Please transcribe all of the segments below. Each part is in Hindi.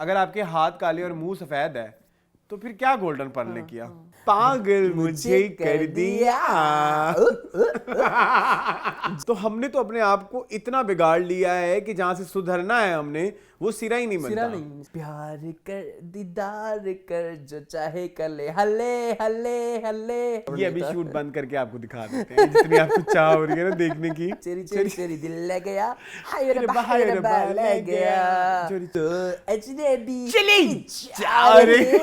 अगर आपके हाथ काले और मुंह सफेद है तो फिर क्या गोल्डन पर्ल ने किया? पागल मुझे कर दिया। तो हमने तो अपने आप को इतना बिगाड़ लिया है कि जहां से सुधरना है हमने वो सिरा ही नहीं सिरा मिलता। नहीं, प्यार कर दीदार कर जो चाहे कर ले, हल्ले हल्ले हल्ले। ये अभी शूट बंद करके आपको दिखा देते हैं, जितनी आपको चाह हो रही है ना देखने की। चेरी चेरी चेरी दिल ले गया, हाय रे रब्बा, हाय रे रब्बा ले गया, चोरी तो अजनबी चली जा रहे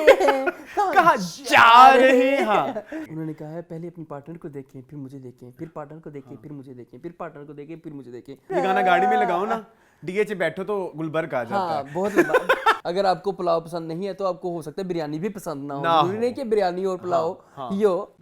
कहाँ जा रहे हैं। हाँ, उन्होंने कहा है पहले अपनी पार्टनर को देखें फिर मुझे देखें, फिर पार्टनर को देखें फिर मुझे देखें, फिर पार्टनर को देखें फिर मुझे देखें। ये गाना गाड़ी में लगाओ ना, डीजे पे बैठो तो गुलबर्ग आ जाता हाँ है। बहुत लंबा। अगर आपको पुलाव पसंद नहीं है तो आपको हो सकता है बिरयानी भी पसंद ना हो, ना जरूरी नहीं कि बिरयानी और पुलाव यो।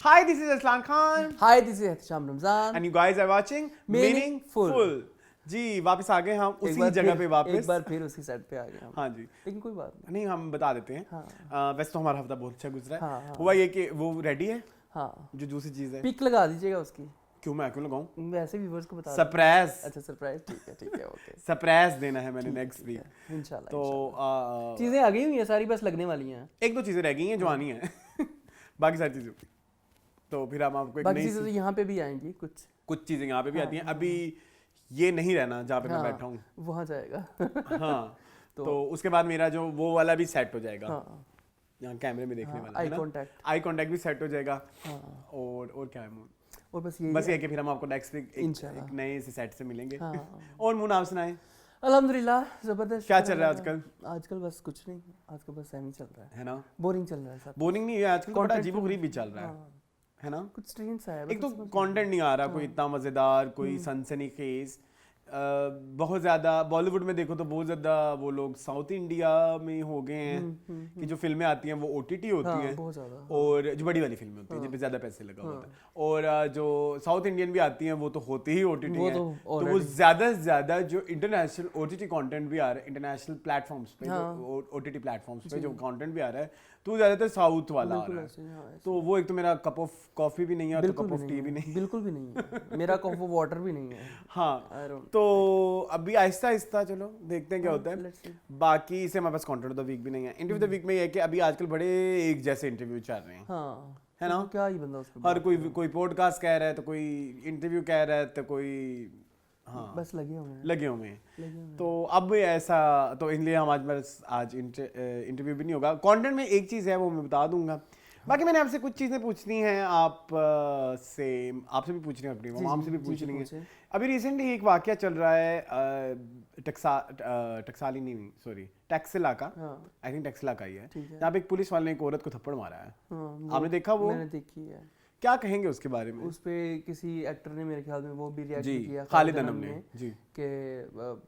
Hi, this is Aslan Khan hi this is Ehtesham Ramzan. and you guys are watching Meaningful। जी, वापस आ गए हम एक उसी बार जगह फिर- पे वापस। एक बार फिर उसी सेट पे आ गए हम। हाँ जी, लेकिन कोई बात नहीं। नहीं हम बता देते हैं। वैसे तो हमारा हफ्ता बहुत अच्छा गुजरा है। हाँ। हुआ ये कि वो रेडी है, हाँ जो दूसरी चीज है। पिक लगा दीजिएगा उसकी, क्यों मैं क्यों लगाऊं? वैसे व्यूअर्स को बता सरप्राइज, अच्छा सरप्राइज, ठीक है ओके। सरप्राइज देना है मैंने नेक्स्ट वीक। इंशाल्लाह तो चीजें आ गई हुई हैं सारी, बस लगने वाली हैं। एक दो चीजें रह गई हैं जो आनी है। बाकी सारी चीजें तो फिर हम आपको एक बाकी नई चीजें तो यहाँ पे भी आएंगी कुछ चीजें यहाँ पे भी आती हैं। अभी ये नहीं रहना जहाँ पे मैं बैठा हूँ, वहाँ जाएगा। हाँ। तो उसके बाद मेरा जो वो वाला भी सेट हो जाएगा, हाँ यहाँ कैमरे में देखने वाला आई है ना, कांटेक्ट। आई कांटेक्ट भी सेट हो जाएगा। और क्या है मून, और बस ये बस ये कि फिर हम आपको नेक्स्ट वीक इंशाल्लाह। एक नए से सेट से मिलेंगे। हाँ। और मून आप सुनाएं, अल्हम्दुलिल्लाह जबरदस्त। क्या चल रहा है आजकल? आजकल बस कुछ नहीं, आजकल बस सेमी चल रहा है ना? है, बोरिंग चल रहा है सब। बोरिंग नहीं है आजकल, तो बड़ा Content अजीबोगरीब भी चल रहा है ना? कुछ स्ट्रेंज सा है, एक तो कंटेंट नहीं आ रहा कोई इतना मजेदार, कोई सनसनीखेज। बहुत ज़्यादा बॉलीवुड में देखो तो बहुत ज़्यादा वो लोग साउथ इंडिया में हो गए हैं कि जो फिल्में आती हैं वो OTT होती हैं, बहुत ज्यादा। और जो बड़ी वाली फिल्में होती हैं जिन पे ज़्यादा पैसे लगा होता है, और जो साउथ इंडियन भी आती हैं वो तो होती ही OTT वो हैं। तो तो वो ज़्यादा से ज़्यादा जो इंटरनेशनल OTT कंटेंट भी आ रहा है, इंटरनेशनल प्लेटफॉर्म्स पे, जो OTT प्लेटफॉर्म्स पे जो कंटेंट भी आ रहा है, तो ज़्यादातर साउथ वाला आ रहा है। तो वो एक तो मेरा कप ऑफ कॉफ़ी भी नहीं है और कप ऑफ टी भी नहीं, बिल्कुल भी नहीं है। मेरा कप ऑफ वाटर भी नहीं है। हाँ। तो अभी आहिस्ता आहिस्ता चलो देखते हैं क्या होता है। बाकी से हमारे पास कंटेंट ऑफ द वीक भी नहीं है। इंटरव्यू द वीक में ये है कि अभी आजकल बड़े एक जैसे इंटरव्यू चल रहे हैं, हाँ है ना? तो क्या ही बंदा उस पे हर कोई पॉडकास्ट कह रहा है, तो कोई इंटरव्यू कह रहा है, तो कोई बस लगे हुए हैं। लगे हुए हैं। तो अब ऐसा, तो इसलिए हम आज इंटरव्यू भी नहीं होगा। कंटेंट में एक चीज़ है वो मैं बता दूंगा। बाकी मैंने आपसे कुछ चीज़ें पूछनी हैं, आपसे भी पूछनी है, अपनी मॉम से भी पूछनी है। अभी रिसेंटली एक वाकया चल रहा है टक्साली नहीं सॉरी टैक्सिला का, आई थिंक टैक्सिला का ही है, जहाँ पे एक पुलिस वाले ने एक औरत को थप्पड़ मारा है। आपने देखा वो? मैंने देखी है। क्या कहेंगे उसके बारे में? उस पे किसी एक्टर ने मेरे ख्याल में वो भी रिएक्ट किया, खालिद अनम ने जी, कि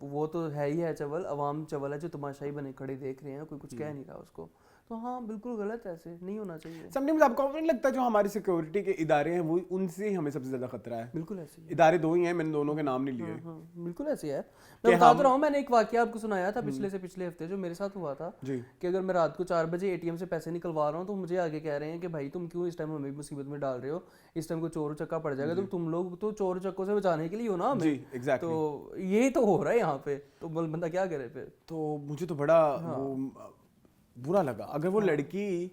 वो तो है ही है चवल, अवाम चवल है जो तमाशाई बने खड़े देख रहे हैं, कोई कुछ कह नहीं रहा उसको। तो हाँ बिल्कुल गलत है, ऐसे नहीं होना चाहिए। समटाइम्स आपको नहीं लगता जो हमारी सिक्योरिटी के इदारे हैं वो उनसे हमें सबसे ज्यादा खतरा है? बिल्कुल ऐसे ही इदारे दो ही हैं, मैंने दोनों के नाम नहीं लिए। बिल्कुल ऐसे है। मैं बता तो रहा हूँ, मैंने एक वाकया आपको सुनाया था पिछले हफ्ते जो मेरे साथ हुआ था जी, कि अगर मैं रात को 4 बजे ATM से पैसे निकलवा रहा हूँ तो मुझे आगे कह रहे हैं कि भाई तुम क्यों इस टाइम हमें मुसीबत में डाल रहे हो, इस टाइम को चोर चक्का पड़ जाएगा, तो तुम लोग तो चोर चक्कों से बचाने के लिए हो ना हमें। जी एग्जैक्टली। तो यही तो हो रहा है यहाँ पे, तो बंदा क्या करे फिर? तो मुझे तो बड़ा वो बुरा लगा। अगर वो लड़की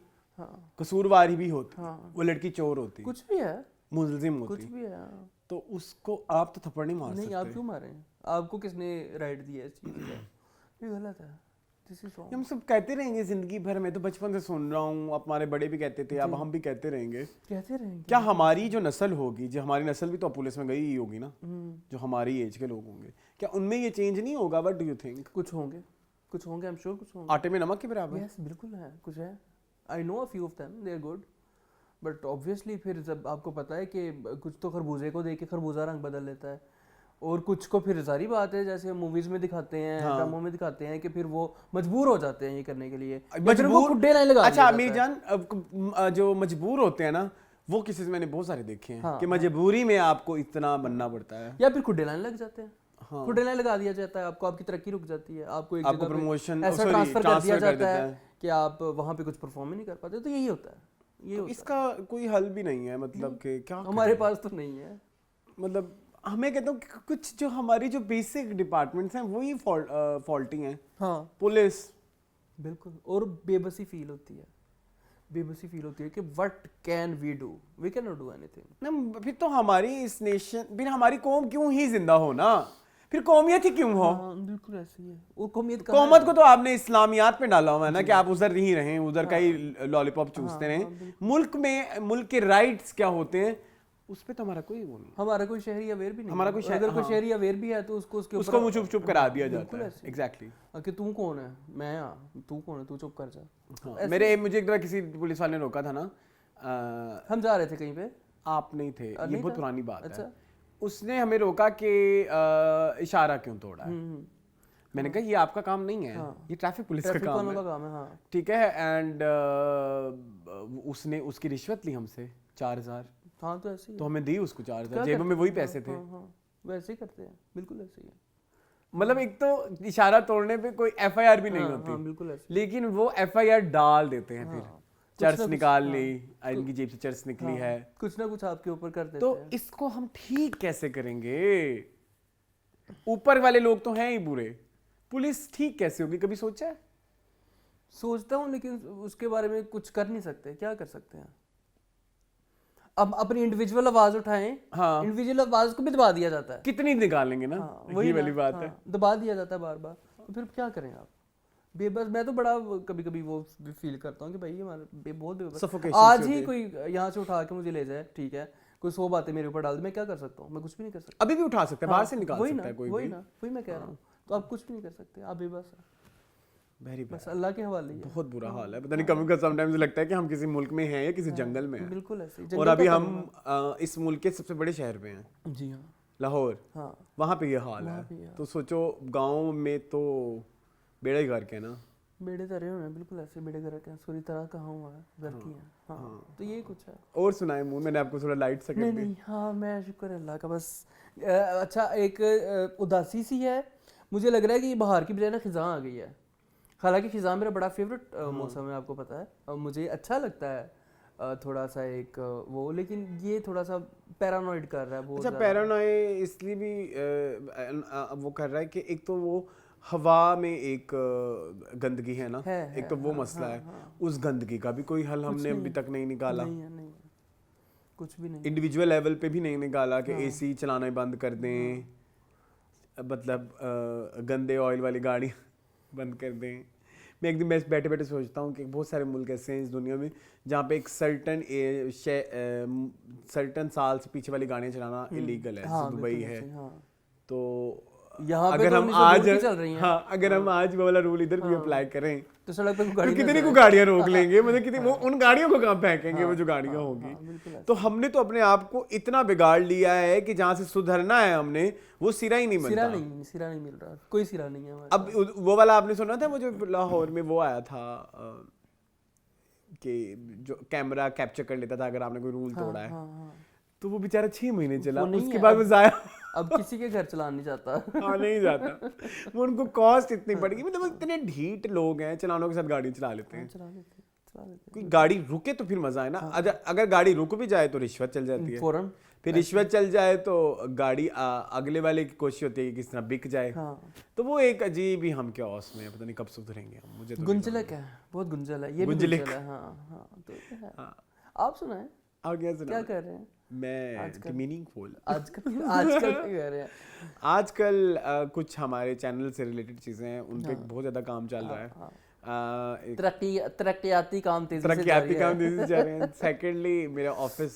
कसूरवारी भी होती, वो लड़की चोर होती, कुछ भी है, मुलजिम होती, कुछ भी है, तो उसको आप तो थप्पड़ नहीं मार सकते। नहीं आप क्यों मारे हैं? आपको किसने राइट दिया इस चीज का? ये गलत है, दिस इज रॉन्ग। हम सब कहते रहेंगे जिंदगी भर में, तो बचपन से सुन रहा हूँ, अब हमारे बड़े भी कहते थे, अब हम भी कहते रहेंगे। क्या हमारी जो नस्ल होगी, जो हमारी नस्ल भी तो पुलिस में गई ही होगी ना, जो हमारी एज के लोग होंगे, क्या उनमें ये चेंज नहीं होगा? What do you think? कुछ होंगे, आई एम श्योर कुछ होंगे। आटे में नमक के बराबर? यस बिल्कुल है, कुछ है। I know a few of them, they are good, but obviously फिर जब आपको पता है कि कुछ तो खरबूजे को देख के खरबूजा रंग बदल लेता है, और कुछ को फिर सारी बात है जैसे मूवीज में दिखाते हैं, ड्रामों में दिखाते हैं कि फिर वो मजबूर हो जाते हैं ये करने के लिए, मजबूर खुड्डे नहीं लगा। अच्छा मेरी जान, जो मजबूर होते हैं ना, वो केसेस मैंने बहुत सारे देखे हैं कि मजबूरी में आपको इतना बनना पड़ता है, या फिर खुड्डे लाइन लग जाते हैं। खुड्डे लाइन लगा दिया जाता है आपको, आपकी तरक्की रुक जाती है, आपको एक जगह प्रमोशन ऐसा ट्रांसफर कर दिया जाता है कि आप वहां पे कुछ परफॉर्म ही नहीं कर पाते। तो यही होता है, ये तो इसका कोई हल भी नहीं है, मतलब कि क्या हमारे पास तो नहीं है। मतलब हमें कहता हूँ कि कुछ जो हमारी जो बेसिक डिपार्टमेंट्स हैं वही फॉल्टी हैं। हाँ पुलिस बिल्कुल, और बेबसी फील होती है, बेबसी फील होती है कि what can we do, we can not do anything ना, फिर तो हमारी इस नेशन, फिर हमारी कौम क्यों ही जिंदा हो ना, फिर कौमियत ही क्यों हो। हाँ बिल्कुल ऐसे ही है। और कौमियत का कौमत को तो आपने इस्लामियात पे डाला हुआ है ना कि आप उधर नहीं रहें, उधर का ही लॉलीपॉप चूसते रहें। मुल्क में मुल्क के राइट्स क्या होते हैं उस पे तो हमारा कोई वो नहीं, हमारा कोई शहरी अवेयर भी नहीं हमारा है। कोई अगर कोई शहरी अवेयर भी है तो उसको उसके उसको मुँह चुप चुप करा दिया जाता है। ऐसे। एग्जैक्टली। कि तू कौन है, मैं तू कौन है, तू चुप कर जा। मुझे एक दफा किसी पुलिस वाले ने रोका था ना, हम जा रहे थे कहीं पे, आप नहीं थे, ये बहुत पुरानी बात है। उसने हमें रोका कि इशारा क्यों तोड़ा है। मैंने कहा ये आपका काम नहीं है, ये ट्रैफिक पुलिस का काम है। ठीक है। एंड उसने उसकी रिश्वत ली हमसे 4000। हाँ तो ऐसे ही तो हमें दी उसको 4000, जेब में वही पैसे थे। वैसे ही करते हैं, बिल्कुल ऐसे ही है। मतलब एक तो इशारा तोड़ने पे कोई एफआईआर भी नहीं होती, बिल्कुल ऐसे। लेकिन वो एफआईआर डाल देते हैं। फिर चर्च निकाल ली, इनकी जेब से चर्च निकली है, कुछ ना कुछ आपके ऊपर कर देते तो हैं। इसको हम ठीक कैसे करेंगे? ऊपर वाले लोग तो हैं ही बुरे, पुलिस ठीक कैसे होगी? कभी सोचा है? सोचता हूँ, लेकिन उसके बारे में कुछ कर नहीं सकते। क्या कर सकते हैं? अब अपनी इंडिविजुअल आवाज उठाएं। हाँ, इंडिविजुअल आवाज को भी दबा दिया जाता है। कितनी निकालेंगे ना, वही वाली बात है। दबा दिया जाता है बार बार, तो फिर क्या करें आप? बेबस। मैं तो बड़ा कभी कभी वो फील करता हूँ कि भाई हमारे बहुत बेबस। आज ही कोई यहाँ से उठा के मुझे ले जाए, ठीक है, कोई 100 बातें मेरे ऊपर डाल दे, मैं क्या कर सकता हूँ? मैं कुछ भी नहीं कर सकता। अभी भी उठा सकते हैं, बाहर से निकाल सकता है कोई भी। वही मैं कह रहा हूँ, तो आप कुछ भी नहीं कर सकते, आप बेबस है। बस अल्लाह के हवाले है। बहुत बुरा हाल है, पता नहीं कभी समटाइम्स लगता है कि हम किसी मुल्क में हैं या किसी जंगल में हैं। बिल्कुल ऐसे। और अभी हम इस मुल्क के सबसे बड़े शहर में हैं। जी हाँ, लाहौर। हाँ, वहाँ पे ये हाल है, तो सोचो गाँव में तो बेड़ा ही गर्क है ना। बेड़े धरे हुए हैं, बिल्कुल ऐसे बेड़े गर्क हैं। सूरी तरह कहाँ हुआ है, गर्क ही है। हाँ, तो यही कुछ है। और सुनाए मुँह, मैंने आपको थोड़ा लाइट सा कर दिया। नहीं, हाँ, मैं शुक्र है अल्लाह का। बस अच्छा, एक उदासी सी है। मुझे लग रहा है कि ये बाहर की बजाय ना खिज़ां आ गई है। हालांकि खिज़ां मेरा बड़ा फेवरेट मौसम है, आपको पता है, और मुझे अच्छा लगता है थोड़ा सा एक वो, लेकिन ये थोड़ा सा पैरानॉइड कर रहा है बहुत। अच्छा, पैरानॉइड इसलिए भी वो कर रहा है कि एक तो वो हवा में एक गंदगी है ना, एक तो वो मसला है। उस गंदगी का भी कोई हल हमने अभी तक नहीं निकाला। नहीं, कुछ भी नहीं। इंडिविजुअल लेवल पे भी नहीं निकाला कि एसी चलाना बंद कर दें, मतलब गंदे ऑयल वाली गाड़ी बंद कर दें। मैं एक दिन बैठे बैठे सोचता हूँ कि बहुत सारे मुल्क ऐसे हैं इस दुनिया में जहाँ पे एक सर्टन साल से पीछे वाली गाड़ियाँ चलाना इलीगल है। जैसे दुबई है। तो अगर हम आज अगर हम आज वो वाला रूल इधर भी अप्लाई करें तो सड़क पे तो कितनी को गाड़ियाँ रोक लेंगे, मतलब कितनी वो उन गाड़ियों को कहाँ फेंकेंगे वो जो गाड़ियाँ होगी। तो हमने तो अपने आप को इतना बिगाड़ लिया है कि जहाँ से सुधरना है हमने वो सिरा ही नहीं मिलता। सिरा नहीं मिल रहा, कोई सिरा नहीं है। अब वो वाला आपने सुना था, मुझे लाहौर में वो आया था कि जो कैमरा कैप्चर कर लेता था अगर आपने कोई रूल तोड़ा है। तो वो बेचारा 6 महीने चला, उसके बाद वो जाया। अब किसी के घर चलाना नहीं जाता। हाँ, नहीं जाता। वो उनको कॉस्ट इतनी पड़ेगी, मतलब इतने ढीठ लोग हैं, चलानों के साथ गाड़ी चला लेते हैं। कोई गाड़ी रुके तो फिर मजा है ना। अगर गाड़ी रुक भी जाए तो रिश्वत चल जाती है फौरन। फिर रिश्वत चल जाए तो गाड़ी अगले वाले की कोशिश होती है कि किस तरह बिक जाए। तो वो एक अजीब ही हम क्या औस में, पता नहीं कब सुधरेंगे हम। मुझे तो गुंजलक है, बहुत गुंजल है ये, गुंजल है। हाँ, तो आप सुनाए, क्या कर रहे हैं? मैं मीनिंगफुल आजकल क्या कर रहे हैं? आजकल कुछ हमारे चैनल से रिलेटेड चीजें हैं, उन पे बहुत ज्यादा काम चल रहा है। तरक्याती काम तेजी से जा रहे हैं। सेकेंडली मेरा ऑफिस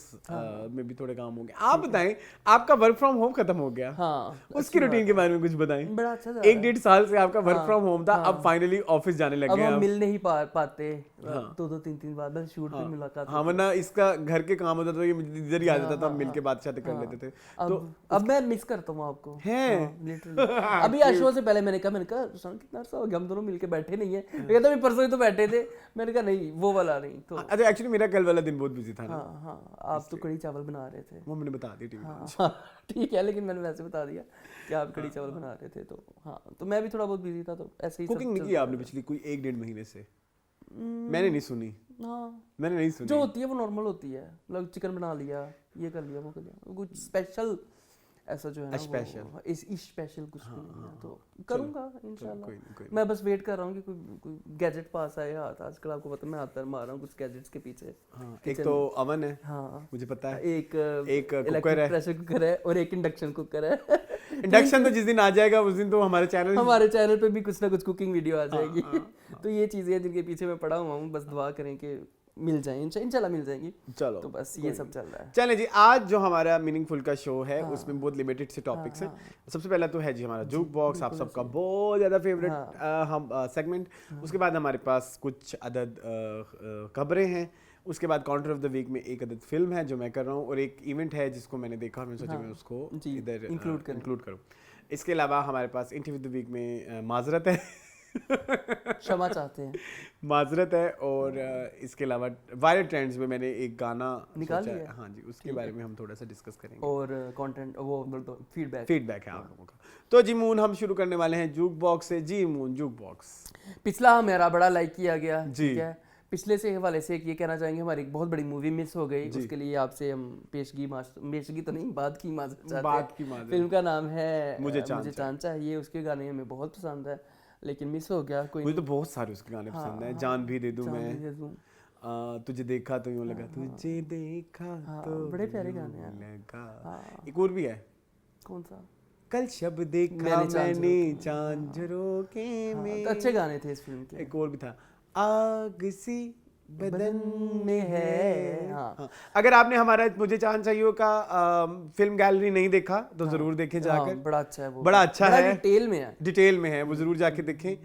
में भी थोड़े काम हो गए। आप बताएं, आपका वर्क फ्रॉम होम खत्म हो गया। हाँ, उसकी रूटीन के बारे में कुछ बताएं। बड़ा अच्छा 1-1.5 साल से आपका वर्क फ्रॉम होम था, अब फाइनली ऑफिस जाने लगे हैं। अब हम मिल नहीं पाते, 2-3 बार बस शूट पे मुलाकात। हाँ, वरना इसका घर के काम होता तो ये इधर ही आ जाता था, मिल के बात कर लेते थे। तो अब मैं मिस करता हूँ आपको लिटरली। अभी आज शो से पहले मैंने कहा कितना अर्सा हो गया हम दोनों मिलके बैठे नहीं है। कहता भी परसों ही तो बैठे थे। मैंने कहा नहीं, वो वाला नहीं। तो अच्छा, एक्चुअली मेरा कल वाला दिन बहुत बिजी था ना। हाँ, आप तो कड़ी चावल बना रहे थे, वो मैंने बता दी टीवी में। ठीक है, लेकिन मैंने वैसे बता दिया कि आप कड़ी चावल बना रहे थे। तो हाँ, तो मैं भी थोड़ा बहुत बिजी था, तो ऐसे ही। कुकिंग नहीं की आपने पिछली कोई 1-1.5 महीने से? मैंने नहीं सुनी। मैंने नहीं सुनी। जो होती है वो नॉर्मल होती है, मतलब चिकन बना लिया, ये कर लिया, वो कर लिया, कुछ स्पेशल ऐसा जो है ना Special. वो इस स्पेशल कुछ भी नहीं है, तो करूँगा इंशाल्लाह। कोई नहीं। मैं बस वेट कर रहा हूँ कि कोई गैजेट पास आए हाथ। आजकल आपको पता है मैं हाथ पैर मार रहा हूँ कुछ गैजेट्स के पीछे। हाँ, एक तो अवन है, हाँ, मुझे पता है, एक एक कुकर इलेक्ट्रिक है, प्रेशर कुकर है और एक इंडक्शन कुकर है। इंडक्शन तो जिस दिन आ जाएगा उस दिन तो हमारे चैनल पे भी कुछ ना कुछ कुकिंग वीडियो आ जाएगी। तो ये चीज़ें हैं जिनके पीछे मैं पड़ा हुआ हूँ, बस दुआ करें कि मिल जाए, इंशाल्लाह मिल जाएंगी। चलो तो बस ये सब चल रहा है। चलें जी, आज जो हमारा मीनिंगफुल का शो है उसमें बहुत लिमिटेड से टॉपिक्स हैं। सबसे पहला तो है जी हमारा जुक बॉक्स, आप सबका बहुत ज़्यादा फेवरेट हम सेगमेंट। उसके बाद हमारे पास कुछ अदद खबरें हैं। उसके बाद काउंटर ऑफ द वीक में एक अदद फिल्म है जो मैं कर रहा हूँ, और एक इवेंट है जिसको मैंने देखा, मैं सोचा मैं उसको इधर इंक्लूड करूँ। इसके अलावा हमारे पास इंटरव्यू द वीक में माजरत है, क्षमा चाहते हैं, माजरत है, और इसके अलावा वायरल ट्रेंड्स में मैंने एक गाना निकाल सोचा लिया। है। हाँ जी, उसके बारे में हम थोड़ा सा डिस्कस करेंगे, और कंटेंट वो बोल दो फीडबैक है आप लोगों का। तो जी मून, हम शुरू करने वाले हैं जुक बॉक्स से। जी मून, जुक बॉक्स पिछला मेरा बड़ा लाइक किया गया, जी। ठीक है। पिछले से हवाले से ये कहना चाहेंगे हमारी एक बहुत बड़ी मूवी मिस हो गई, उसके लिए आपसे हम पेशगी तो नहीं, बात की माजरत चाहते हैं। फिल्म का नाम है मुझे चांद चाहिए। उसके गाने हमें बहुत पसंद है, लेकिन मिस हो गया। कोई मुझे तो बहुत सारे उसके गाने पसंद हैं। जान भी दे दूं मैं, तुझे देखा तो यूं लगा, तुझे देखा तो बड़े प्यारे गाने हैं। लगा। एक और भी है, कौन सा? कल शब देखा मैंने चांद रोके में। तो अच्छे गाने थे इस फिल्म के। एक और भी था, आग सी बदन में है। हाँ। अगर आपने हमारा मुझे चांद चाहिए का फिल्म गैलरी नहीं देखा तो जरूर देखें जाकर। बड़ा अच्छा है वो, बड़ा अच्छा है, डिटेल में है, वो जरूर जाके देखें।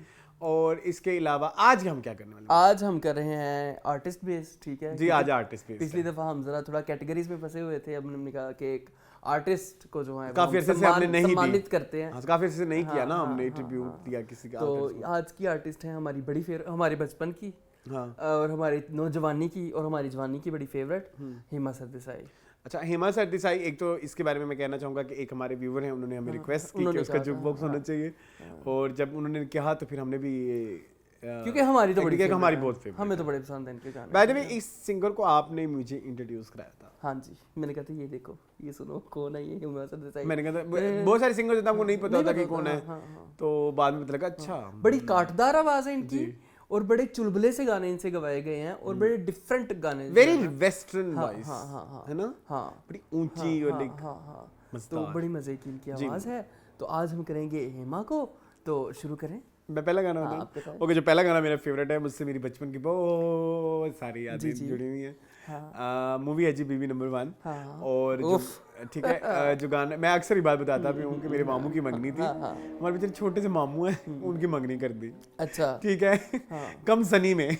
और इसके अलावा आज हम क्या करने वाले हैं? आज हम कर रहे हैं आर्टिस्ट बेस, ठीक है जी, आज आर्टिस्ट बेस। पिछली दफा हम जरा थोड़ा कैटेगरीज में फंसे हुए थे, अब हमने कहा कि एक आर्टिस्ट को जो है काफी अर्से से हमने नहीं सम्मानित करते हैं। काफी अर्से से नहीं किया ना हमने ट्रिब्यूट दिया किसी का। तो आज की आर्टिस्ट है हमारी बड़ी हमारे बचपन की, और हमारी नौजवानी की और हमारी जवानी की बड़ी फेवरेट हेमा सरदेसाई। अच्छा, हेमा सरदेसाई, एक तो इसके बारे में मैं कहना चाहूँगा कि एक हमारे व्यूवर हैं, उन्होंने हमें रिक्वेस्ट की कि उसका जुक बॉक्स होना चाहिए, और जब उन्होंने कहा तो फिर हमने भी, क्योंकि हमारी तो हमारी बहुत फेवरेट, हमें तो बड़े पसंद हैं इनके गाने। बाय द वे इस सिंगर को आपने मुझे इंट्रोड्यूस कराया था। हाँ जी, मैंने कहा था ये देखो, ये सुनो, कौन है ये हेमा सरदेसाई। मैंने कहा था बहुत सारे सिंगर्स होते हैं, हमको नहीं पता होता कि कौन है, तो बाद में पता लगा अच्छा बड़ी काटदार आवाज है इनकी, और बड़े चुलबुले से गाने इनसे गवाए गए हैं, और बड़े डिफरेंट गाने, वेरी वेस्टर्न वॉइस है ना, हाँ, बड़ी ऊंची और तो बड़ी मजे की इनकी आवाज है। तो आज हम करेंगे हेमा को, तो शुरू करें। मैं पहला गाना होता है। ओके, जो पहला गाना मेरा फेवरेट है, मुझसे मेरी बचपन की बहुत सारी यादें जुड़ी हुई हैं। मूवी है जी बीबी नंबर 1, और ठीक है, जो गाना मैं अक्सर ही बात बताता भी हूँ कि मेरे मामू की मंगनी थी, हमारे बेचारे छोटे से मामू हैं, उनकी मंगनी कर दी। अच्छा, ठीक है, कम सनी में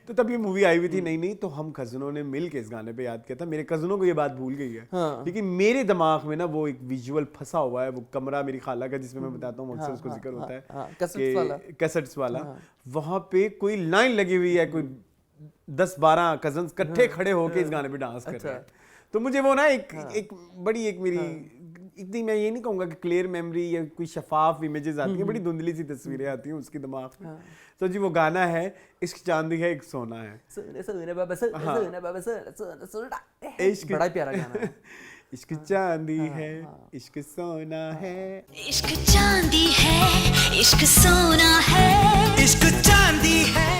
तो तब ये मूवी आई हुई थी नई, तो हम कजनों ने मिल के इस गाने पे याद किया था। मेरे कजनों को ये बात भूल गई है, लेकिन मेरे दिमाग में ना वो एक विजुअल फंसा हुआ है, वो कमरा मेरी खाला का जिसमें मैं बताता हूँ, अक्सर उसको जिक्र होता है, कैसेट्स वाला, वहाँ पे कोई लाइन लगी हुई है, कोई 10-12 कजन्स इकट्ठे खड़े होके इस गाने पे डांस कर रहे हैं। तो मुझे वो ना एक बड़ी एक मेरी इतनी, मैं ये नहीं कहूँगा कि क्लियर मेमोरी या कोई शफाफ इमेजेस आती हैं, बड़ी धुंधली सी तस्वीरें आती हैं उसके दिमाग में। तो जी वो गाना है इश्क चांदी है एक सोना है, बड़ा प्यारा गाना है। इश्क चांदी है इश्क सोना है, इश्क चांदी है इश्क सोना है, इश्क चांदी है।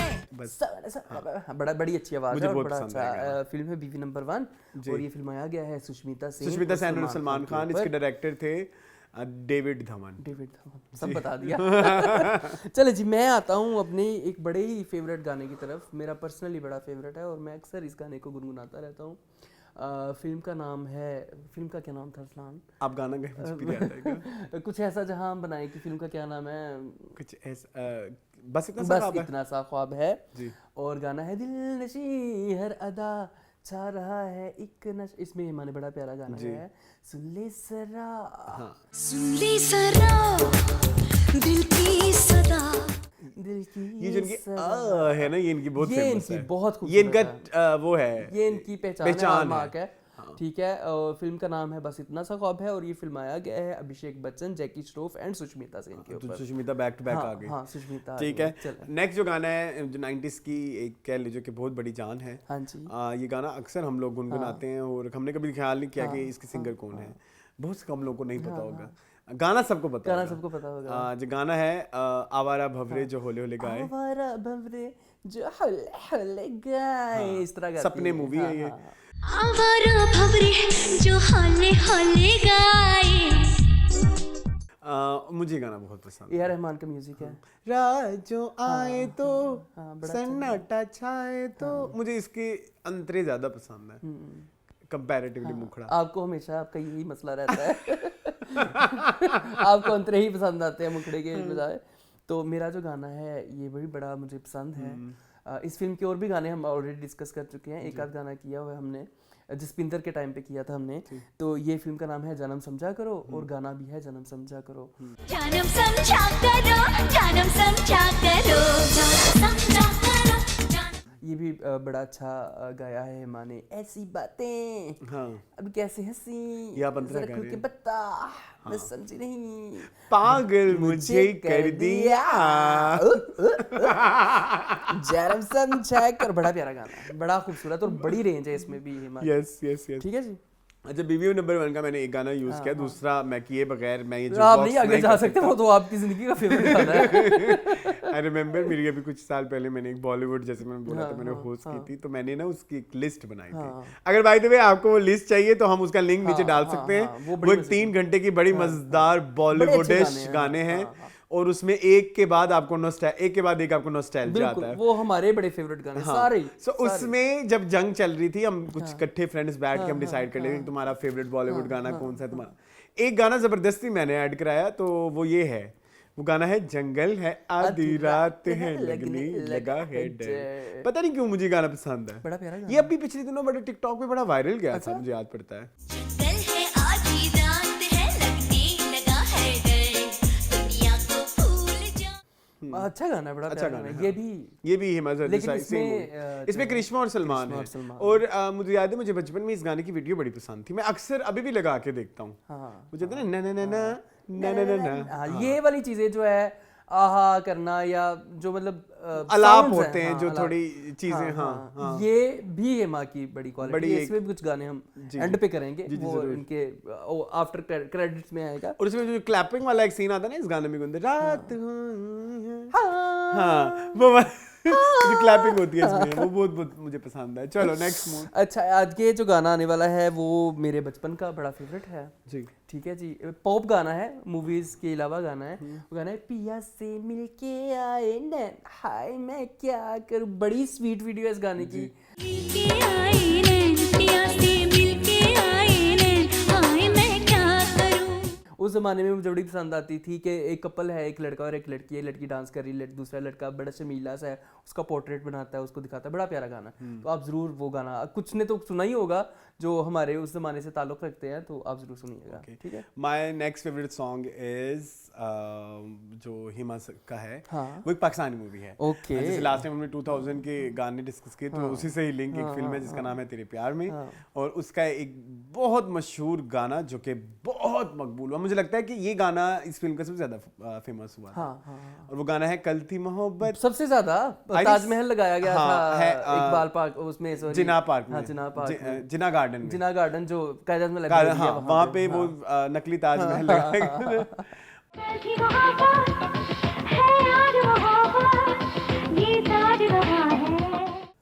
बड़ी अच्छी आवाज है, और बड़ा अच्छा फिल्म है बीवी नंबर 1, और ये फिल्माया गया है सुष्मिता सेन और सलमान खान। इसके डायरेक्टर थे डेविड धवन, सब बता दिया। चले जी, मैं आता हूँ अपने एक बड़े ही फेवरेट गाने की तरफ। मेरा पर्सनली बड़ा फेवरेट है, और मैं अक्सर इस गाने को गुनगुनाता रहता हूँ। फिल्म का क्या नाम था अरसलान? आप गाना गए कुछ ऐसा जहां हम बनाए कि फिल्म का क्या नाम है? कुछ ऐसा, बस इतना सा ख्वाब है जी। और गाना है दिल नशी हर अदा छा रहा है एक नश, इसमें हिमा ने बड़ा प्यारा गाना है, सुन ले सरा, सुन ले सरा दिल की सदा, दिल की ये जो इनकी है ना, ये इनकी बहुत फेमस है, बहुत ये इनका वो है, ये इनकी पहचान है। ठीक है, और फिल्म का नाम है बस इतना सा ख्वाब है, और ये फिल्म आया गया है अभिषेक बच्चन, जैकी श्रॉफ एंड सुष्मिता सेन के ऊपर। सुष्मिता बैक टू बैक आ गई। हाँ, सुष्मिता। ठीक है, नेक्स्ट जो गाना है जो 90s की एक कह लीजिए कि बहुत बड़ी जान है। हाँ जी, ये गाना अक्सर हम लोग गुनगुनाते हैं, और हमने कभी ख्याल नहीं किया कि इसके सिंगर कौन है। बहुत से कम लोगों को नहीं पता होगा। गाना सबको पता गाना होगा। सबको पता होगा। जो गाना है आवारा भवरे जो होले होले गाए, आवारा भंवरे जो होले होले गाए, इस तरह गाती सपने है। मूवी है ये। आवारा भंवरे जो हौले हौले गाए। मुझे गाना बहुत पसंद ए आर रहमान का म्यूजिक है। रात जो आए तो बड़ा सन्नाटा छाए तो, मुझे इसके अंतरे ज्यादा पसंद है कंपैरेटिवली मुखड़ा। आपको हमेशा आपका यही मसला रहता है आपको अंतरे ही पसंद आते हैं मुखड़े के बजाय। तो मेरा जो गाना है ये भी बड़ा मुझे पसंद है। इस फिल्म के और भी गाने हम ऑलरेडी डिस्कस कर चुके हैं। एक आध गाना किया हुआ है हमने, जसपिंदर के टाइम पे किया था हमने। तो ये फिल्म का नाम है जन्म समझा करो और गाना भी है जन्म समझा करो। जानम समझा करो, जानम समझा करो, जानम समझा करो, ये भी बड़ा अच्छा गाया है माँ ने। ऐसी बातें हाँ, अब कैसे हंसी ये आप अंतरा जरा कह खुल रहे के हैं। बता मैं समझी नहीं पागल मुझे कर दिया। जन्म समझा कर, बड़ा प्यारा गाना है, बड़ा खूबसूरत और बड़ी रेंज है इसमें भी हिमाचल। Yes yes yes. ठीक है जी। अच्छा, BBM नंबर 1 का मैंने एक गाना यूज किया, दूसरा मैं किए बगैर मैं ये आप नहीं आगे जा सकते, वो तो आपकी जिंदगी का फेवरेट गाना है। आई रिमेम्बर मेरी अभी कुछ साल पहले मैंने एक बॉलीवुड, जैसे मैंने बोला था, मैंने होस्ट की थी, तो मैंने ना उसकी एक लिस्ट बनाई थी। अगर बाय द वे आपको वो लिस्ट चाहिए तो हम उसका लिंक नीचे डाल सकते हैं। वो एक 3 घंटे की बड़ी मजेदार बॉलीवुडिश गाने हैं और उसमें एक के बाद आपको नॉस्टैल्जिया आता है। वो हमारे बड़े फेवरेट गाने सारे। सो उसमें जब जंग चल रही थी, हम कुछ इकट्ठे फ्रेंड्स बैठ के हम डिसाइड कर लेते कि तुम्हारा फेवरेट बॉलीवुड गाना कौन सा है तुम्हारा। एक गाना जबरदस्ती मैंने ऐड कराया, तो वो ये है, वो गाना है जंगल है आधी रात है लगने लगा है डर। पता नहीं क्यों मुझे गाना पसंद है, बड़ा प्यारा ये अभी पिछले दिनों बड़े टिकटॉक पे बड़ा वायरल गया था, मुझे याद पड़ता है। जंगल है आधी रात है लगने लगा है डर, दुनिया को भूल जा। अच्छा गाना है, बड़ा अच्छा प्यारा गाना गाना है। है, ये भी हिमाचल लेकिन से इसमें, इसमें करिश्मा और सलमान है। और मुझे याद है, मुझे बचपन में इस गाने की वीडियो बड़ी पसंद थी, मैं अक्सर अभी भी लगा के देखता हूँ। मुझे ना ना ना ना ना ना ना ना, ये वाली चीजें जो है आहा करना, या जो मतलब अलाप sounds होते हैं, हाँ, जो अलाप। थोड़ी चीजें, हाँ, ये भी है माँ की बड़ी क्वालिटी है। इसमें भी कुछ गाने हम एंड पे करेंगे, वो इनके आफ्टर क्रेडिट्स में आएगा। और उसमें जो क्लैपिंग वाला एक सीन आता है ना इस गाने में, रात हाँ वो जो क्लैपिंग होती है इसमें, वो बहुत बहुत मुझे पसंद है। चलो नेक्स्ट मूड। अच्छा, आज के जो गाना आने वाला है वो मेरे बचपन का बड़ा फेवरेट है जी। ठीक है जी। पॉप गाना है, मूवीज के अलावा गाना है। वो गाना है पिया से मिलके आए नैन हाय मैं क्या करूं। बड़ी स्वीट वीडियो है इस गाने की। मिलके आए नैन, पिया से मिलके आए नैन, हाय मैं क्या करूं। उस जमाने में मुझे बड़ी पसंद आती थी कि एक कपल है, एक लड़का और एक लड़की है, लड़की डांस कर रही है, दूसरा लड़का बड़ा शर्मीला सा है, उसका पोर्ट्रेट बनाता है, उसको दिखाता है। बड़ा प्यारा गाना। तो आप जरूर वो गाना, कुछ ने तो सुना ही होगा जो हमारे उस जमाने से ताल्लुक रखते हैं, तो आप जरूर सुनिएगा। ठीक है। My next favourite song is जो हिमा का है, हाँ। वो एक पाकिस्तानी मूवी है। ओके। जैसे लास्ट टाइम हमने 2000 के गाने डिस्कस किए, तो उसी से ही लिंक एक फिल्म है जिसका नाम है तेरे प्यार में, और उसका एक बहुत मशहूर गाना जो कि बहुत मकबूल हुआ, मुझे लगता है कि ये गाना इस फिल्म का सबसे ज्यादा फेमस हुआ था। और वो गाना है कल थी मोहब्बत। सबसे ज्यादा ताजमहल लगाया गया था इकबाल पार्क, उसमें जिना पार्क में, जिना पार्क, जिना गार्डन में, जिना गार्डन जो कायदे में लगा है, हाँ, वहाँ पे वो नकली ताजमहल लगाया गया।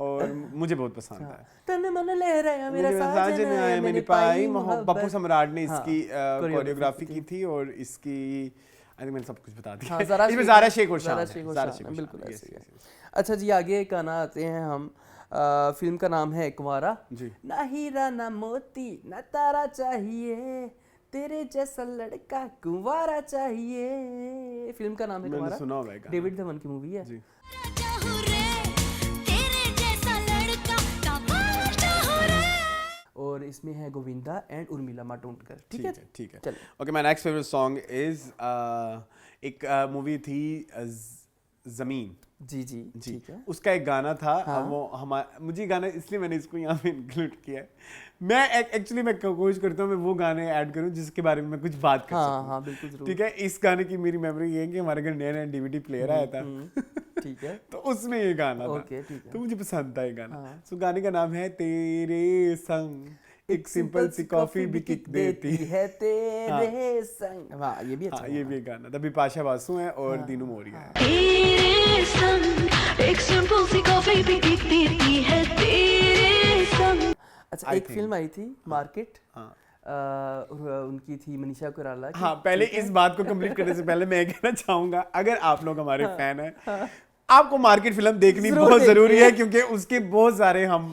और मुझे बहुत पसंद है। तन मन ले रहा मेरा साजन है, मैंने पाई मोहब्बत। पप्पू सम्राट ने इसकी कोरियोग्राफी की थी, और इसकी आई थिंक मैंने सब कुछ बता दिया। इसमें ज़ारा शेख और शान, बिल्कुल ऐसे ही। अच्छा जी, आगे एक गाना आते हैं हम। फिल्म का नाम है कुंवारा। ना हीरा ना मोती ना तारा चाहिए, तेरे जैसा लड़का कुंवारा चाहिए। फिल्म का नाम है कुंवारा, सुना हुआ है, डेविड धवन की मूवी है। और इसमें है गोविंदा एंड उर्मिला मातोंडकर। ठीक है ठीक है। Okay, my next favourite song is एक मूवी थी जमीन। जी जी जी, ठीक है। उसका एक गाना था। वो मुझे गाना इसलिए मैंने इसको यहाँ पे इंक्लूड किया है, मैं एक्चुअली मैं कोशिश करता हूँ मैं वो गाने ऐड करूँ जिसके बारे में मैं कुछ बात कर सकूँ। हाँ, बिल्कुल जरूर। ठीक है। इस गाने की मेरी मेमोरी ये है कि हमारे घर नया नया DVD प्लेयर आया था। ठीक है। तो उसमें ये गाना था। ओके, ठीक है। तो मुझे पसंद था ये गाना। सो गाने का नाम है तेरे संग एक सिंपल सी कॉफी भी किक देती है तेरे संग। हाँ ये भी अच्छा हाँ ये भी एक गाना था। बिपाशा बासु है और दीनू मोरिया है। तेरे संग एक सिंपल सी कॉफी भी किक देती है तेरे संग। अच्छा एक फिल्म आई थी मार्केट, हाँ उनकी थी मनीषा कोइराला की। हाँ पहले इस बात को कंप्लीट करने से पहले मैं कहना चाहूंगा, अगर आप लोग हमारे फैन हैं आपको मार्केट फिल्म देखनी बहुत जरूरी है, क्योंकि उसके बहुत सारे हम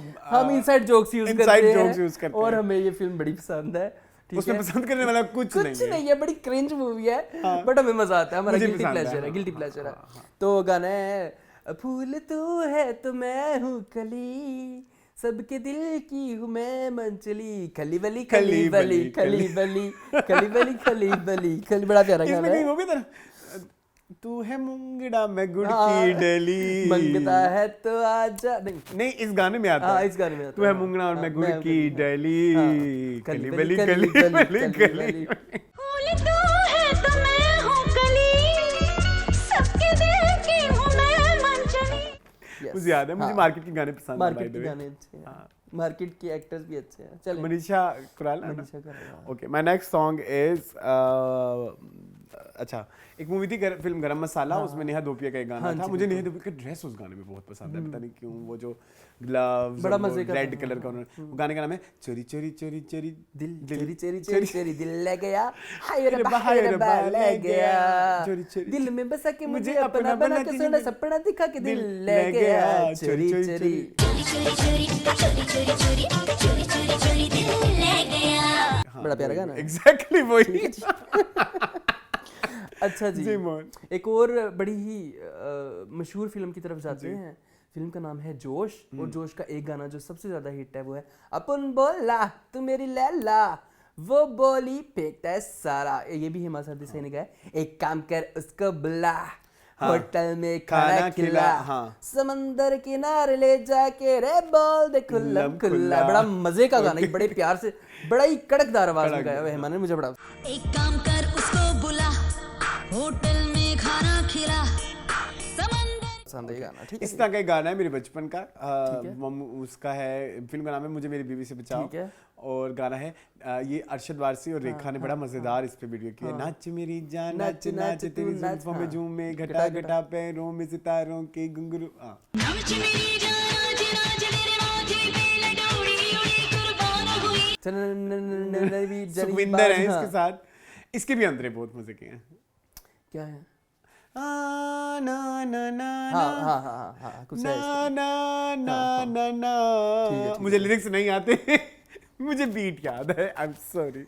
इनसाइड जोक्स यूज करते हैं और हमें ये फिल्म बड़ी पसंद है। ठीक उसमें है? पसंद करने वाला कुछ नहीं है, बड़ी क्रिंज मूवी है बट हमें मजा आता है, हमारा मुझे गिल्टी पसंद है, प्लेजर है, हाँ, गिल्टी प्लेजर है। तो गाना है फूल तू है तो मैं हूँ कली, सबके दिल की हूँ मैं मंचली, खली बली खली बली खली बली खली बली खली बली खली। बड़ा प्यारा गाना इसमें है। कहीं वो भी था, तू है मुंगड़ा मैं गुड़ की डली, मंगता है तो आजा। नहीं इस गाने में आता हाँ है इस गाने में आता तू है मुंगड़ा और मैं गुड़ की डली, कली कली बली बली कली कली बली बली कली कली। फूल तू है तो मैं हूँ कली, सबके दिल की हूँ मैं मंचली। मुझे याद है, मुझे मार्केट के गाने पसंद है। मार्केट के गाने अच्छे हैं, मार्केट के एक्टर्स भी अच्छे हैं। चलिए Manisha Koirala. Manisha Koirala. Okay my next song is अच्छा एक मूवी थी फिल्म गरम मसाला, उसमें नेहा धूपिया का एक गाना था। मुझे नेहा धूपिया का ड्रेस उस गाने में बहुत पसंद है, पता नहीं क्यों, वो जो ग्लव्स बड़ा मजे का रेड कलर का वो गाने का नाम है चोरी चोरी चोरी चोरी दिल चोरी चोरी चोरी चोरी दिल ले गया, हाय रे बा ले गया, चोरी चोरी दिल में बसा के मुझे अपना बना के सोना सपना दिखा के दिल ले गया, चोरी चोरी चोरी चोरी चोरी चोरी चोरी चोरी चोरी चोरी चोरी दिल ले गया। बड़ा प्यारा गाना है। एग्जैक्टली वही। अच्छा जी, एक और बड़ी ही मशहूर फिल्म की तरफ जाते हैं। फिल्म का नाम है जोश, और जोश का एक गाना जो सबसे ज्यादा हिट है वो है अपन बोला तू मेरी लैला, वो बोली फेंकता है सारा। ये भी हेमा सरदी सही ने गाया। एक काम कर उसको बुला, होटल में खाना खिला, समंदर किनारे ले जाके रे बोल दे खुल्लम खुल्ला। बड़ा मजे का गाना, बड़े प्यार से, बड़ा ही कड़कदार आवाज में गाया हुआ है हेमा ने। मुझे बड़ा एक काम कर उसको बुला, होटल में खाना खिला, समंदर पसंद है ये गाना। ठीक है, इस तरह का एक गाना है मेरे बचपन का, उसका है, फिल्म का नाम है मुझे मेरी बीवी से बचाओ। ठीक है। और गाना है ये अरशद वारसी और रेखा ने बड़ा मजेदार इस पे वीडियो किया। नाच मेरी जान नाच नाच तेरी जुल्फों में झूमे, घटा घटा पैरों में सितारों के घुंघरू। नाच मेरी जान नाच नाच तेरे माथे पे लडोरी उड़ी कुर्बान हुई। सुखविंदर है इसके साथ, इसके भी अंतरे बहुत मजे के हैं। क्या है? ना ना ना हाँ कुछ है इसका। ना ना ना ना, मुझे लिरिक्स नहीं आते मुझे बीट याद है, आई एम सॉरी।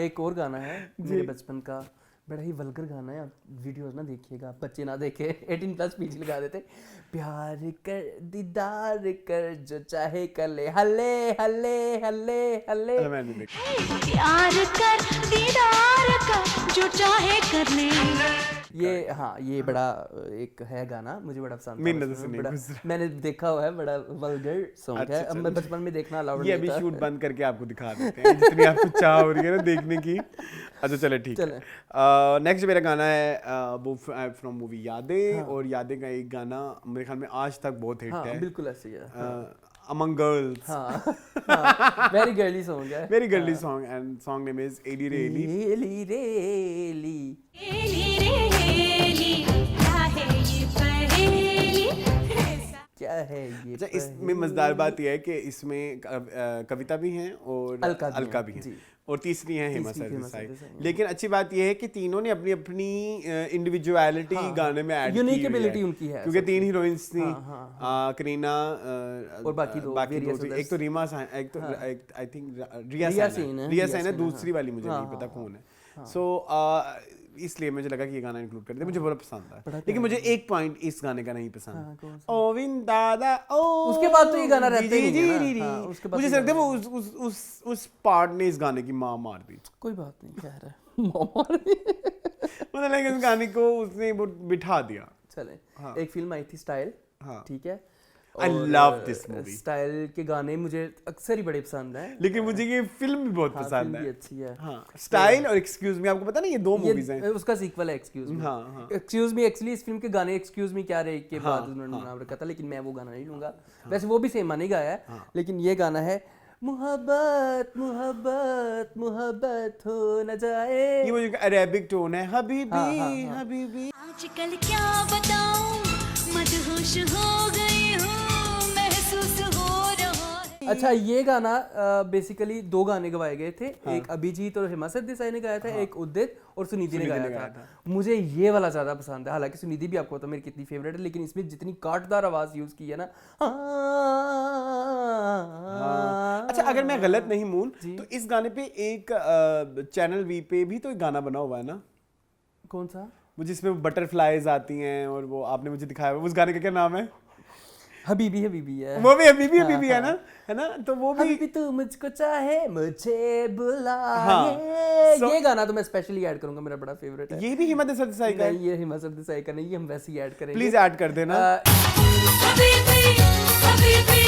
एक और गाना है मेरे बचपन का, बड़ा ही वल्गर गाना है, आप वीडियोस ना देखिएगा, बच्चे ना देखे, 18+ पीछे लगा देते। प्यार कर दीदार कर जो चाहे कर ले, हल्ले हल्ले हल्ले हल्ले। प्यार कर दीदार कर जो चाहे कर ले। ये बड़ा एक है गाना, मुझे बड़ा पसंद मेरी था। नजर से नहीं बड़ा गुजरा। मैंने देखा हुआ है, बड़ा वल्गर सॉन्ग है। अब मैं बचपन में देखना अलाउड ये नहीं अभी था। शूट बंद करके आपको दिखा देते हैं, जितनी आपको चाह हो रही है ना देखने की। अच्छा चले ठीक है। नेक्स्ट मेरा गाना है वो फ्रॉम मूवी यादें, और यादें का एक गाना मेरे ख्याल में आज तक बहुत हिट है, बिल्कुल ऐसे ही है। Among girls, very girly song है, very girly song, and song name is एली रेली। रेली रेली हेली रे हेली, क्या है ये पहेली। क्या है ये? अच्छा इसमें मजेदार बात यह है कि इसमें कविता भी हैं और अलका भी हैं, और तीसरी है हेमा सरदेसाई। लेकिन अच्छी बात यह है कि तीनों ने अपनी अपनी इंडिविजुअलिटी गाने में ऐड की, यूनिकबिलिटी उनकी है, क्योंकि 3 हीरोइंस थी, करीना और बाकी दो, एक तो रीमा, एक तो आई थिंक रिया सैन है, दूसरी वाली मुझे नहीं पता कौन है। सो इसलिए मुझे लगा कि ये गाना इंक्लूड कर दे, मुझे बहुत पसंद है। लेकिन मुझे एक पॉइंट इस गाने का नहीं पसंद, ओविन दादा ओ, उसके बाद तो ये गाना रहता ही नहीं है ना। उसके बाद मुझे लगता है वो उस पार्ट ने इस गाने की माँ मार दी। कोई बात नहीं, कह रहा है माँ मार दी। मतलब लेकिन इस गाने को उसने बिठा दिया। चले एक फिल्म आई थी स्टाइल, ठीक है, I love this movie. Style के गाने मुझे अक्सर ही बड़े पसंद हैं, लेकिन मुझे ये फिल्म भी बहुत पसंद है। अच्छी है। स्टाइल और एक्सक्यूज मी, आपको पता नहीं ये 2 मूवीज हैं। उसका सीक्वल है excuse me. Excuse me actually इस फिल्म के गाने एक्सक्यूज मी क्या रहे के बाद उन्होंने नाम रखा था, लेकिन मैं वो गाना नहीं लूंगा। वैसे वो भी सेम माने गाया है, लेकिन ये गाना है मोहब्बत मोहब्बत मोहब्बत हो न जाए। ये वो जो अरेबिक टोन है, हबीबी हाँ, हाँ, हाँ। हबीबी। आजकल क्या बताऊं, मदहोश हो गई हूँ, महसूस हो रहा है। अच्छा, ये गाना बेसिकली 2 गाने गवाए गए थे। एक अभिजीत और हिमाचल देसाई ने गाया था, एक उदित और सुनिधि ने गाया था। मुझे ये वाला ज्यादा पसंद है, हालांकि सुनिधि भी आपको पता मेरी कितनी फेवरेट है, लेकिन इसमें जितनी काटदार आवाज यूज की है ना। अच्छा, अगर मैं गलत नहीं मून तो इस गाने पे एक चैनल वी पे भी तो एक गाना बना हुआ है ना, कौन सा? वो जिसमें बटरफ्लाईज आती हैं और वो आपने मुझे दिखाया, उस गाने का क्या नाम है? हबीबी हबीबी है वो भी हबीबी हबीबी है ना, तो वो भी हबीबी तू मुझको चाहे मुझे बुलाए। हाँ, ये गाना तो मैं स्पेशली ऐड करूंगा, मेरा बड़ा फेवरेट है। ये भी हिमाचल देसाई का है। नहीं, ये हिमाचल देसाई का नहीं, ये हम वैसे ही ऐड करेंगे। प्लीज ऐड कर देना। हबीबी हबीबी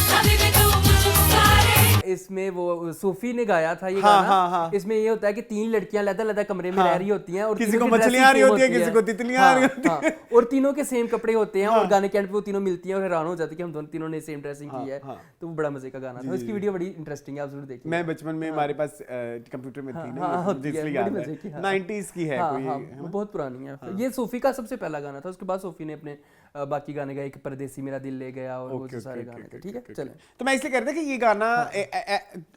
हबीबी तू मुझको चाहे। इसमें वो सूफी ने गाया था ये हाँ, गाना। हाँ, हाँ। इसमें ये होता है कि 3 लड़कियां अलग-अलग कमरे में रह रही होती हैं और किसी तीनों को की मछलियां आ रही dressing होती है, same किसी को तितलियां आ रही होती हाँ, और तीनों के सेम कपड़े होते हैं और गाने के एंड पे वो तीनों मिलती हैं और हैरान हो जाती है कि हम दोनों तीनों ने सेम ड्रेसिंग की है। तो वो बड़ा मजे का गाना था। उसकी वीडियो बड़ी इंटरेस्टिंग है, आप जरूर देखिए। मैं बचपन में हमारे पास कंप्यूटर में थी ना, हाँ, मुझे होती है, इसलिए बड़ी याद मजे की, है। हाँ। 90s की है हाँ, कोई, हाँ, है वो ना? बहुत पुरानी है। ये सूफी का सबसे पहला गाना था, उसके बाद सूफी ने अपने बाकी गाने गाए, एक परदेसी मेरा दिल ले गया और वो जो सारे गाने थे। ठीक है, चलें। तो मैं इसलिए कहता कि ये गाना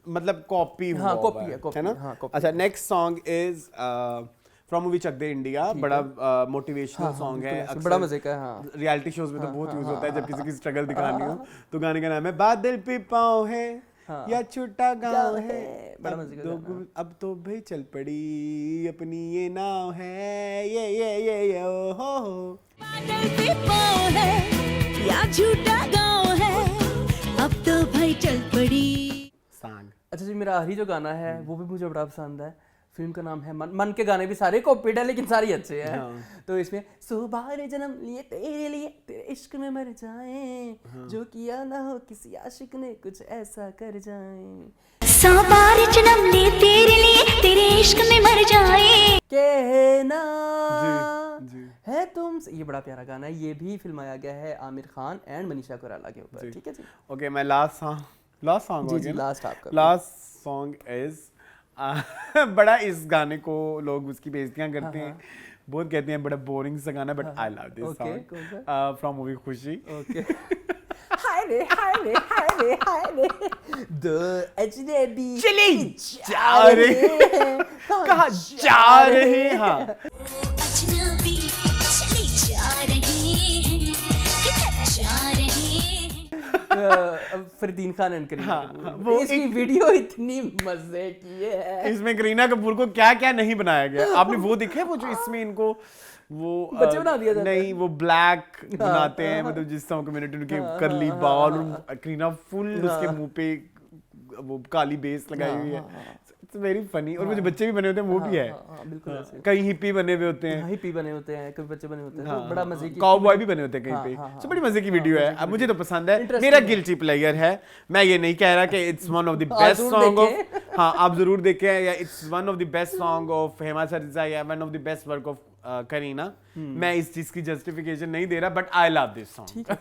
मतलब कॉपी हुआ हाँ, हुआ कॉपी है, कॉपी है ना? है, हाँ, कॉपी अच्छा, next song is from movie Chak De India. बड़ा मोटिवेशनल सॉन्ग है, बिल्कुल, बड़ा मजे का है। हाँ, रियलिटी शोज में तो बहुत यूज होता है जब किसी की स्ट्रगल दिखानी हो। तो गाने का नाम है बादल पे पाँव है या छोटा गांव है, बड़ा मजे का गाना। अब तो भाई चल पड़ी अपनी ये नाव है, ये ओ हो। बादल पे पाँव है या झूठा गाँव है, अब तो भाई चल पड़ी। सॉन्ग। अच्छा जी, मेरा आखिरी जो गाना है वो भी मुझे बड़ा पसंद है। फिल्म का नाम है मन। मन के गाने भी सारे कॉपीड है लेकिन सारे अच्छे हैं। तो इसमें 100 बार जन्म लिए तेरे इश्क में मर जाए, जो किया ना हो किसी आशिक ने कुछ ऐसा कर जाए। 100 बार जन्म ले तेरे लिए, तेरे इश्क में मर जाए। कहना जी। है तुमसे, ये बड़ा प्यारा गाना है। ये भी फिल्माया गया है आमिर खान एंड मनीषा कोइराला के ऊपर। ठीक है जी। ओके, मैं लास्ट सॉन्ग जी, हो जी, गया ना? last आपका। लास्ट सॉन्ग इज बड़ा इस गाने को लोग उसकी बेइज्जतियां करते हैं, बहुत कहते हैं बड़ा बोरिंग सा गाना, but I love this Okay, कौन सॉन्ग फ्रॉम मूवी खुशी। ओके। हाय रे हाय रे हाय रे हाय रे, दो अजनबी चली जा रहे कहाँ जा रहे हैं? हाँ, अजनबी चली जा रही है, जा रही है। फरदीन खान एंड करीना हाँ, कपूर। वो इसकी वीडियो इतनी मजे की है। इसमें करीना कपूर को क्या क्या नहीं बनाया गया, आपने वो देखा है? वो जो इसमें इनको वो बच्चे बना दिया जाता नहीं, वो ब्लैक बनाते हैं, मतलब जिस तरह कम्युनिटी उनके करली बाल और करीना फुल उसके मुंह पे वो काली बेस लगाई हुई है। It's very funny. और वो जो बच्चे भी बने होते हैं वो भी है, बिल्कुल ऐसे। कई हिप्पी बने हुए होते हैं, हिप्पी बने होते हैं, कभी बच्चे बने होते हैं। तो बड़ा मजे की काउबॉय भी बने होते हैं कहीं पे। तो बड़ी मजे की वीडियो है। अब मुझे तो पसंद है, मेरा गिल्टी प्लेयर है। मैं ये नहीं कह रहा कि it's one of the best song of, हाँ आप जरूर देखें, या it's one of the best song of Himachal Desai या one of the best work of Kareena. मैं इस चीज की जस्टिफिकेशन नहीं दे रहा, but I love this song. ठीक है।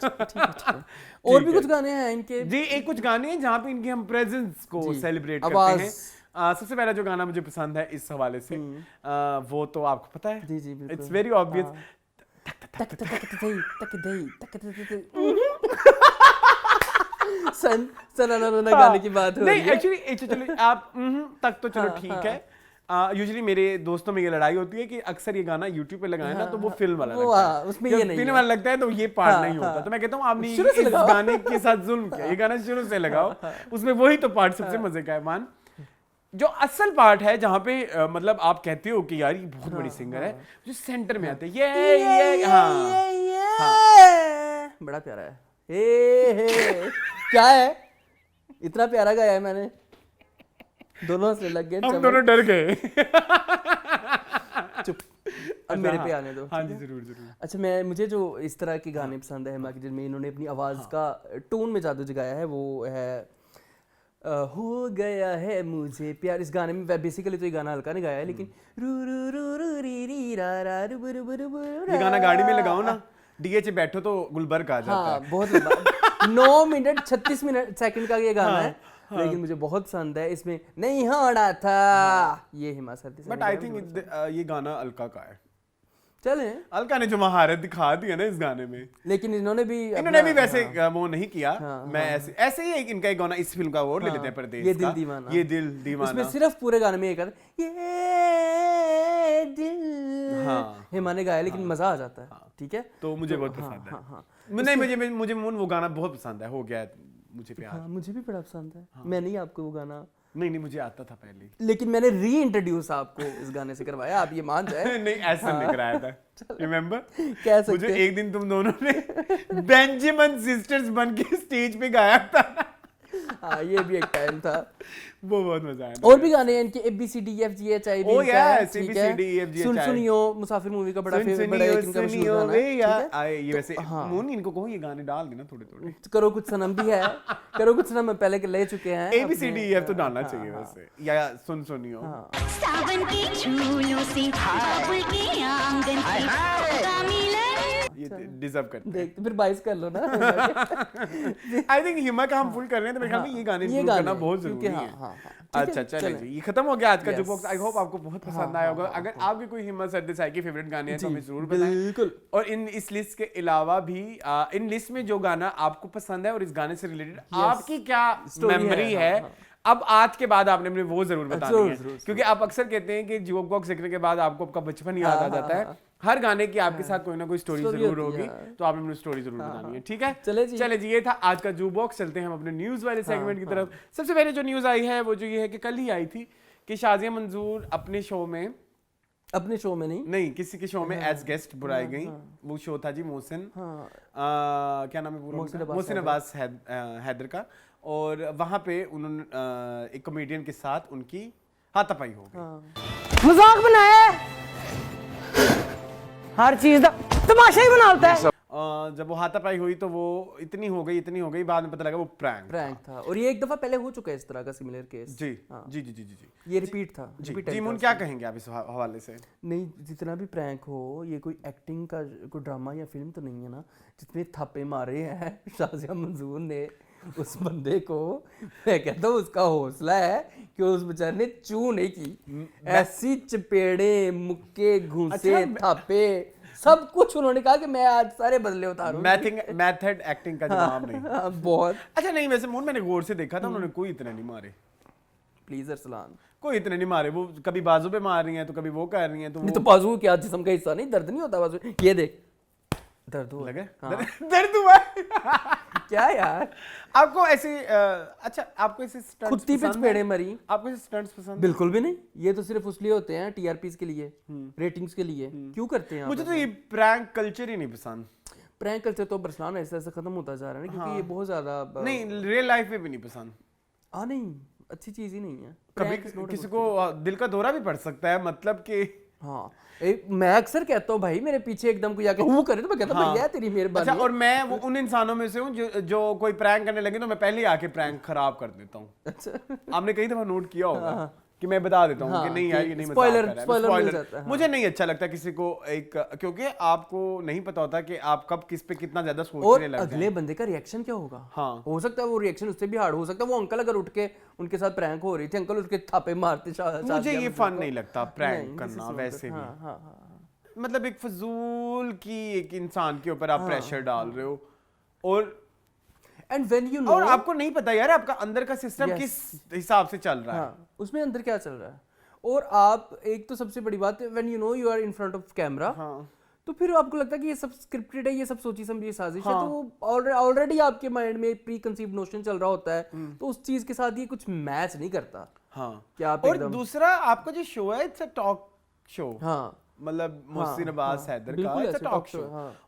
और भी कुछ गाने हैं इनके जी, एक कुछ गाने हैं जहाँ पे इनकी हम प्रेजेंस को सेलिब्रेट करते आवाज। हैं। सबसे पहला जो गाना मुझे पसंद है इस हवाले से, वो तो आपको पता है, जी, जी, बिल्कुल। It's very obvious. तक तक तक दई तक दई तक सन ना गाने की बात हो रही नहीं, है। एक्चुअली आप तक तो चलो ठीक है। यूजुअली मेरे दोस्तों में ये लड़ाई होती है कि अक्सर ये गाना YouTube पे लगाए ना तो वो फिल्म वाला वो, लगता है, उसमें ये नहीं फिल्म है। वाला लगता है तो ये पार्ट नहीं होता। तो मैं कहता हूँ आपने शुरू से इस लगाओ। गाने के साथ जुल्म किया, ये गाना शुरू से लगाओ, उसमें वही तो पार्ट सबसे मजे का है। मान जो असल पार्ट है जहाँ पे मतलब आप कहते हो कि यार ये बहुत बड़ी सिंगर है, जो सेंटर में आते हैं ये हाँ, बड़ा प्यारा है। हे क्या है, इतना प्यारा गाया है मैंने, दोनों से लग गए। हम दोनों डर गए। चुप, अब मेरे पे आने दो। हाँ जी, जरूर जरूर। अच्छा, मुझे जो इस तरह के गाने पसंद है हिमा की, जिनमें इन्होंने अपनी आवाज का टोन में जादू जगाया है, वो है हो गया है मुझे प्यार। इस गाने में बेसिकली तो ये गाना हल्का ने गाया है, लेकिन रू रू रू रू री री रा रा रू रू रू रू रू, ये गाना गाड़ी में लगाओ ना, डीएच बैठो तो गुलबर्ग आ जाता है। हाँ, बहुत लंबा 9 मिनट 36 मिनट सेकंड का ये गाना है लेकिन मुझे बहुत पसंद है। इसमें नहीं होना था, ये हिमा सर्दी बट आई थिंक ये गाना अलका का है। चले, अलका ने जो महारत दिखा दी है ना इस गाने में, लेकिन इन्होंने भी वैसे वो नहीं किया। मैं ऐसे ही इनका एक गाना इस फिल्म का अवार्ड ले लेते हैं परदेश ये का, दिल दीवाना। ये दिल दीवाना। इसमें सिर्फ पूरे गाने में एक आता है, ये दिल, हिमा ने गाया, लेकिन मजा आ जाता है। ठीक है, तो मुझे बहुत पसंद है। नहीं, मुझे वो गाना बहुत पसंद है, हो गया मुझे प्यार। मुझे भी बड़ा पसंद है। मैं नहीं आपको वो गाना, नहीं मुझे आता था पहले, लेकिन मैंने री इंट्रोड्यूस आपको इस गाने से करवाया, आप ये मान जाए। नहीं ऐसा नहीं कराया था, रिमेम्बर? कह सकते मुझे एक दिन तुम दोनों ने बेंजामिन सिस्टर्स बन के स्टेज पे गाया था। हाँ, ये भी एक टाइम था, वो बहुत मजा आया। और भी गाने हैं इनके, ABCDEFGHI भी इनका है, ठीक है? ABCDEFGHI। सुन सुनियो मुसाफिर मूवी का बड़ा फेवरेट, बड़ा एक इनका मशहूर गाना है, ठीक है? ये वैसे मून इनको कहो ये गाने डाल देना थोड़े थोड़े। करो कुछ सनम भी है, करो कुछ सनम पहले के ले चुके हैं। ABCDEF तो डालना चाहिए वैसे, या सुन सुनियो। सावन की झूलों से बबुल के आंगन का मिलन। ये डिजर्व करते हैं। देखते फिर 22 कर लो ना। आई थिंक हिमा का हम फुल कर रहे हैं, तो मेरे ख्याल में ये गाने इंक्लूड करना बहुत जरूरी है। अच्छा चलें जी, ये खत्म हो गया आज का जुक बॉक्स। आई होप आपको बहुत पसंद आया होगा। अगर आपके कोई हिमा सरदेसाई के फेवरेट गाने हैं तो हमें जरूर बताएं। बिल्कुल। और इस लिस्ट के अलावा भी इन लिस्ट में जो गाना आपको पसंद है और इस गाने से रिलेटेड आपकी क्या मेमोरी है, अब आज के बाद आपने मुझे वो जरूर बतानी है, क्योंकि आप अक्सर कहते हैं कि जुक बॉक्स देखने के बाद आपको आपका बचपन याद आ जाता है। हर गाने की आपके साथ कोई ना कोई स्टोरी जरूर होगी, तो आपने मुझे स्टोरी जरूर बतानी है। ठीक है, चले जी, ये था आज का जू बॉक्स। चलते हैं हम अपने न्यूज वाले सेगमेंट की तरफ। सबसे पहले जो न्यूज आई है वो जो ये है कि कल ही आई थी कि शाजिया मंजूर अपने शो में किसी के शो में एज गेस्ट बुलाई गई। वो शो था जी मोहसिन, क्या नाम है पूरा, मोहसिन अब्बास हैदर का। और वहां पे उन्होंने एक कॉमेडियन के साथ उनकी हाथापाई हो गई। मजाक बनाया, हर चीज का तमाशा ही बनाता है। जब वो हाथापाई हुई तो वो इतनी हो गई, बाद में पता लगा वो प्रैंक था। और ये एक दफा पहले हो चुका है इस तरह का सिमिलर केस। जी जी जी जी जी जी, ये रिपीट था। जी मुन क्या कहेंगे आप इस हवाले से? नहीं, जितना भी प्रैंक हो, ये कोई एक्टिंग का कोई ड्रामा या फिल्म तो नहीं है ना। जितने थापे मारे हैं शाजिया मंजूर ने उस बंदे को, मैं कहता हूँ उसका हौसला है कि उस बेचारे ने चू नहीं की। ऐसी चपेड़े, मुक्के, घूंसे, थापे, सब कुछ उन्होंने कहा कि मैं आज सारे बदले उतारूंगा। मेथड एक्टिंग का जवाब नहीं। बहुत अच्छा। नहीं वैसे मोहन, मैंने गौर से देखा था, उन्होंने कोई इतने नहीं मारे। प्लीज अरसलान, कोई इतने नहीं मारे। वो कभी बाजू पे मार रही हैं तो कभी वो कर रही हैं, तो नहीं तो बाजू क्या जिस्म का हिस्सा नहीं, दर्द नहीं होता बाजू? ये देख, दर्द हुआ लगे। दर्द हुआ क्या यार? आपको ऐसे अच्छा, आपको ऐसे स्टंट्स खुद पे चपेड़े मरी? आपको ऐसे स्टंट्स पसंद? बिल्कुल भी नहीं। ये तो सिर्फ उसलिए होते हैं TRPs के लिए, रेटिंग्स के लिए। क्यों करते हैं? मुझे तो ये प्रैंक कल्चर ही नहीं पसंद। प्रैंक कल्चर तो बरसलान ऐसे ऐसे खत्म होता जा रहा है ना, क्योंकि ये बहुत ज्यादा नहीं, रियल लाइफ में भी नहीं पसंद। नहीं, अच्छी चीज ही नहीं है। कभी किसी को दिल का दौरा भी पड़ सकता है, मतलब कि मैं अक्सर कहता हूँ भाई, मेरे पीछे एकदम कोई आके वो करे तो मैं कहता हूँ भैया तेरी मेहरबानी। अच्छा, और मैं वो उन इंसानों में से हूँ जो कोई प्रैंक करने लगे तो मैं पहले ही आके प्रैंक खराब कर देता हूँ। अच्छा। आपने कई दफा नोट किया होगा कि मैं बता देता हूँ कि नहीं यार ये नहीं, स्पॉइलर मुझे नहीं अच्छा लगता किसी को एक, क्योंकि आपको नहीं पता होता कि आप कब किस पे कितना ज्यादा सोचने लग जाएं। अगले बंदे का रिएक्शन क्या होगा। हाँ, हो सकता है वो रिएक्शन उससे भी हार्ड हो सकता है। वो अंकल अगर उठ के उनके साथ प्रैंक हो रही थी, अंकल उसके थापे मारते, मुझे ये फन नहीं लगता प्रैंक करना वैसे भी। मतलब एक फजूल की एक इंसान के ऊपर आप प्रेशर डाल रहे हो, और And when you know, और आपको नहीं पता यार आपका अंदर का सिस्टम किस हिसाब से चल रहा है, उसमें अंदर क्या चल रहा है। और आप एक तो सबसे बड़ी बात है, when you know you are in front of camera, तो फिर आपको लगता है कि ये सब स्क्रिप्टेड है, ये सब सोची समझी साजिश है। तो ऑलरेडी आपके माइंड में प्री कंसीव्ड नोशन चल रहा होता है, तो उस चीज के साथ ये कुछ मैच नहीं करता। क्या आप और दूसरा आपका जो शो है, इट्स अ टॉक शो। मतलब मोहसिन अब्बास हैदर का इट्स अ टॉक शो,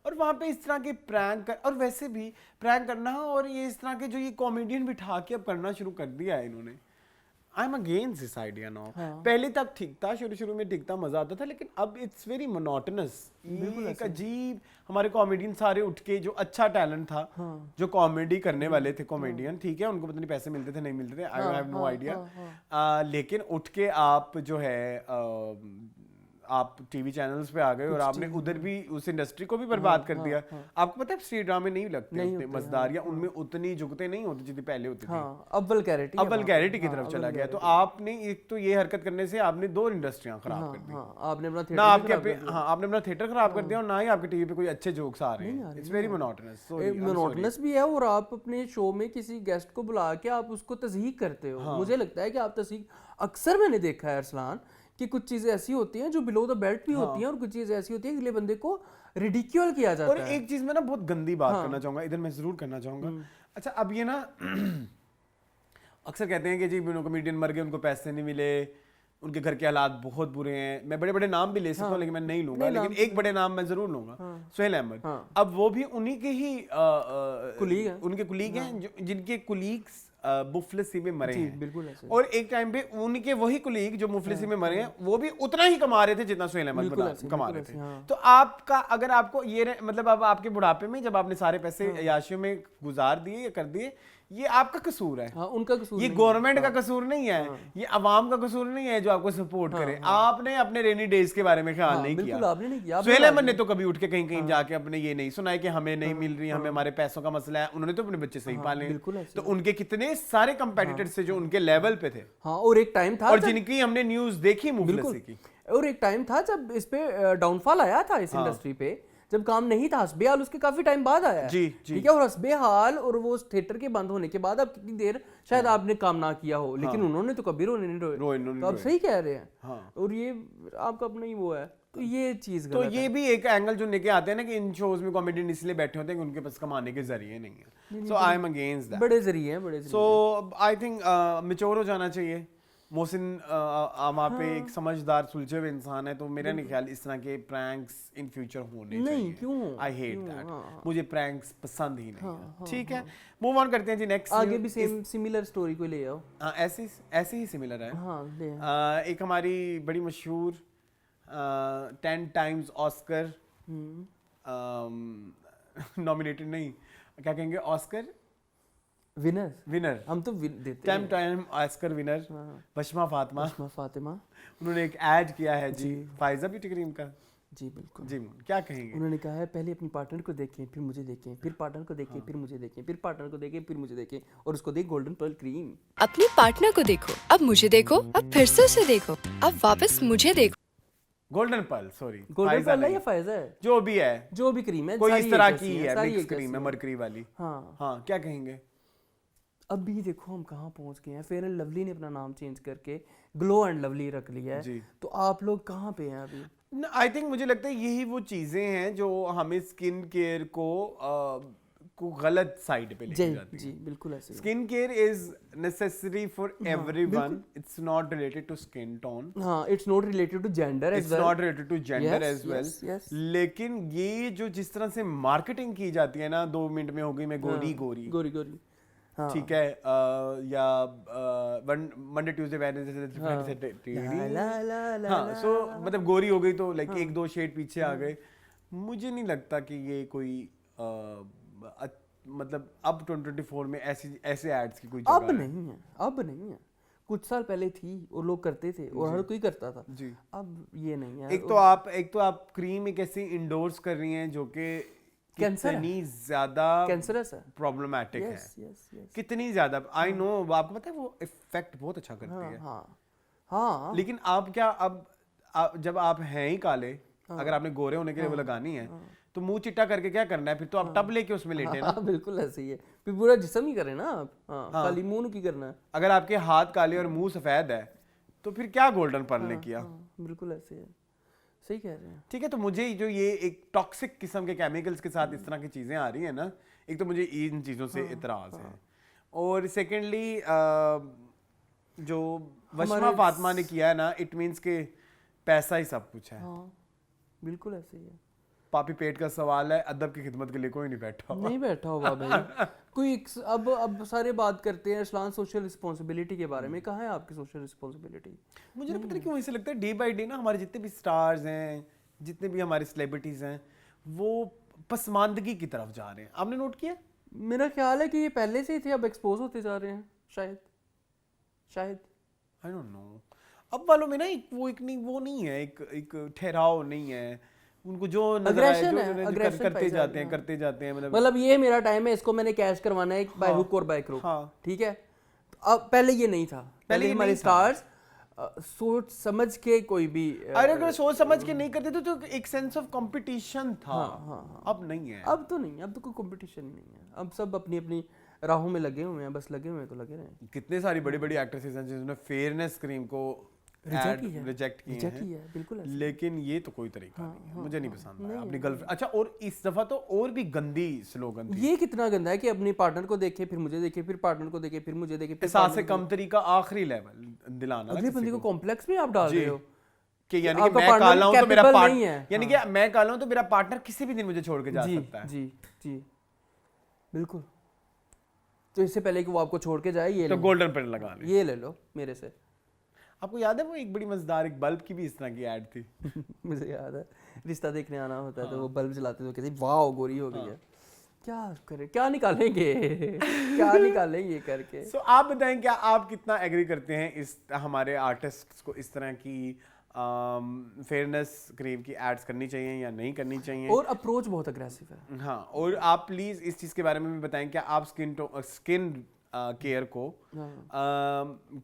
और वहां पे इस तरह के प्रैंक और वैसे भी प्रैंक करना, और ये इस तरह के जो ये कॉमेडियन बिठा के अब करना शुरू कर दिया है इन्होंने। I am against this idea now. पहले तक ठीक था, शुरू में ठीक था, मजा आता था, लेकिन अब इट्स वेरी मोनोटोनस। एक अजीब, हमारे कॉमेडियन सारे उठ के, जो अच्छा टैलेंट था, जो कॉमेडी करने वाले थे कॉमेडियन, ठीक है, उनको पता नहीं पैसे मिलते थे नहीं मिलते थे, आई हैव नो आइडिया, लेकिन उठ के आप जो है आप टीवी चैनल्स पे आ गए और आपने उधर भी उस इंडस्ट्री को भी बर्बाद कर दिया। आपको पता है स्ट्रीट ड्रामे नहीं लगते उतने मजेदार या उनमें उतनी जुगते नहीं होती जितनी पहले होती थी। हाँ, अब वल्गैरिटी अब वल्गैरिटी की तरफ चला गया। तो आपने एक तो ये हरकत करने से आपने 2 इंडस्ट्रियां खराब कर दी। हाँ, आपने अपना ना थिएटर आपके आपने अपना थिएटर खराब कर दिया और ना ही आपके टीवी पे कोई अच्छे जोक्स आ रहे हैं। It's very monotonous. मोनोटोनस भी है, और आप अपने शो में किसी गेस्ट को बुला के आप उसको तज़हीक करते हो। मुझे लगता है कि आप तज़हीक, अक्सर मैंने देखा है अरसलान कि कुछ चीजें ऐसी होती हैं जो बिलो द बेल्ट भी होती हैं, और कुछ चीजें ऐसी होती हैं कि अगले बंदे को रिडिक्यूल किया जाता और है। एक चीज में ना बहुत गंदी बात करना चाहूंगा, इधर मैं जरूर करना चाहूंगा। अच्छा, अब ये ना अक्सर कहते हैं कि जी कॉमेडियन मर गए, उनको पैसे नहीं मिले, उनके घर के हालात बहुत बुरे हैं। मैं बड़े बड़े नाम भी ले सकता हूँ लेकिन मैं नहीं लूंगा, लेकिन एक बड़े नाम मैं जरूर लूंगा, सुहेल अहमद। अब वो भी उन्हीं के ही कुलीग हैं, उनके कुलीग हैं जिनके कुलीग्स मुफलिसी में मरे हैं। बिल्कुल ऐसे। और एक टाइम पे उनके वही कुलीग जो मुफलिसी में मरे हैं वो भी उतना ही कमा रहे थे जितना सुहेल अहमद कमा रहे थे। तो आपका अगर आपको ये मतलब अब आपके बुढ़ापे में जब आपने सारे पैसे अयाशियों में गुजार दिए या कर दिए, ये आपका कसूर है। हाँ, उनका कसूर ये गवर्नमेंट का कसूर नहीं है, ये अवाम का कसूर नहीं है जो आपको सपोर्ट करे। आपने अपने रेनी डेज के बारे में ख्याल नहीं किया। आपने नहीं किया। सुहेल अहमद ने तो कभी उठ के कहीं कहीं जाके अपने ये नहीं सुना है कि हमें नहीं मिल रही, हमें हमारे पैसों का मसला है। उन्होंने तो अपने बच्चे सही पाले हैं। तो उनके कितने सारे कंपेटिटर्स थे जो उनके लेवल पे थे। हाँ, और एक टाइम था और जिनकी हमने न्यूज देखी मुफलिसी की। और एक टाइम था जब इस पे डाउनफॉल आया था इस इंडस्ट्री पे, जब काम नहीं था। हस्बे हाल उसके काफी टाइम बाद आया, जी, ठीक है। और हस्बे हाल और वो थिएटर के बंद होने के बाद अब कितनी देर शायद आपने काम ना किया हो, लेकिन उन्होंने तो कभी रोने नहीं रोए। तो आप सही कह रहे हैं। और ये आपका अपना ही वो है, तो ये चीज तो ये भी एक एंगल जो लेके आते हैं ना कि इन शोज में कॉमेडियन इसलिए बैठे होते हैं कि उनके पास कमाने के जरिए नहीं है। सो आई एम अगेंस्ट दैट। बड़े जरिए हैं, बड़े। सो आई थिंक मैच्योर हो जाना चाहिए। मोहसिन वहाँ पे एक समझदार सुलझे हुए इंसान है, तो मेरा नहीं ख्याल इस तरह के प्रैंक्स इन फ्यूचर होने चाहिए। नहीं, क्यों? I hate that. मुझे प्रैंक्स पसंद ही नहीं है। ठीक है, मूव ऑन करते हैं जी नेक्स्ट। आगे भी सेम सिमिलर स्टोरी कोई ले आओ। हाँ, ऐसे ही सिमिलर है। हाँ, ले एक हमारी बड़ी मशहूर 10 टाइम्स ऑस्कर नॉमिनेटेड नहीं, क्या कहेंगे, ऑस्कर विनर हम तो देते 10 टाइम ऑस्कर विनर बशमा फातिमा। उन्होंने एक ऐड किया है जी फायजा ब्यूटी क्रीम का। जी बिल्कुल जी, क्या कहेंगे? उन्होंने कहा है पहले अपनी पार्टनर को देखें, फिर मुझे देखें, फिर पार्टनर को देखें, फिर मुझे देखें, फिर पार्टनर को देखें, फिर मुझे देखें, और उसको दे गोल्डन पर्ल क्रीम। अपनी पार्टनर को देखो, अब मुझे देखो, अब फिर से उसे देखो, अब वापस मुझे देखो। Golden pearl, sorry, golden pearl है या फायजा है? जो भी है, जो भी क्रीम है, कोई सारी इस तरह एक की जैसी है, सारी मिक्स एक क्रीम है, जैसी मरकरी वाली। हाँ, क्या कहेंगे? अब भी देखो हम कहाँ पहुंच गए हैं। फेयर एंड लवली ने अपना नाम चेंज करके ग्लो एंड लवली रख लिया है। तो आप लोग कहाँ पे हैं अभी? आई थिंक मुझे लगता है यही वो चीजें हैं जो हमें स्किन केयर को गलत साइड पे लेके जाती है। जी बिल्कुल ऐसे। Skin care is necessary for everyone, it's not related to skin tone. हाँ, it's not related to gender as well, it's not related to gender as well. लेकिन ये जो जिस तरह से मार्केटिंग की जाती है ना, 2 मिनट में हो गई मैं गोरी गोरी गोरी गोरी, ठीक है, या मंडे ट्यूसडे वेडनेसडे, हाँ, सो मतलब गोरी हो गई तो लाइक 1-2 शेड पीछे आ गए। मुझे नहीं लगता कि ये कोई मतलब अब 2024 में ऐसे एड्स की कोई अब नहीं है, अब नहीं है। कुछ साल पहले थी और लोग करते थे और हर कोई करता था जी। अब ये नहीं है। एक तो आप क्रीम एक ऐसी इंडोर्स कर रही हैं जो कि कितनी ज्यादा कैंसरस है, प्रॉब्लमेटिक है, कितनी ज्यादा। आई नो, आपको पता है वो इफेक्ट बहुत अच्छा करती है। हाँ, लेकिन आप क्या, अब जब आप हैं ही काले, अगर आपने गोरे होने के लिए वो लगानी है तो मुंह चिट्टा करके क्या करना है फिर? तो आप टब लेके उसमें लेटे ना। बिल्कुल ऐसे ही है, फिर पूरा जिस्म ही करे ना आप। खाली मुंह की करना है। अगर आपके हाथ काले और मुंह सफेद है तो फिर क्या गोल्डन पर्ल ने किया? बिल्कुल ऐसे है, सही कह रहे हैं। ठीक है, तो मुझे जो ये एक टॉक्सिक किस्म के केमिकल्स के साथ इस तरह की चीजें आ रही है ना, एक तो मुझे इन चीजों से इतराज है, और सेकेंडली जो बशमा फातिमा ने किया है ना, इट मीन्स के पैसा ही सब कुछ है। बिल्कुल ऐसे ही है। पापी पेट का सवाल है, अदब की खिदमत के लिए कोई नहीं बैठा हुआ। नहीं बैठा हुआ भाई कोई। अब सारे बात करते हैं अरसलान सोशल रिस्पांसिबिलिटी के बारे में। कहाँ है आपकी सोशल रिस्पांसिबिलिटी? मुझे नहीं पता क्यों ऐसे लगता है डे बाय डे ना हमारे जितने भी स्टार्स हैं, जितने भी हमारे सेलिब्रिटीज हैं, वो पसमानदगी की तरफ जा रहे हैं। आपने नोट किया? मेरा ख्याल है कि ये पहले से ही थे, अब एक्सपोज होते जा रहे हैं शायद। आई डोंट नो। अब वालों में ना वो नहीं है, एक ठहराव नहीं है उनको, जो नजर आए Aggression जो है, उन्हें aggression करते पाई जाते हैं जाती है। मतलब ये मेरा टाइम है, इसको मैंने कैश करवाना है बाय हुक और बाय क्रुक, हाँ। ठीक है। तो अब पहले ये नहीं था, पहले ये हमारे नहीं था। स्टार्स सोच समझ के कोई भी अगर सोच समझ के नहीं करते तो एक सेंस ऑफ कंपटीशन था। हाँ। अब नहीं है। अब तो नहीं, अब तो कोई कंपटीशन ही नहीं है, अब सब अपनी अपनी राहों में लगे हुए हैं, बस लगे हुए हैं तो लगे रहे। कितने सारी बड़ी बड़ी एक्ट्रेसेस हैं जिन्होंने फेयरनेस क्रीम को रिजेक्ट किए हैं, बिल्कुल ऐसे। लेकिन ये तो कोई तरीका नहीं है, मुझे नहीं पसंद आया अपनी गर्लफ्रेंड। अच्छा, और इस दफा तो और भी गंदी स्लोगन थी, ये कितना गंदा है कि अपने पार्टनर को देखे फिर मुझे देखे, फिर पार्टनर को देखे फिर मुझे देखे, फिर एहसास से कम तरीका आखिरी लेवल दिलाना अगले बंदे को कॉम्प्लेक्स में आप डाल रहे हो कि यानी कि आपका मैं partner काला हूं तो मेरा capable पार्टनर नहीं है। यानी कि मैं काला हूं तो मेरा पार्टनर किसी भी दिन मुझे छोड़ के जा सकता है। जी बिल्कुल। तो इससे पहले कि वो आपको छोड़ के जाए, ये तो गोल्डन पेन लगा ले। ये ले लो मेरे से। आपको याद है वो एक बड़ी मजेदार एक बल्ब की भी इस तरह की ऐड थी? मुझे याद है, रिश्ता देखने आना होता है तो वो बल्ब जलाते तो कहते वाह गोरी हो गई है। क्या करे, क्या निकालेंगे क्या निकालेंगे करके। सो आप बताएं, क्या आप कितना एग्री करते हैं इस हमारे आर्टिस्ट को इस तरह की फेयरनेस क्रीम की एड्स करनी चाहिए या नहीं करनी चाहिए? और अप्रोच बहुत अग्रेसिव है। हाँ, और आप प्लीज इस चीज के बारे में भी बताएं, क्या आप स्किन केयर को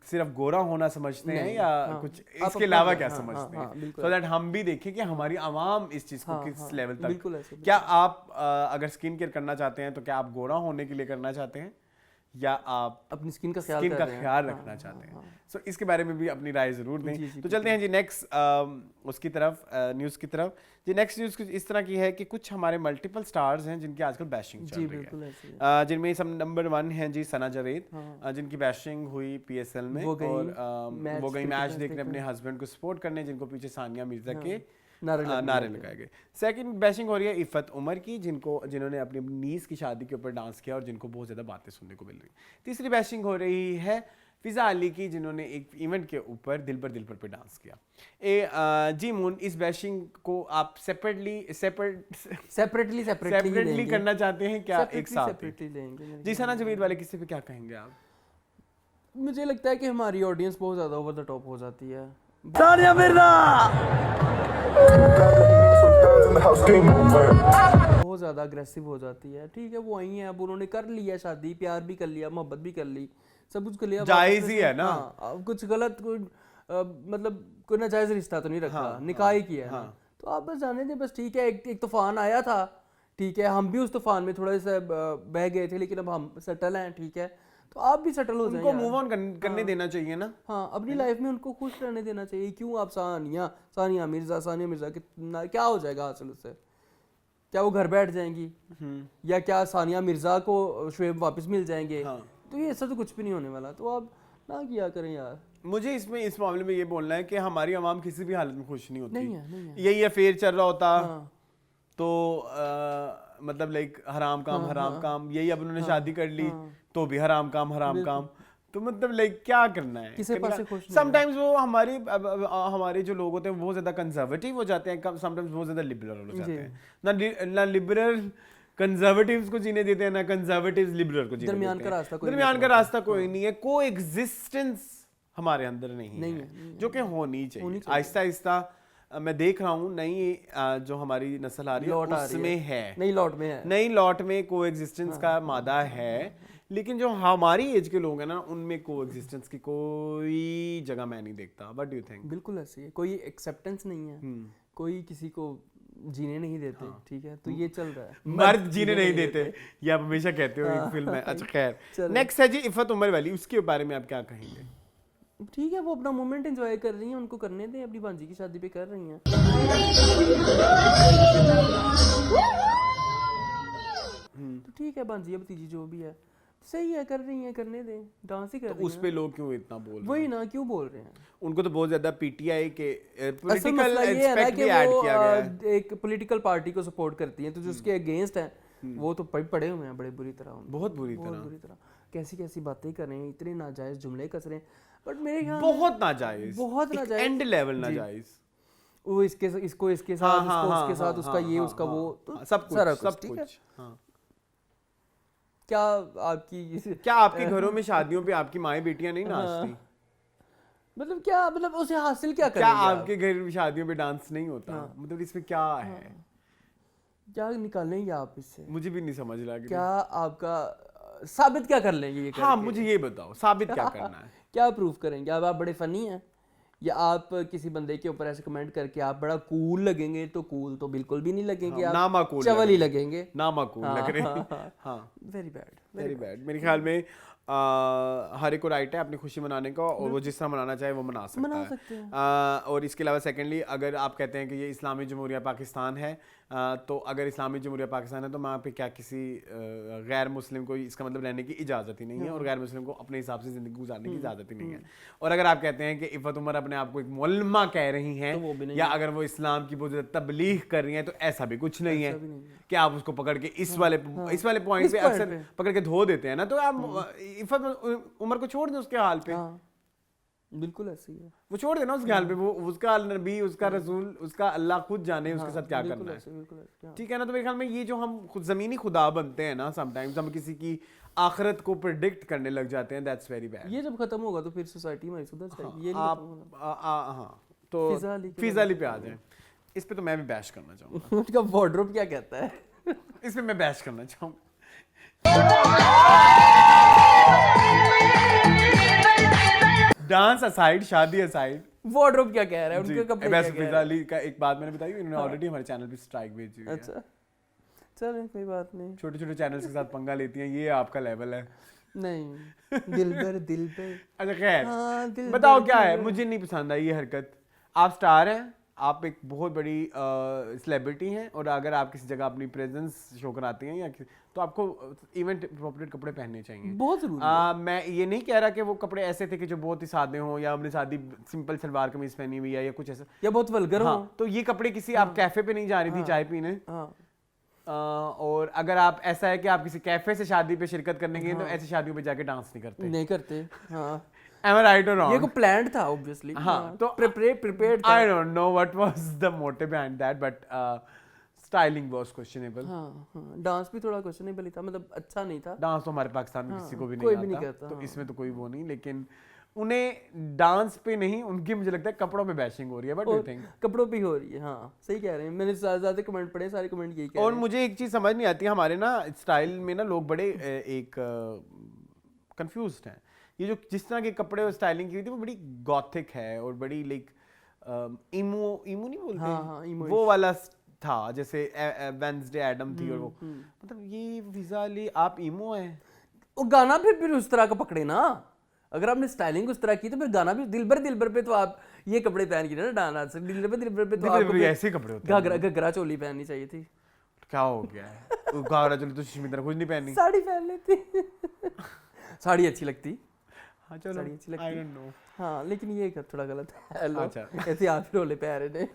सिर्फ गोरा होना समझते हैं या कुछ इसके अलावा क्या समझते हैं, सो दैट हम भी देखें कि हमारी आवाम इस चीज को किस लेवल तक। क्या आप अगर स्किन केयर करना चाहते हैं तो क्या आप गोरा होने के लिए करना चाहते हैं या आप अपनी स्किन का ख्याल रखना चाहते हैं? सो इसके बारे में भी अपनी राय जरूर दें। तो चलते हैं जी नेक्स्ट उसकी तरफ, न्यूज़ की तरफ। जी नेक्स्ट न्यूज़ इस तरह की है कि कुछ हमारे मल्टीपल स्टार्स हैं जिनकी आजकल बैशिंग चल रही है, जिनमें सब नंबर 1 हैं जी सना जावेद, जिनकी बैशिंग हुई PSL में, और वो गई मैच देखने अपने हस्बैंड को सपोर्ट करने, जिनको पीछे सानिया मिर्जा के नारे लगाए गए। सेकंड बैशिंग हो रही है इफ़त उमर की, जिन्होंने अपनी नीस की शादी के ऊपर डांस किया और जिनको बहुत ज़्यादा बातें सुनने को मिल रही। तीसरी बैशिंग हो रही है फिजा अली की, जिन्होंने एक इवेंट के ऊपर दिल पर पे डांस किया। जी मून, इस बैशिंग को आप सेपरेटली करना चाहते हैं क्या एक साथ? जी सना जावेद वाले किस्से पे क्या कहेंगे आप? मुझे लगता है कि हमारी ऑडियंस बहुत ज़्यादा ओवर द टॉप हो जाती है। सानिया मिर्जा बहुत ज़्यादा अग्रेसिव हो जाती है। ठीक है, वो आई हैं, अब उन्होंने कर लिया शादी, प्यार भी कर लिया, मोहब्बत भी कर ली, सब कुछ कर लिया, जायज़ ही है ना। अब कुछ गलत मतलब कोई नाजायज़ रिश्ता तो नहीं रखा, निकाह ही किया है। तो आप बस जाने दें, बस ठीक है। एक तूफान आया था, ठीक है, हम भी उस तूफान में थोड़ा सा बह गए थे, लेकिन अब हम सेटल हैं, ठीक है, तो आप भी सेटल हो जाएं। उनको मूव ऑन करने देना चाहिए ना। हाँ, अपनी लाइफ में उनको खुश रहने देना चाहिए। क्यों आप सानिया मिर्जा कितना क्या हो जाएगा हासिल उससे? क्या वो घर बैठ जाएंगी या क्या सानिया मिर्जा को शुएब वापस मिल जाएंगे? तो ये ऐसा तो कुछ भी नहीं होने वाला। तो आप ना किया करें यार। मुझे इस मामले में ये बोलना है कि हमारी आवाम किसी भी हालत में खुश नहीं होती। नहीं है। यही अफेयर चल रहा होता तो मतलब लाइक हराम काम, यही अब उन्होंने शादी कर ली तो भी हराम काम, तो मतलब लाइक क्या करना है? समटाइम्स वो हमारे जो लोग होते हैं वो ज्यादा कंजर्वेटिव हो जाते हैं, समटाइम्स वो ज्यादा लिबरल हो जाते हैं। ना लिबरल कंजर्वेटिव्स को जीने देते हैं, ना कंजर्वेटिव्स लिबरल को जीने देते हैं। दरमियान का रास्ता कोई नहीं है। को एग्जिस्टेंस हमारे अंदर नहीं है, जो कि होनी चाहिए। आहिस्ता आहिस्ता मैं देख रहा हूँ नई जो हमारी नस्ल आ रही है उसमें है, नई लॉट में को एग्जिस्टेंस का मादा है, लेकिन जो हमारी एज के लोग हैं ना, उनमें को एग्जिस्टेंस की कोई जगह मैं नहीं देखता। What do you think? बिल्कुल ऐसे ही, कोई एक्सेप्टेंस नहीं है, कोई किसी को जीने नहीं देते। ठीक है, तो ये चल रहा है, मर्द जीने नहीं देते, ये आप हमेशा कहते हो एक फिल्म है। अच्छा खैर, नेक्स्ट है जी इफ़त उमर वाली, उसके बारे में आप क्या कहेंगे? ठीक है, वो अपना मोमेंट एंजॉय कर रही हैं, उनको करने दें, अपनी भांजी की शादी पे कर रही हैं। तो ठीक है, भांजी या भतीजी जो भी है सही है, कर रही हैं, करने दें, डांस ही कर रही हैं। उस पे लोग क्यों इतना बोल रहे हैं? वही ना, क्यों बोल रहे हैं? उनको तो बहुत ज्यादा पीटीआई के पॉलिटिकल एस्पेक्ट भी ऐड किया गया है। एक पॉलिटिकल पार्टी को सपोर्ट करती हैं, तो जो उसके अगेंस्ट हैं वो तो पड़े हुए हैं बड़े बुरी तरह, बहुत बुरी तरह कैसी बातें कर रहे हैं, इतने नाजायज जुमले कस रहे हैं। बट मेरे ख्याल बहुत नाजायज एंड लेवल नाजायज, वो इसके साथ उसके साथ उसका ये उसका वो, तो सब कुछ ठीक है। क्या आपकी घरों में शादियों पे आपकी माएँ बेटियां नहीं नाचती? मतलब क्या, मतलब उसे हासिल क्या क्या करेंगे आप? आपके घर में शादियों पे डांस नहीं होता? मतलब इसमें क्या है? क्या निकालेंगे आप इससे? मुझे भी नहीं समझ रहा कि क्या आपका साबित क्या कर लेंगे ये हाँ करके? मुझे ये बताओ साबित क्या करना है? क्या प्रूव करेंगे? अब आप बड़े फनी हैं, या आप किसी बंदे के ऊपर ऐसे कमेंट करके आप बड़ा कूल लगेंगे? तो कूल तो बिल्कुल भी नहीं लगेंगे, आप नामाकूल चवल ही लगेंगे। नामाकूल लग रहे हैं। हाँ वेरी बैड, वेरी बैड। मेरे ख्याल में हर एक को राइट है अपनी खुशी मनाने का, और वो जिस तरह मनाना चाहे वो मना सकता है। और इसके अलावा सेकेंडली अगर आप कहते हैं कि ये इस्लामी जमहूरिया पाकिस्तान है, तो अगर इस्लामी जमहूरिया पाकिस्तान है तो वहाँ पे क्या किसी गैर मुस्लिम को इसका मतलब रहने की इजाज़त ही नहीं है, और गैर मुस्लिम को अपने हिसाब से ज़िंदगी गुजारने की इजाज़त ही नहीं है। और अगर आप कहते हैं कि इफ़त उमर अपने आप को एक मुअल्लिमा कह रही हैं, या अगर वो इस्लाम की बहुत ज़्यादा तबलीग कर रही हैं, तो ऐसा भी कुछ नहीं है कि आप उसको पकड़ के इस वाले पॉइंट पे अक्सर पकड़ के धो देते हैं ना, तो आप इफ़त उमर को छोड़ दें उसके हाल पे। बिल्कुल ऐसे ही है, वो छोड़ देना उसके हाल पे, वो उसका नबी, उसका रसूल, उसका अल्लाह खुद जाने उसके साथ क्या करना है। ठीक है ना? तो मेरे ख्याल में ये जो हम खुद ज़मीनी खुदा बनते हैं ना, समटाइम्स हम किसी की आखिरत को प्रेडिक्ट करने लग जाते हैं, दैट्स वेरी बैड। ये जब खत्म होगा तो फिर सोसाइटी में सुधर जाएगी। ये आप हाँ तो फिज़ा अली पे आ जाएं। इस पे तो मैं भी बैश करना चाहूँगा। उनका वार्डरोब क्या कहता है? इस पे मैं बैश करना चाहूँगा। डांस असाइड, शादी असाइड, वार्डरोब क्या कह रहा है? उनके कपड़े क्या कह फिज़ा रहे हैं? अली का एक बात मैंने बताई, इन्होंने ऑलरेडी हमारे चैनल पे स्ट्राइक भेजी हुई है। अच्छा, चलो कोई बात नहीं। छोटे छोटे चैनल्स के साथ पंगा लेती हैं, ये आपका लेवल है। नहीं, दिल पे। अच्छा खैर, हाँ, दिल बताओ भर, क्या दिल है, भर। मुझे नहीं पसंद आई ये हरकत। आप स्टार हैं, आप एक बहुत बड़ी सेलिब्रिटी हैं, और अगर आप किसी जगह अपनी प्रेजेंस शो कराती हैं या तो आपको इवेंट अप्रोप्रिएट कपड़े पहनने चाहिए। बहुत जरूरी है। मैं ये नहीं कह रहा कि वो कपड़े ऐसे थे कि जो बहुत ही सादे हों, या हमने सादी सिंपल सलवार कमीज पहनी हुई है या कुछ ऐसा, या बहुत वल्गर हो। हाँ, तो ये कपड़े किसी आप कैफे पे नहीं जा रही थी चाय पीने। हाँ, और अगर आप ऐसा है कि आप किसी कैफे से शादी पे शिरकत करने गए, तो ऐसी शादियों पे जाके डांस नहीं करते। नहीं करते। हाँ, Am I right or wrong? ये को प्लान्ड था ऑब्वियसली। हाँ, तो प्रिपेयर्ड था। I don't know what was the motive behind that, but styling was questionable. हाँ, डांस भी थोड़ा क्वेश्चनेबल ही था, मतलब अच्छा नहीं था। डांस तो हमारे पाकिस्तान में किसी को भी कोई नहीं भी नहीं आता, करता, तो हाँ। इसमें तो कोई वो नहीं, लेकिन उन्हें डांस पे नहीं, उनकी मुझे लगता है कपड़ों में बैशिंग हो रही है। But you think? कपड़ों पे ही हो रही है। हाँ, सही कह रहे हैं। मैंने ज्यादा कमेंट पढ़े, सारे कमेंट यही कह और रहे हैं। मुझे एक चीज समझ नहीं आती, हमारे ना स्टाइल में ना लोग बड़े एक कंफ्यूज्ड हैं। ये जो जिस तरह के कपड़े और स्टाइलिंग की हुई थी, वो बड़ी गॉथिक है और बड़ी लाइक ईमो नहीं बोलते, हाँ, emo-ish। वो वाला था, जैसे वेंसडे एडम थी, और वो मतलब ये फिज़ा अली, आप ईमो हैं। वो गाना फिर उस तरह का पकड़े ना। अगर आपने स्टाइलिंग उस तरह की तो फिर गाना भी दिल भर पे, तो आप ये कपड़े पहन के ना डांस, दिल भर पे तो आपको ऐसे कपड़े होते हैं। घघरा चोली पहननी चाहिए थी। क्या हो गया है? घाघरा चोली तो सुष्मिता ने खुद नहीं पहनी। साड़ी पहन लेती। साड़ी अच्छी लगती। हाँ चलो, साड़ी अच्छी लगती। I don't know। हाँ, लेकिन ये थोड़ा गलत है। हेलो, अच्छा। ऐसे आप रोले पे आ रहे ने।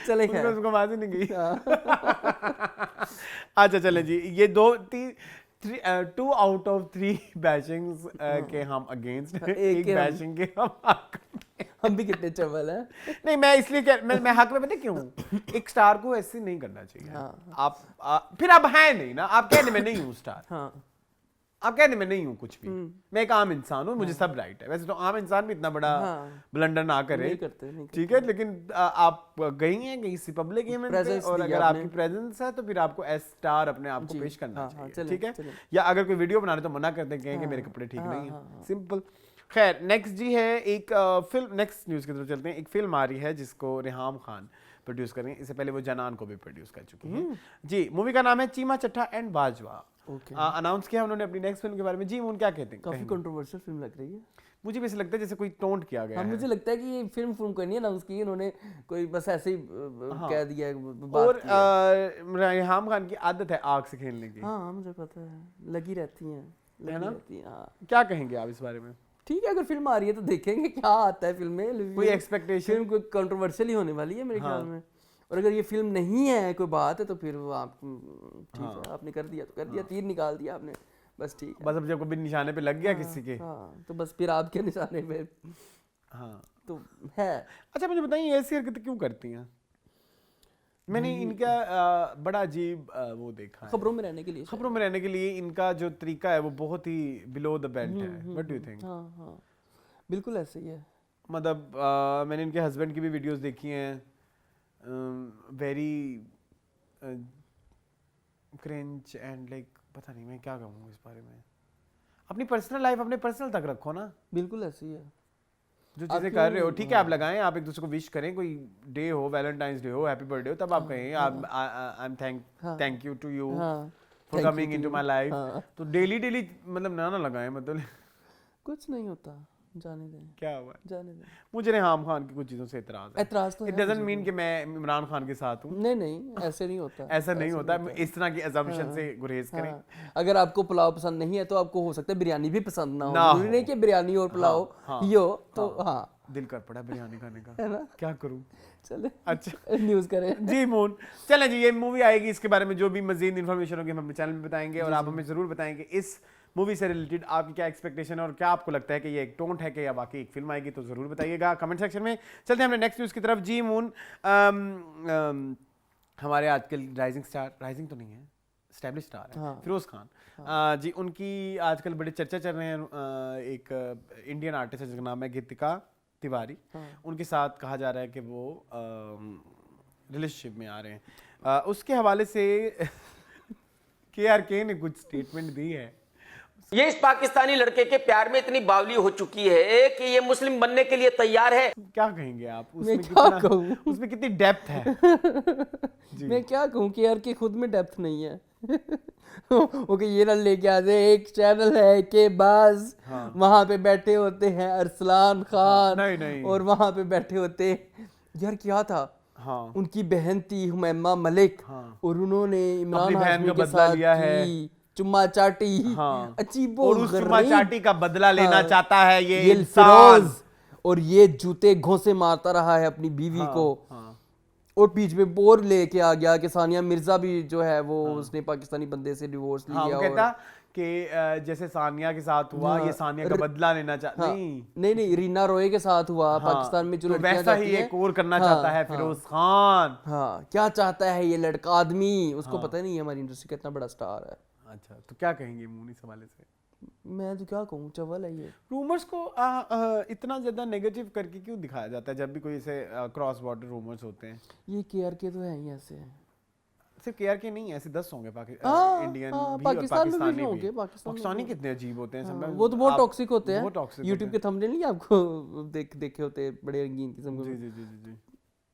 चले खैर। उसको आवाज ही नहीं गई। अच्छा चले जी, ये 2 out of 3 बैशिंग्स के हम अगेंस्ट हैं, एक के हम- बैशिंग के हम हक में। हम भी कितने चवल हैं। नहीं, मैं इसलिए मैं हक में, पता क्यों? एक स्टार को ऐसे नहीं करना चाहिए। आप फिर आप हैं नहीं ना, आप कहने में नहीं हूँ स्टार, हाँ, आप कहने में नहीं हूँ कुछ भी। मैं एक आम इंसान हूँ, मुझे सब राइट है। वैसे तो आम इंसान भी इतना बड़ा ब्लंडर ना करे, नहीं करते। ठीक है, लेकिन आप गई हैं किसी पब्लिक इवेंट पे, Presence और दी अगर आपने। आपकी प्रेजेंस है तो फिर आपको एज स्टार अपने आप को पेश करना हाँ, चाहिए, चलें, ठीक है? चलें। या अगर कोई वीडियो बना रहे तो मना करते हैं कि मेरे कपड़े ठीक नहीं है, सिंपल। खैर, नेक्स्ट जी है एक फिल्म, नेक्स्ट न्यूज़ की तरफ चलते हैं। एक फिल्म आ रही है जिसको रेहाम खान प्रोड्यूस कर रही हैं, इससे पहले वो जनान को भी प्रोड्यूस कर चुकी हैं जी। मूवी का नाम है चीमा चट्टा एंड बाजवा। अनाउंस किया उन्होंने अपनी नेक्स्ट फिल्म के बारे में। जी, उन क्या कहते हैं? काफी कंट्रोवर्शियल फिल्म लग रही है। मुझे भी ऐसा लगता है जैसे कोई टोंट किया गया हाँ, है। मुझे लगता है कि ये फिल्म करनी है ना, उसकी इन्होंने कोई बस ऐसे ही कह दिया है, और बात की है। रेहाम खान की आदत है आग से खेलने की, हाँ, मुझे पता है, लगी रहती हैं, लगी रहती हैं। हाँ, क्या कहेंगे आप इस बारे में? ठीक है, अगर फिल्म आ रही है तो देखेंगे क्या आता है फिल्म में। कोई एक्सपेक्टेशन? फिल्म कोई कंट्रोवर्शियल ही होने वाली है मेरे ख्याल में। और अगर ये फिल्म नहीं है, कोई बात है, तो फिर वो आप ठीक है, आपने कर दिया तो कर दिया, तीर निकाल दिया आपने, बस ठीक है। बस अब जब कभी निशाने पे लग गया किसी के, हाँ, तो बस फिर आपके निशाने पे हाँ तो है। अच्छा मुझे बताइए, ऐसी हरकतें क्यों करती हैं? मैंने इनका बड़ा अजीब वो देखा है। खबरों में रहने के लिए। खबरों में रहने के लिए इनका जो तरीका है वो बहुत ही बिलो द बेल्ट है। What do you think? हाँ, बिल्कुल ऐसे ही है। मतलब मैंने इनके हस्बैंड की भी वीडियोस देखी हैं, वेरी क्रिंज एंड लाइक पता नहीं मैं क्या कहूँ इस बारे में। अपनी पर्सनल लाइफ अपने पर्सनल तक रखो ना, बिल्कुल ऐसी है। जो चीजें कर रहे हो ठीक है आप लगाएं, आप एक दूसरे को विश करें, कोई डे हो, वैलेंटाइंस डे हो, हैप्पी बर्थडे हो, तब आप कहें I am thank you to you for coming into my life. तो डेली डेली मतलब ना लगाएं, मतलब कुछ नहीं होता, जाने दें, क्या हुआ, जाने दें। मुझे रेहाम खान की कुछ चीजों से इतराज है। एतराज तो इट डजंट मीन कि मैं इमरान खान के साथ हूँ, नहीं ऐसे नहीं होता, ऐसा नहीं होता, इस तरह की अजम्पशन से गुरेज करें। अगर आपको पुलाव पसंद नहीं है तो आपको हो सकता है बिरयानी भी पसंद ना हो, ना जरूरी नहीं कि बिरयानी और पुलाव ही हो, तो हाँ दिल कर पड़ा बिरयानी खाने का, है ना, क्या करूं। चले अच्छा न्यूज़ करें जी मून, चलें जी, ये मूवी आएगी, इसके बारे में जो भी मजीद इन्फॉर्मेशन होगी हम अपने चैनल में बताएंगे, और आप हमें जरूर बताएंगे इस मूवी से रिलेटेड आपकी क्या एक्सपेक्टेशन है और क्या आपको लगता है कि ये एक टोंट है कि या वाकई एक फिल्म आएगी, तो जरूर बताइएगा कमेंट सेक्शन में। चलते हैं हमने नेक्स्ट न्यूज़ की तरफ। जी मून, हमारे आजकल राइजिंग स्टार, राइजिंग तो नहीं है, स्टैब्लिश स्टार है, फिरोज खान जी, उनकी आजकल बड़े चर्चा चल रहे हैं। एक इंडियन आर्टिस्ट है जिसका नाम है गीतिका तिवारी, उनके साथ कहा जा रहा है कि वो रिलेशनशिप में आ रहे हैं। उसके हवाले से KRK ने कुछ स्टेटमेंट दी है। ये इस पाकिस्तानी लड़के के प्यार में इतनी बावली हो चुकी है कि ये मुस्लिम बनने के लिए तैयार है। क्या कहेंगे आप मैं क्या कहूँ, उसमें कितनी डेप्थ है। मैं क्या कहूँ कि यार कि खुद में डेप्थ नहीं है। ओके, ये ना लेके आ जाए, एक चैनल है के बाज, वहां पे बैठे होते हैं अरसलान खान, नहीं। और वहां पे बैठे होते यार क्या था, उनकी बहन थी हुमैमा मलिक, और उन्होंने इमरान हाशमी के साथ लिया है, चुम्मा चाटी, अजीबो और उस चुम्मा चाटी का बदला लेना चाहता है ये इंसान, और ये जूते घोंसे मारता रहा है अपनी बीवी को, और बीच में बोर लेके आ गया कि सानिया मिर्जा भी जो है वो उसने पाकिस्तानी बंदे से डिवोर्स लिया। वो कहता कि जैसे सानिया के साथ हुआ, ये सानिया का बदला लेना चाहता, नहीं रीना रोए के साथ हुआ, पाकिस्तान में जो तो लड़कियां वैसा ही एक और करना चाहता है फिरोज खान। क्या चाहता है ये लड़का आदमी, उसको पता नहीं है हमारी इंडस्ट्री का इतना बड़ा स्टार है। अच्छा, तो क्या कहेंगे मून इस हवाले से? मैं तो क्या कहूँ, चवल है ये। रूमर्स को इतना ज्यादा नेगेटिव करके क्यों दिखाया जाता है जब भी कोई ऐसे क्रॉस बॉर्डर रूमर्स होते हैं? ये KRK तो है ही ऐसे, सिर्फ KRK नहीं है, ऐसे 10 होंगे इंडियन भी और पाकिस्तानी भी। पाकिस्तानी कितने अजीब होते हैं समझ, वो तो बहुत टॉक्सिक होते हैं, बहुत टॉक्सिक YouTube के थंबनेल नहीं आपको देखे होते बड़े रंगीन किस्म के। जी।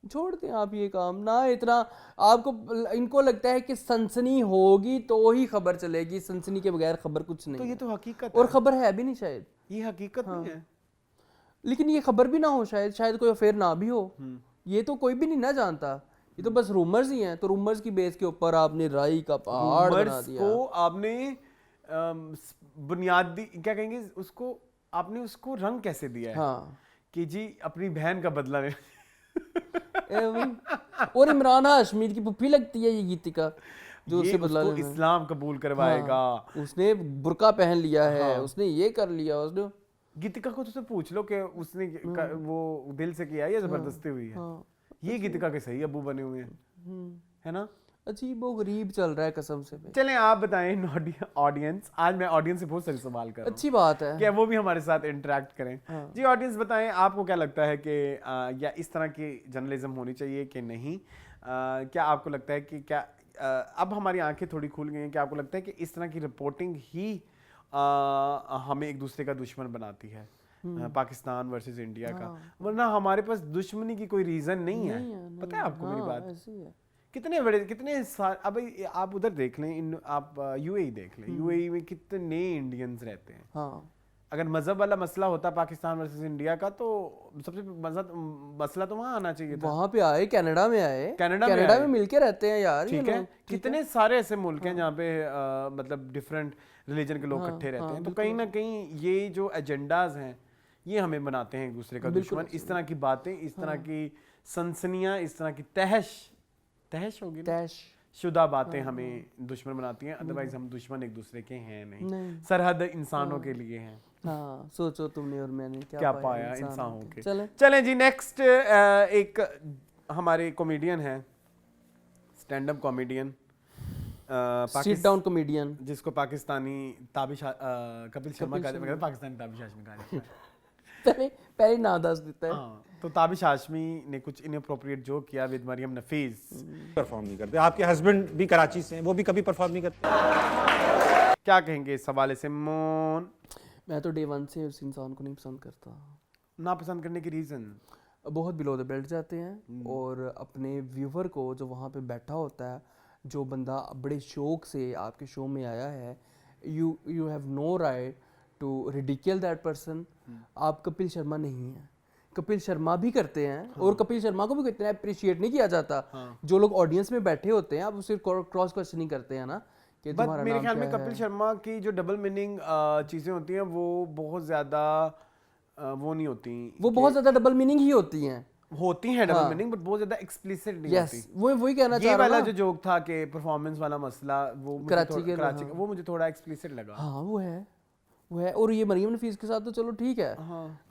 छोड़ दें आप ये काम ना, इतना आपको इनको लगता है कि सनसनी होगी तो ही खबर चलेगी, सनसनी के बगैर खबर कुछ नहीं। तो ये तो हकीकत और खबर है भी नहीं शायद, ये हकीकत नहीं है, लेकिन ये खबर भी ना हो, शायद कोई अफेयर ना भी हो, ये तो कोई भी नहीं ना जानता, ये तो बस रूमर्स ही हैं। तो रूमर्स की बेस के ऊपर आपने राई का पहाड़ बना दिया, को आपने बुनियादी क्या कहेंगे उसको, आपने उसको रंग कैसे दिया है कि जी अपनी बहन का बदला ले। और इमरान हाशमी की पुप्पी लगती है ये गीतिका, जो उससे बदला लेना, इस्लाम कबूल करवाएगा, उसने बुर्का पहन लिया है, उसने ये कर लिया, उसने गीतिका को तो पूछ लो कि उसने वो दिल से किया या जबरदस्ती हुई है। ये गीतिका के सही अबू बने हुए हैं, है ना? अजीब और गरीब चल रहा है कसम से। चलें आप बताएं ऑडियंस, आज मैं ऑडियंस से बहुत सारे सवाल कर रहा हूं, अच्छी बात है क्या वो भी हमारे साथ इंटरेक्ट करें। जी ऑडियंस बताएं आपको क्या लगता है कि या इस तरह की जर्नलिज्म होनी चाहिए कि नहीं? क्या आपको लगता है कि क्या अब हमारी आंखें थोड़ी खुल गई हैं, क्या आपको लगता है कि इस तरह की रिपोर्टिंग ही हमें एक दूसरे का दुश्मन बनाती है, पाकिस्तान वर्सेस इंडिया का, वरना हमारे पास दुश्मनी की कोई रीजन नहीं है। पता है आपको मेरी बात? कितने बड़े अब आप उधर देख लें, आप UAE देख लें, UAE में कितने इंडियंस रहते हैं। अगर मजहब वाला मसला होता पाकिस्तान वर्सेस इंडिया का, तो सबसे मसला तो वहाँ आना चाहिए था। वहाँ पे आए, कनाडा में आए, कनाडा में मिलके रहते हैं यार, ठीक है। कितने सारे ऐसे मुल्क हैं जहाँ पे मतलब डिफरेंट रिलीजन के लोग इकट्ठे रहते हैं। तो कहीं ना कहीं ये जो एजेंडाज हैं ये हमें बनाते हैं एक दूसरे का दुश्मन। इस तरह की बातें, इस तरह की सनसनियाँ, इस तरह की तहश होगी, तहश शुदा बातें हमें दुश्मन बनाती हैं। अदरवाइज हम दुश्मन एक दूसरे के हैं नहीं। सरहद इंसानों के लिए हैं। सोचो तुमने और मैंने क्या पाया इंसानों के। चलें जी नेक्स्ट, एक हमारे कॉमेडियन है, stand up comedian, sit down comedian, जिसको पाकिस्तानी कपिल शर्मा का पाकिस्तानी ताबिश हाशमी कहा जाता है। पहले ना दस देता है। हाँ, तो ताबिश हाशमी ने कुछ इनअप्रोप्रिएट जोक किया विद मरियम नफीस। परफॉर्म नहीं करते। आपके हस्बैंड भी कराची से हैं, वो भी कभी परफॉर्म नहीं करते। क्या कहेंगे इस हवाले से मोन? मैं तो डे वन से उस इंसान को नहीं पसंद करता। ना पसंद करने की रीजन? बहुत बिलो द बेल्ट जाते हैं और अपने व्यूवर को जो वहाँ पे बैठा होता है, जो बंदा बड़े शौक से आपके शो में आया है, you have no right to ridicule that person. आप कपिल शर्मा नहीं हैं। कपिल शर्मा भी करते हैं और कपिल शर्मा को भी कितना अप्रिशिएट नहीं किया जाता। जो लोग ऑडियंस में बैठे होते हैं, आप उसे क्रॉस क्वेश्चनिंग करते हैं ना कि बट तुम्हारा मेरे नाम ख्याल में क्या कपिल है? शर्मा की जो डबल मीनिंग चीजें होती हैं वो बहुत ज्यादा वो नहीं होती। वो बहुत ज्यादा डबल मीनिंग ही होती हैं। होती हैं डबल मीनिंग, बट बहुत ज्यादा एक्सप्लिसिट नहीं यस, होती। वही कहना ये चाह रहा वाला हूँ जो ना। जोक था कि परफॉर्मेंस वाला मसला, वो मुझे कराची थोड़ा- के- कराची हाँ। वो मुझे थोड़ा एक्सप्लिसिट लगा। हाँ वो है। और ये मरियम नफीस के साथ तो चलो ठीक है,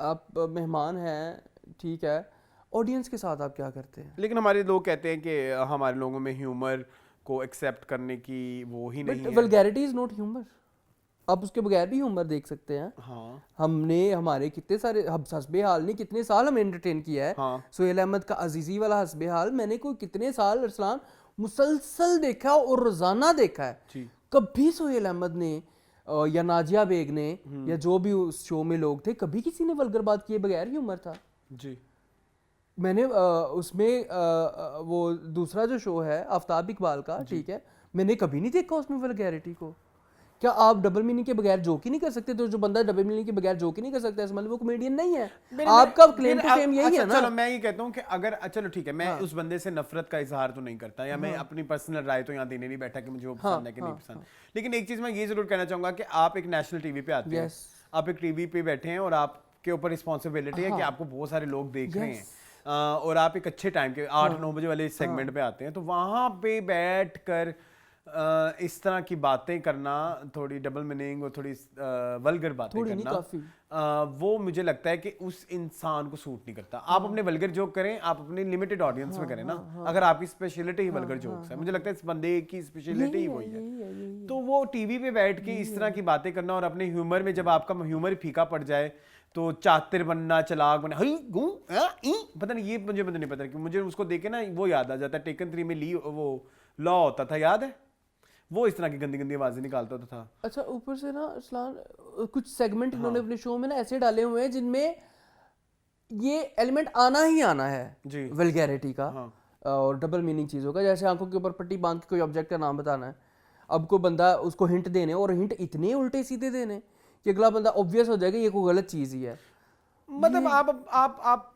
आप मेहमान हैं, ठीक है। ऑडियंस के साथ आप क्या करते हैं? लेकिन हमारे लोग कहते हैं कि हमारे लोगों में ह्यूमर को एक्सेप्ट करने की वो ही नहीं बट है। Vulgarity is not humour. आप उसके बगैर भी ह्यूमर देख सकते हैं। हाँ, हमारे कितने सारे हस्बे हाल ने कितने साल हमें एंटरटेन किया है। हाँ। सुहेल अहमद का अजीजी वाला हस्बे हाल मैंने कोई कितने साल अरसलान मुसलसल देखा और रोजाना देखा है। जी। कभी सुहेल अहमद ने या नाजिया बेग ने या जो भी उस शो में लोग थे, कभी किसी ने वल्गर बात किए बगैर ह्यूमर था। जी। मैंने उसमें वो दूसरा जो शो है आफ्ताब इकबाल का, ठीक है, मैंने कभी नहीं देखा उसमें वल्गैरिटी को। क्या आप डबल मीनिंग के बगैर जोक ही नहीं कर सकते? तो जो बंदा डबल मीनिंग के बगैर जोक ही नहीं कर सकता, इस मतलब वो कॉमेडियन नहीं है। आपका क्लेम टू फेम यही है ना। चलो मैं ये कहता हूँ कि अगर चलो ठीक है, मैं उस बंदे से नफरत का इजहार तो नहीं करता, या मैं अपनी पर्सनल राय तो यहाँ देने नहीं बैठा कि मुझे वो पसंद है कि नहीं पसंद। लेकिन एक चीज मैं ये जरूर कहना चाहूंगा कि आप एक नेशनल टीवी पे आते हैं, आप एक टीवी पे बैठे हैं और आपके ऊपर रिस्पॉन्सिबिलिटी है कि आपको बहुत सारे लोग देख रहे हैं, और आप एक अच्छे टाइम के 8-9 बजे वाले सेगमेंट पे आते हैं, तो वहां पे बैठ कर इस तरह की बातें करना, थोड़ी डबल मीनिंग और थोड़ी वल्गर बातें थोड़ी नहीं, करना, काफी। वो मुझे लगता है कि उस इंसान को सूट नहीं करता। आप अपने वल्गर जोक करें, आप अपने लिमिटेड ऑडियंस में करें ना। अगर आपकी स्पेशलिटी ही वल्गर जोक्स है, मुझे लगता है इस बंदे की स्पेशलिटी ही वही है। तो वो टीवी पे बैठ के इस तरह की बातें करना, और अपने ह्यूमर में जब आपका ह्यूमर फीका पड़ जाए तो चातिर बनना, चलाक बनना, हई गू पता नहीं, ये मुझे नहीं पता कि मुझे उसको देखे ना वो याद आ जाता है। टेकन 3 में वो लॉ होता था, याद है? वो इस तरह की गंदी गंदी आवाजें निकालता था। अच्छा, ऊपर से ना इस्लाम कुछ सेगमेंट इन्होंने अपने शो में ना ऐसे डाले हुए हैं जिनमें ये एलिमेंट आना ही आना है जी। वल्गैरिटी का और डबल मीनिंग चीज़ों का। जैसे आंखों के ऊपर पट्टी बांध के कोई ऑब्जेक्ट का नाम बताना है, अब कोई बंदा उसको हिंट देने, और हिंट इतने उल्टे सीधे देने कि अगला बंदा ऑब्वियस हो जाएगा ये कोई गलत चीज़ ही है। मतलब आप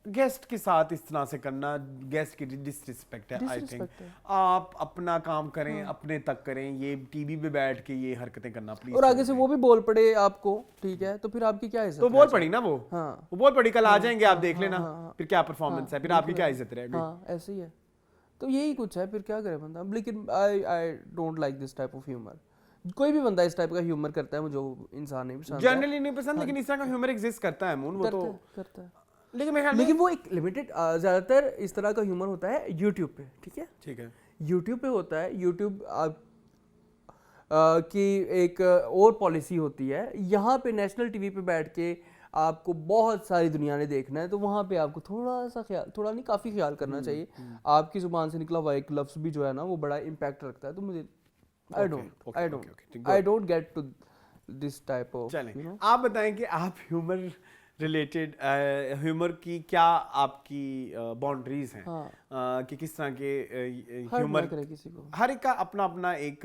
गेस्ट के साथ इस तरह से करना, गेस्ट की डिसरिस्पेक्ट है। आई थिंक आप अपना काम करें, अपने तक करें, ये टीवी पे बैठ के ये हरकतें करना प्लीज। और आगे से वो भी बोल पड़े आपको, ठीक है, तो फिर आपकी क्या इज्जत? तो बोल पड़ी ना वो। हाँ। वो बोल पड़ी, कल आ जाएंगे, आप देख लेना फिर क्या परफॉर्मेंस है, फिर आपकी क्या इज्जत रहेगी। हाँ, ऐसे ही है। तो यही कुछ है, फिर क्या करे बंदा। लेकिन आई don't like this type of humour. कोई भी बंदा इस टाइप का ह्यूमर करता है, मुझे वो इंसान नहीं पसंद। जनरली नहीं पसंद, लेकिन इस तरह का ह्यूमर एग्जिस्ट करता है मून, वो तो करता है। लेकिन वो एक लिमिटेड, ज्यादातर इस तरह का ह्यूमर होता है यूट्यूब पे, ठीक है। ठीक है, यूट्यूब पे होता है। यूट्यूब की एक और पॉलिसी होती है, यहाँ पे नेशनल टीवी पे बैठ के आपको बहुत सारी दुनिया ने देखना है, तो वहाँ पे आपको थोड़ा सा ख्याल, थोड़ा नहीं काफ़ी ख्याल करना चाहिए। आपकी ज़ुबान से निकला हुआ एक लफ्ज़ भी जो है ना वो बड़ा इम्पैक्ट रखता है। तो मुझे I don't get to this type of. चलें, आप बताएं कि आप ह्यूमर रिलेटेड ह्यूमर की क्या आपकी बाउंड्रीज हैं, कि किस तरह के ह्यूमर किसी को, हर एक का अपना अपना एक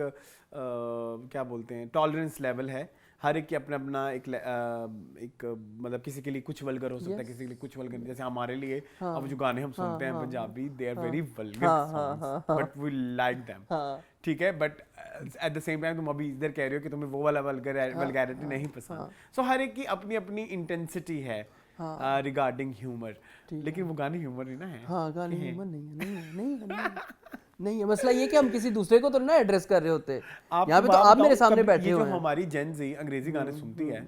क्या बोलते हैं टॉलरेंस लेवल है। हर एक की अपना अपना एक मतलब किसी के लिए कुछ वल्गर हो सकता है, किसी के लिए कुछ वल्गर। जैसे हमारे लिए अब जो गाने हम सुनते हैं Punjabi, they are very vulgar but we like them, ठीक है। But at the same time तुम अभी इधर कह रहे हो कि तुम्हें वो वाला वल्गैरिटी नहीं पसंद। सो हर एक की अपनी अपनी इंटेंसिटी है रिगार्डिंग ह्यूमर, लेकिन वो गाने ह्यूमर नहीं ना है। हाँ, गाने ह्यूमर नहीं है। मसला ये कि हम किसी दूसरे को तो ना एड्रेस कर रहे होते। यहाँ पे तो आप मेरे सामने बैठे हुए हैं। हमारी जेन ज़ी अंग्रेजी गाने सुनती है,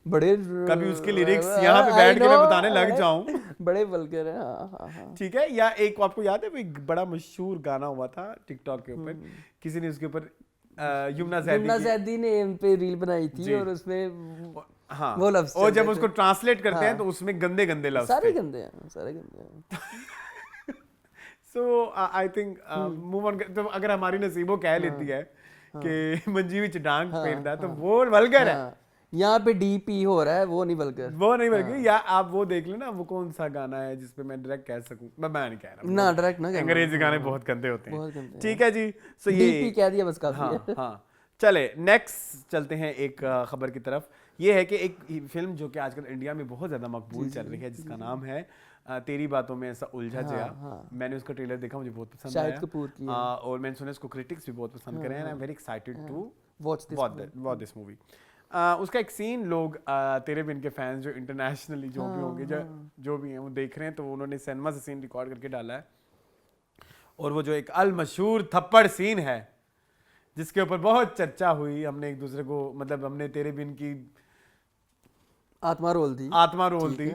बड़े कभी उसके लिरिक्स यहाँ पे बैठ के मैं बताने लग जाऊं, बड़े वल्गर हैं। हाँ। ठीक है। या एक आपको याद है एक बड़ा मशहूर गाना हुआ था टिकटॉक के ऊपर, किसी ने उसके ऊपर यमुना जैदी ने इन पे रील बनाई थी और उसमें हाँ वो लफ्ज और चल जब रहे उसको थे। ट्रांसलेट करते हैं हाँ। तो उसमें गंदे गंदे लफ्ज सारे थे। गंदे हैं, सारे गंदे हैं। सो आई थिंक मूव ऑन। तो अगर हमारी नसीबो कह लेती है कि मंजी विच डांग फेरदा तो वो वल्गर है, हाँ, यहाँ पे डीपी हो रहा है, वो नहीं वल्गर। वो नहीं बल्कि या आप वो देख लेना वो कौन सा गाना है जिसपे मैं डायरेक्ट कह सकूं, मैं नहीं कह रहा ना डायरेक्ट ना कहना। अंग्रेजी गाने बहुत गंदे होते बहुत हैं। गंदे हैं। ठीक है जी, सो ये डीपी कह दिया बस काफी हाँ है। हाँ चले नेक्स्ट चलते हैं एक खबर की तरफ। ये है कि एक फिल्म जो कि आजकल इंडिया में बहुत ज़्यादा मकबूल चल रही है जिसका नाम है तेरी बातों में ऐसा उलझा जया। मैंने उसका ट्रेलर देखा, मुझे बहुत पसंद शाहिद आया। कपूर की है। और मैंने सुना इसको क्रिटिक्स भी बहुत पसंद करे हैं। I am very excited to watch this movie. उसका एक सीन लोग तेरे बिन के फैंस जो इंटरनेशनली जो भी होंगे जो भी हैं वो देख रहे हैं, तो उन्होंने सिनेमा से सीन रिकॉर्ड करके डाला है। और वो जो एक अल मशहूर थप्पड़ सीन है जिसके ऊपर बहुत चर्चा हुई, हमने एक दूसरे को मतलब हमने तेरे बिन की आत्मा रोल दी। दी।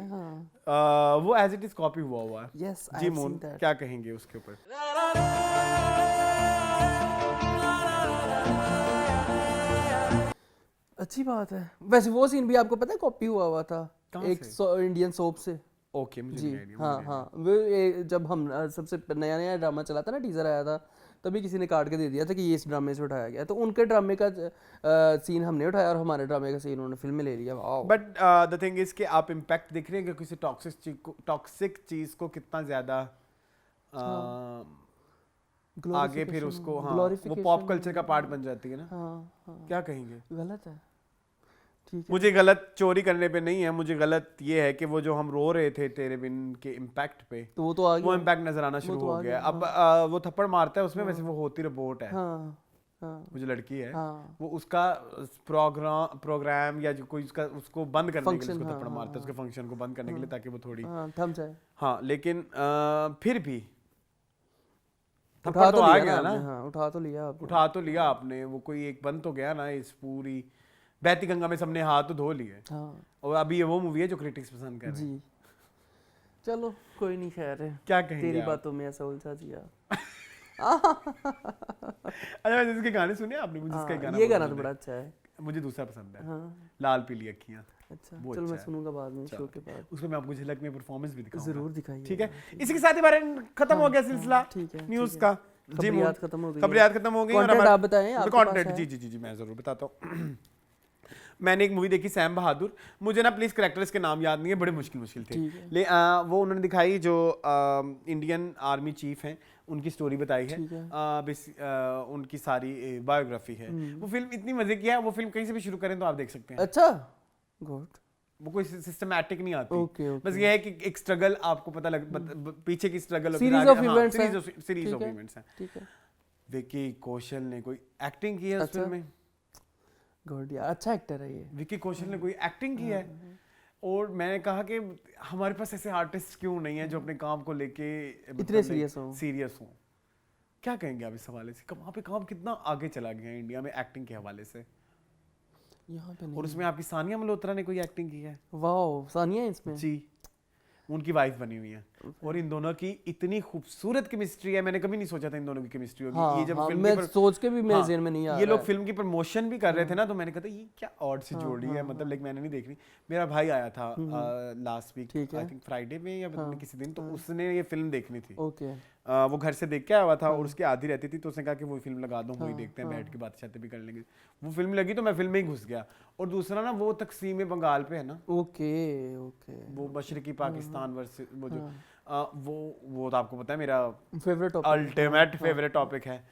वो एज इट इज कॉपी हुआ है। Yes, I जी have मोन seen that. क्या कहेंगे उसके ऊपर? अच्छी बात है। वैसे वो सीन भी आपको पता है कॉपी हुआ था कहाँ एक इंडियन सोप से। ओके मुझे जी नहीं idea, हाँ हाँ, वो जब हम सबसे नया नया ड्रामा चला था ना, टीजर आया था, तभी किसी ने काट के दे दिया था कि ये इस ड्रामे से उठाया गया। तो उनके ड्रामे का सीन हमने उठाया और हमारे ड्रामे का सीन उन्होंने फिल्म में ले लिया। Wow. But the thing is कि आप इम्पैक्ट देख रहे हैं कि किसी टॉक्सिक चीज को कितना ज्यादा आगे फिर उसको वो पॉप कल्चर का पार्ट बन जाती है ना। क्या कहेंगे? गलत है। ठीक है। मुझे गलत चोरी करने पे नहीं है, मुझे गलत ये है कि वो जो हम रो रहे थे तेरे बिन के इम्पैक्ट पे, तो वो तो आ वो गया। इम्पैक्ट नजर आना शुरू हो गया। अब वो थप्पड़ मारता है उसमें, वैसे वो होती रोबोट है, वो जो लड़की है वो उसका प्रोग्राम या जो कोई उसको बंद करने के लिए उसको थप्पड़ मारता है, उसके फंक्शन को बंद करने के लिए ताकि वो थोड़ी थम जाए। हाँ, लेकिन फिर भी उठा थप्पड़ तो तो आ लिया गया ना ना, आपने, हाँ, उठा तो लिया आपने। उठा तो लिया आपने। वो कोई एक बन तो गया ना इस पूरी बहती गंगा में, सबने हाथ तो धो लिए। हाँ और अभी ये वो मूवी है जो क्रिटिक्स पसंद कर रहे हैं। जी, चलो कोई नहीं, खैर है। क्या कहेंगे तेरी आप? बातों में ऐसा उलझा जिया। अच्छा, जिसके गाने सुने आपने? मुझे इसका गाना ये बहुत गाना तो पसंद बड़ा है। अच्छा है। मुझे दूसरा पसंद है, हाँ लाल पीली अखियां। अच्छा, वो चलो अच्छा मैं है। सुनूंगा बाद में, शो के बाद। उसमें मैं आपको झलक में परफॉर्मेंस भी दिखाऊंगा। जरूर दिखाइए। ठीक है, इसी के साथ ही बारे खत्म हो गया सिलसिला ठीक है, न्यूज ठीक है। का। जी खबरियात खत्म हो गई है। खबरियात खत्म हो गई। और Content आप बताएं, आपके पास कंटेंट है? जी जी जी जी मैं जरूर बताता हूँ। मैंने एक मूवी देखी सैम बहादुर, मुझे ना प्लीज कैरेक्टर्स के नाम याद नहीं है, बड़े मुश्किल थे। वो उन्होंने दिखाई जो इंडियन आर्मी चीफ हैं, उनकी स्टोरी बताई है। उनकी सारी बायोग्राफी है। वो फिल्म इतनी मजे की है, वो फिल्म कहीं से भी शुरू करें तो आप देख सकते हैं। अच्छा, गुड। वो कोई सिस्टमैटिक नहीं आती। Okay, okay. बस ये है कि एक स्ट्रगल आपको पता लग पीछे की स्ट्रगल सीरीज ऑफ इवेंट्स है। सीरीज ऑफ इवेंट्स हैं। ठीक है, विकी कौशल ने कोई एक्टिंग की है उस अच्छा। फिल्म में। गुड यार, अच्छा एक्टर है ये। विकी कौशल ने कोई एक्टिंग की है। और मैंने कहा कि हमारे पास ऐसे आर्टिस्ट क्यों नहीं है जो अपने काम को लेके इतने सीरियस हो। क्या कहेंगे आप इस हवाले से? वहाँ पे काम कितना आगे चला गया है इंडिया में एक्टिंग के हवाले से। यहाँ पे नहीं। और उसमें आपकी सानिया मल्होत्रा ने कोई एक्टिंग की है। वाओ, सानिया है इसमें। जी, उनकी वाइफ बनी हुई है। और इन दोनों की इतनी खूबसूरत केमिस्ट्री है, मैंने कभी नहीं सोचा था इन दोनों की केमिस्ट्री होगी। हाँ, ये जब हाँ, फिल्म मैं सोच के भी मेरे ज़हन में नहीं आ ये रहा लोग है। फिल्म की प्रमोशन भी कर रहे थे ना, तो मैंने कहा था ये क्या ऑड सी जोड़ी है, मतलब लाइक मैंने नहीं देखनी। मेरा भाई आया था last week, I think Friday में या पता नहीं किसी दिन, तो उसने ये फिल्म देखनी थी। ओके। वो घर से देख के आया हुआ था और उसकी आधी रहती थी, तो उसने कहा कि वो फिल्म लगा दो, वही देखते हैं, बैठ के बातें शातें भी कर लेंगे। वो फिल्म लगी तो मैं फिल्म में ही घुस गया। और दूसरा ना वो तकसीम बंगाल पे है ना, ओके ओके, वो मशरकी पाकिस्तान वर्सेस वो जो वो तो आपको पता है मेरा favourite topic, ultimate favourite topic है।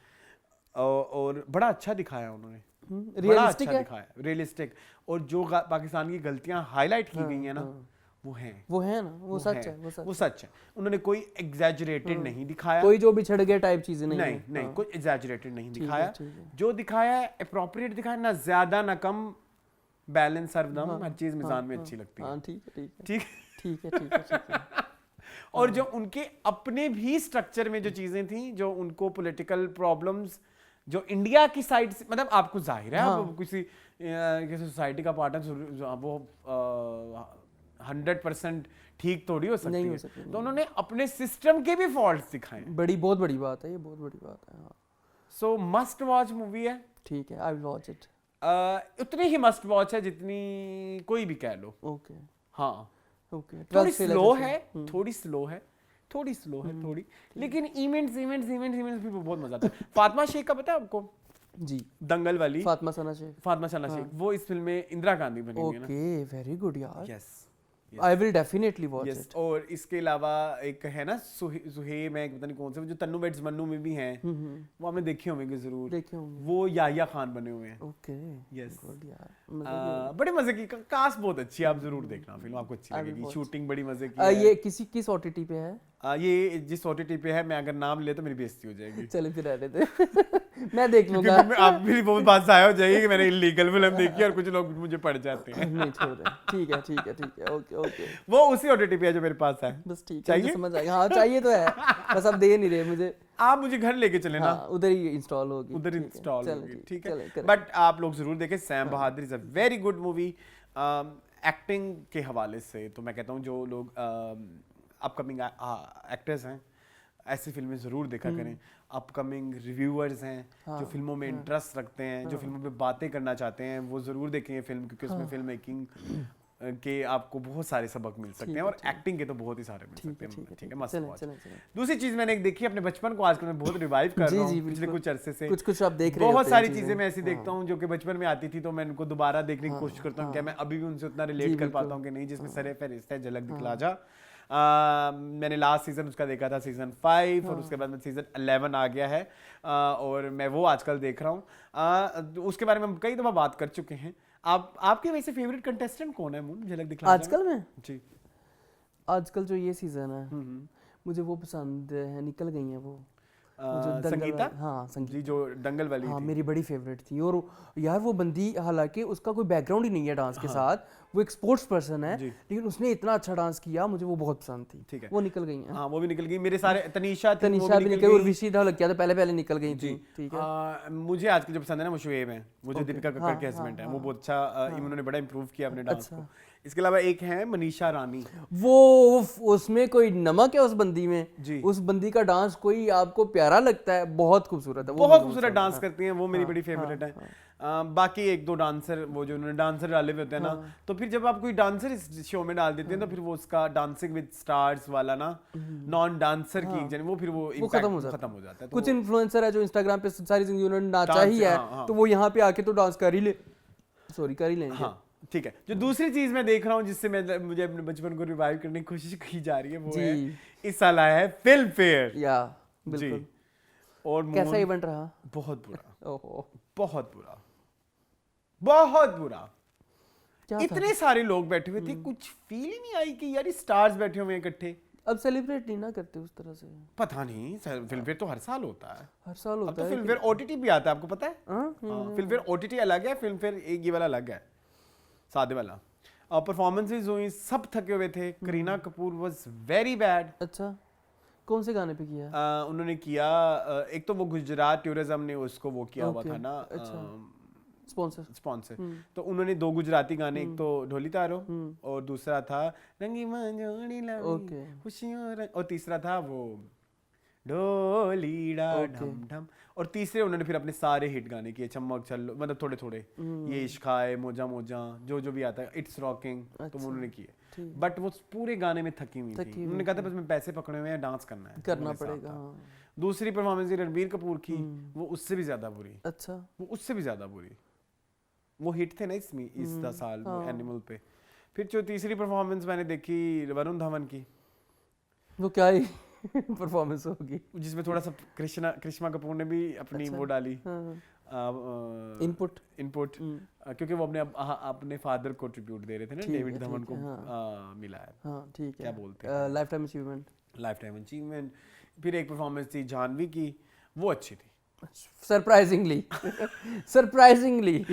और बड़ा अच्छा दिखाया उन्होंने, रियलिस्टिक है, रियलिस्टिक। और जो पाकिस्तान की गलतियां हाईलाइट की गई हैं ना, वो है ना, वो सच है। उन्होंने कोई एग्जैजरेटेड नहीं दिखाया, कोई जो बिछड़ गया टाइप चीजें नहीं, कोई एग्जैजरेटेड नहीं दिखाया। जो दिखाया है एप्रोप्रिएट दिखाया, ना ज्यादा ना कम, बैलेंस सर्वदम, हर चीज मिजान में अच्छी लगती है। ठीक है। और जो उनके अपने भी स्ट्रक्चर में जो चीजें थी, जो उनको पॉलिटिकल प्रॉब्लम्स जो इंडिया की साइड से, मतलब आपको जाहिर है आप किसी सोसाइटी का पार्ट है, वो 100% ठीक थोड़ी हो सकती है। तो उन्होंने अपने सिस्टम के भी फॉल्ट्स दिखाए। बहुत बड़ी बात है ये, बहुत बड़ी बात है। सो मस्ट वॉच मूवी है। ठीक है, आई विल वॉच इट। उतनी ही मस्ट वॉच है जितनी कोई भी कह लो। ओके हाँ ओके थोड़ी स्लो है, थोड़ी स्लो है, थोड़ी स्लो है थोड़ी, लेकिन इवेंट्स भी बहुत मजा आता है। फातिमा शेख का पता है आपको, जी दंगल वाली फातिमा सना शेख। फातिमा सना शेख, वो इस फिल्म में इंदिरा गांधी बनी हुई है ना। ओके वेरी गुड यार, yes I will definitely watch yes. It. और इसके अलावा एक है ना सुहेब है, पता नहीं कौन से, जो तन्नू वेड्स मन्नू में भी हैं, वो आपने देखे होंगे जरूर, देखे होंगे। वो याहिया खान बने हुए हैं। ओके यस गुड यार, बड़े मजे की, कास्ट बहुत अच्छी है, आप जरूर देखना फिल्म, आपको अच्छी लगेगी, शूटिंग बड़ी मजे की है। ये किस ओटीटी पे है? ये जिस ओटीटी पे है, मैं अगर नाम ले तो मेरी बेइज्जती हो जाएगी। चले फिर रहने दे मैं देख लूंगा। क्योंकि आप मेरी बहुत बात आया हो जाएगी कि मैंने इलीगल फिल्म देखी और कुछ लोग मुझे पड़ जाते हैं। नहीं छोड़ दे, ठीक है ओके ओके, वो उसी ओटीटी पे है जो मेरे पास है। बस ठीक है, चाहिए? मुझे समझ आ गया। हाँ चाहिए तो है, बस अब दे नहीं रहे मुझे। आप मुझे घर लेके चले ना, हाँ, उधर ही इंस्टॉल होगी, उधर ठीक है, इंस्टॉल चलो होगी, जी, ठीक चलो, है। करें। बट आप लोग जरूर देखें, Sam Bahadur is a very good movie. Acting के हवाले से तो मैं कहता हूँ जो लोग अपकमिंग एक्टर्स हैं, ऐसी फिल्में ज़रूर देखा करें। अपकमिंग रिव्यूअर्स हैं जो फिल्मों में इंटरेस्ट रखते हैं, जो फिल्मों पे बातें करना चाहते हैं, वो ज़रूर देखें ये फिल्म, क्योंकि उसमें फिल्म मेकिंग के आपको बहुत सारे सबक मिल सकते हैं और एक्टिंग के तो बहुत ही सारे मिल सकते हैं। ठीक है, मस्त वॉच। दूसरी चीज़ मैंने एक देखी अपने बचपन को, आजकल मैं बहुत रिवाइव कर रहा हूँ पिछले कुछ अरसे से। कुछ आप देख रहे हैं, बहुत सारी चीज़ें मैं ऐसी देखता हूँ जो कि बचपन में आती थी, तो मैं उनको दोबारा देखने की कोशिश करता हूँ, क्या मैं अभी भी उनसे उतना रिलेट कर पाता हूँ कि नहीं। जिसमें सरे फहरिस्त है झलक दिखला जा, मैंने लास्ट सीजन उसका देखा था, सीजन 5, और उसके बाद में सीजन 11 आ गया है, और मैं वो आजकल देख रहा हूँ। उसके बारे में हम कई दफ़ा बात कर चुके हैं। आपके वैसे फेवरेट कंटेस्टेंट कौन है मून झलक दिखला आजकल में? जी आजकल जो ये सीजन है, मुझे वो पसंद है, निकल गई है वो जो संगीता। हाँ संगीता जी, जो दंगल वाली हाँ थी। मेरी बड़ी फेवरेट थी। और यार वो बंदी, हालांकि उसका कोई बैकग्राउंड ही नहीं है डांस के साथ, वो एक स्पोर्ट्स पर्सन है, लेकिन उसने इतना अच्छा डांस किया, मुझे वो बहुत पसंद थी। ठीक है, वो निकल गई है। हाँ वो भी निकल गई। मेरे सारे तनीषा भी निकल गई, और विशिता लग गया था, पहले निकल गई थी। ठीक है, मुझे आजकल जो पसंद है ना वो शुएब है, वो जो दीपिका कक्कड़ के हस्बैंड है, वो बहुत अच्छा, उन्होंने बड़ा इंप्रूव किया अपने डांस को। इसके अलावा एक है मनीषा रानी, वो उसमें कोई नमक है उस बंदी में जी। उस बंदी का डांस कोई आपको प्यारा लगता है, बहुत खूबसूरत है, बहुत खूबसूरत डांस करती हैं वो, मेरी बड़ी फेवरेट है। बाकी एक दो डांसर, वो जो उन्होंने डांसर डाले हुए होते हैं ना, तो फिर जब आप कोई डांसर इस शो में डाल देते हैं तो फिर वो उसका डांसिंग विद स्टार्स वाला ना, नॉन डांसर की वो फिर वो खत्म हो जाता है। कुछ इन्फ्लुएंसर है जो इंस्टाग्राम पे सारी जिंदगी उन्होंने नाचा ही है, तो वो यहाँ पे आके तो डांस कर ही लेंगे। हाँ ठीक है। जो दूसरी चीज मैं देख रहा हूँ जिससे मुझे अपने बचपन को रिवाइव करने की कोशिश की जा रही है, वो है इस साल आया है फिल्म फेयर। या बिल्कुल। और कैसा इवेंट रहा? बहुत बुरा। ओहो, बहुत बुरा, बहुत बुरा। क्या इतने सारे लोग बैठे हुए थे, कुछ फील ही नहीं आई कि यार स्टार्स बैठे हुए हैं इकट्ठे। अब सेलिब्रेट नहीं ना करते उस तरह से। पता नहीं, फिल्म फेयर तो हर साल होता है। हर साल अब होता तो है। फिल्म फेयर ओटीटी भी आता है, आपको पता है? फिल्म फेयर ओटीटी अलग है, फिल्म फेयर ये वाला अलग है, सादे वाला। और परफॉर्मेंसेस हुई, सब थके हुए थे। Kareena Kapoor was very bad. अच्छा, कौन से गाने पे किया? उन्होंने किया, एक तो वो गुजरात टूरिज्म ने उसको वो किया हुआ था ना, स्पॉन्सर। तो उन्होंने 2 गुजराती गाने, एक तो ढोली तारो और दूसरा था रंगी मंजोड़ी लवी खुशियों, और तीसरा था वो ढोलीड़ा ढम ढम, और तीसरे उन्होंने फिर अपने सारे हिट गाने किए, चमक चलो, मतलब थोड़े थोड़े, ये इश्क है, मोजा मोजा, जो भी आता है, इट्स रॉकिंग, तो वो उन्होंने किए। बट वो पूरे गाने में थकी हुई थी। उन्होंने कहा था बस मैं पैसे पकड़े हुए हैं, डांस करना पड़ेगा। दूसरी परफॉर्मेंस रणबीर कपूर की, वो उससे भी ज्यादा बुरी। अच्छा, वो उससे भी ज्यादा बुरी। वो हिट थे ना इसमें इस साल वो एनिमल पे। फिर जो तीसरी परफॉर्मेंस मैंने देखी वरुण धवन की, वो क्या ही परफॉर्मेंस होगी, जिसमें थोड़ा सा करिश्मा कपूर ने भी अपनी वो डाली इनपुट, क्योंकि वो अपने फादर को ट्रिब्यूट दे रहे थे ना, डेविड धवन को मिला है। हाँ ठीक है, क्या बोलते हैं, लाइफ टाइम अचीवमेंट। फिर एक परफॉर्मेंस थी जानवी की, वो अच्छी थी सरप्राइजिंगली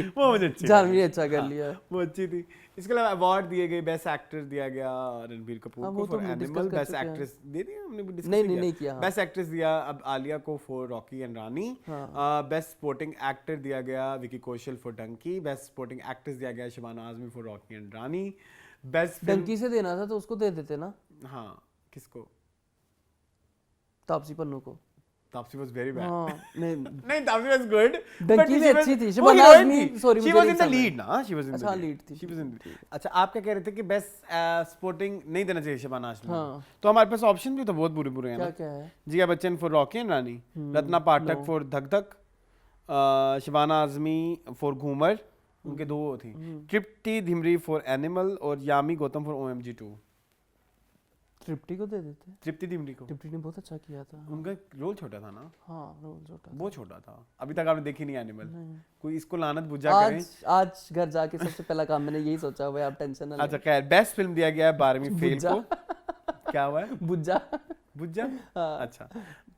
वो मुझे अच्छी जानवी ने अच्छा कर लिया, वो अच्छी थी। इसके अलावा अवार्ड दिए गए, बेस्ट एक्टर दिया गया रणबीर कपूर को फॉर एनिमल, बेस्ट एक्ट्रेस दे दिया हमने, नहीं किया। बेस्ट एक्ट्रेस दिया अब आलिया को for Rocky and Rani, best supporting actor दिया गया Vicky Kaushal for Dunki, best supporting actress दिया गया Shabana Azmi for Rocky and Rani. Best Dunki से देना था तो उसको दे देते ना। हाँ, किसको? तापसी पन्नू को। तापसी वाज वेरी बैड हाँ नहीं नहीं तापसी वाज गुड डंकी भी अच्छी थी, शबाना आज़मी, sorry, शी मुझे वाज नहीं इन द समझ। लीड ना, शी वाज इन द अच्छा, lead थी, शी वाज इन अच्छा आप क्या कह रहे थे कि बेस्ट सपोर्टिंग नहीं देना चाहिए शबाना आज़मी हाँ। तो हमारे पास ऑप्शन भी तो बहुत बुरे बुरे हैं क्या ना क्या है? Jaya Bachchan for Rocky and Rani, Ratna Pathak for Dhak Dhak, Shabana Azmi for Ghoomar, उनके दो थी, तृप्ति धिमरी फॉर एनिमल और यामी गौतम फॉर OMG 2। ट्रिप्टी को दे देते। तृप्ति धिमरी को ट्रिप्टी ने बहुत अच्छा किया था। उनका रोल छोटा था ना, हाँ रोल छोटा। बहुत छोटा था। अभी तक आपने देखी नहीं एनिमल, कोई इसको लानत बुझा करें। आज घर जाके सबसे पहला काम मैंने यही सोचा हुआ है, आप टेंशन ना लें। अच्छा खैर बेस्ट फिल्म दिया गया है 12वीं फेल बुज्जा। को। क्या हुआ है? बुज्जा। बुज्जा? अच्छा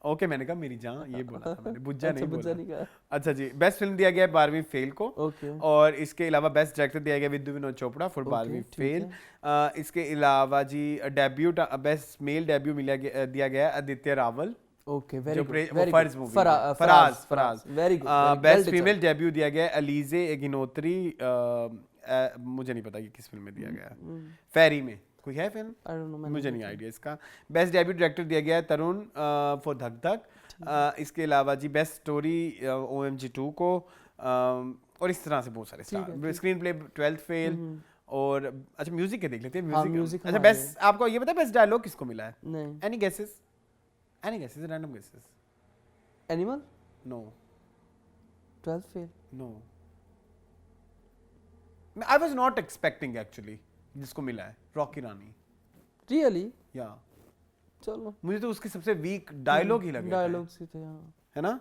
ओके मैंने कहा मेरी जान ये बोला था मैंने, बुज्जा अच्छा, नहीं बुज्जा बोला। नहीं कहा। अच्छा जी बेस्ट फिल्म दिया गया है 12वीं फेल को। ओके। और इसके अलावा बेस्ट डायरेक्टर दिया गया विद्यु विनोद चोपड़ा फॉर 12वीं ठीक फेल। इसके अलावा जी डेब्यू बेस्ट मेल डेब्यू दिया गया है Aditya Rawal okay very good, वो very Faraz good. Movie Faraz very good. Best female debut दिया गया है अलीजे एगिनोत्री, मुझे नहीं पता ये किस फिल्म में दिया गया है, फेरी में कोई है फिल्म, आई डोंट नो, मुझे नहीं आइडिया इसका। बेस्ट डेब्यू डायरेक्टर दिया गया है तरुण फॉर धक धक। इसके अलावा जी बेस्ट स्टोरी OMG 2 को, और इस तरह से बहुत सारे star. Screen play 12th fail. और अच्छा म्यूजिक के देख लेते हैं। हाँ, म्यूजिक music अच्छा हमारे। बेस्ट आपको ये पता है बेस्ट डायलॉग किसको मिला है? नहीं। Any guesses random guesses? Animal no 12th fail. No I was not expecting actually जिसको मिला है रॉकी रानी। रियली? या चलो मुझे तो उसके सबसे वीक डायलॉग ही लगे डायलॉग्स ही थे। हाँ है ना।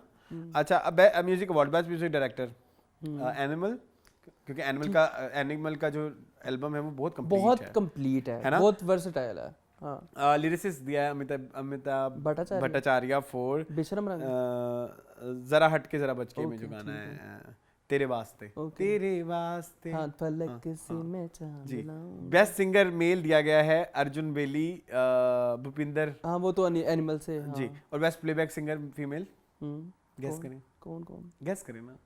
अच्छा अब music award best music director animal, क्योंकि एनिमल का जो एल्बम है वो बहुत कंप्लीट बहुत है, कंप्लीट है ना? बहुत वर्सेटाइल है। हाँ लिरिसिस्ट दिया है अमिताभ भट्टाचार्य। भट्टाचार्य फॉर बेशरम रंग। जरा हट के जरा बच के में जो गाना है तेरे वास्ते, तेरे वास्ते। हाँ पलक से मैं चांद जी लाऊं। बेस्ट सिंगर मेल दिया गया है अर्जुन बेली भूपिंदर हाँ वो तो एनिमल से। हाँ। जी। और best playback singer female guess कौन? करें, कौन कौन? गेस करें ना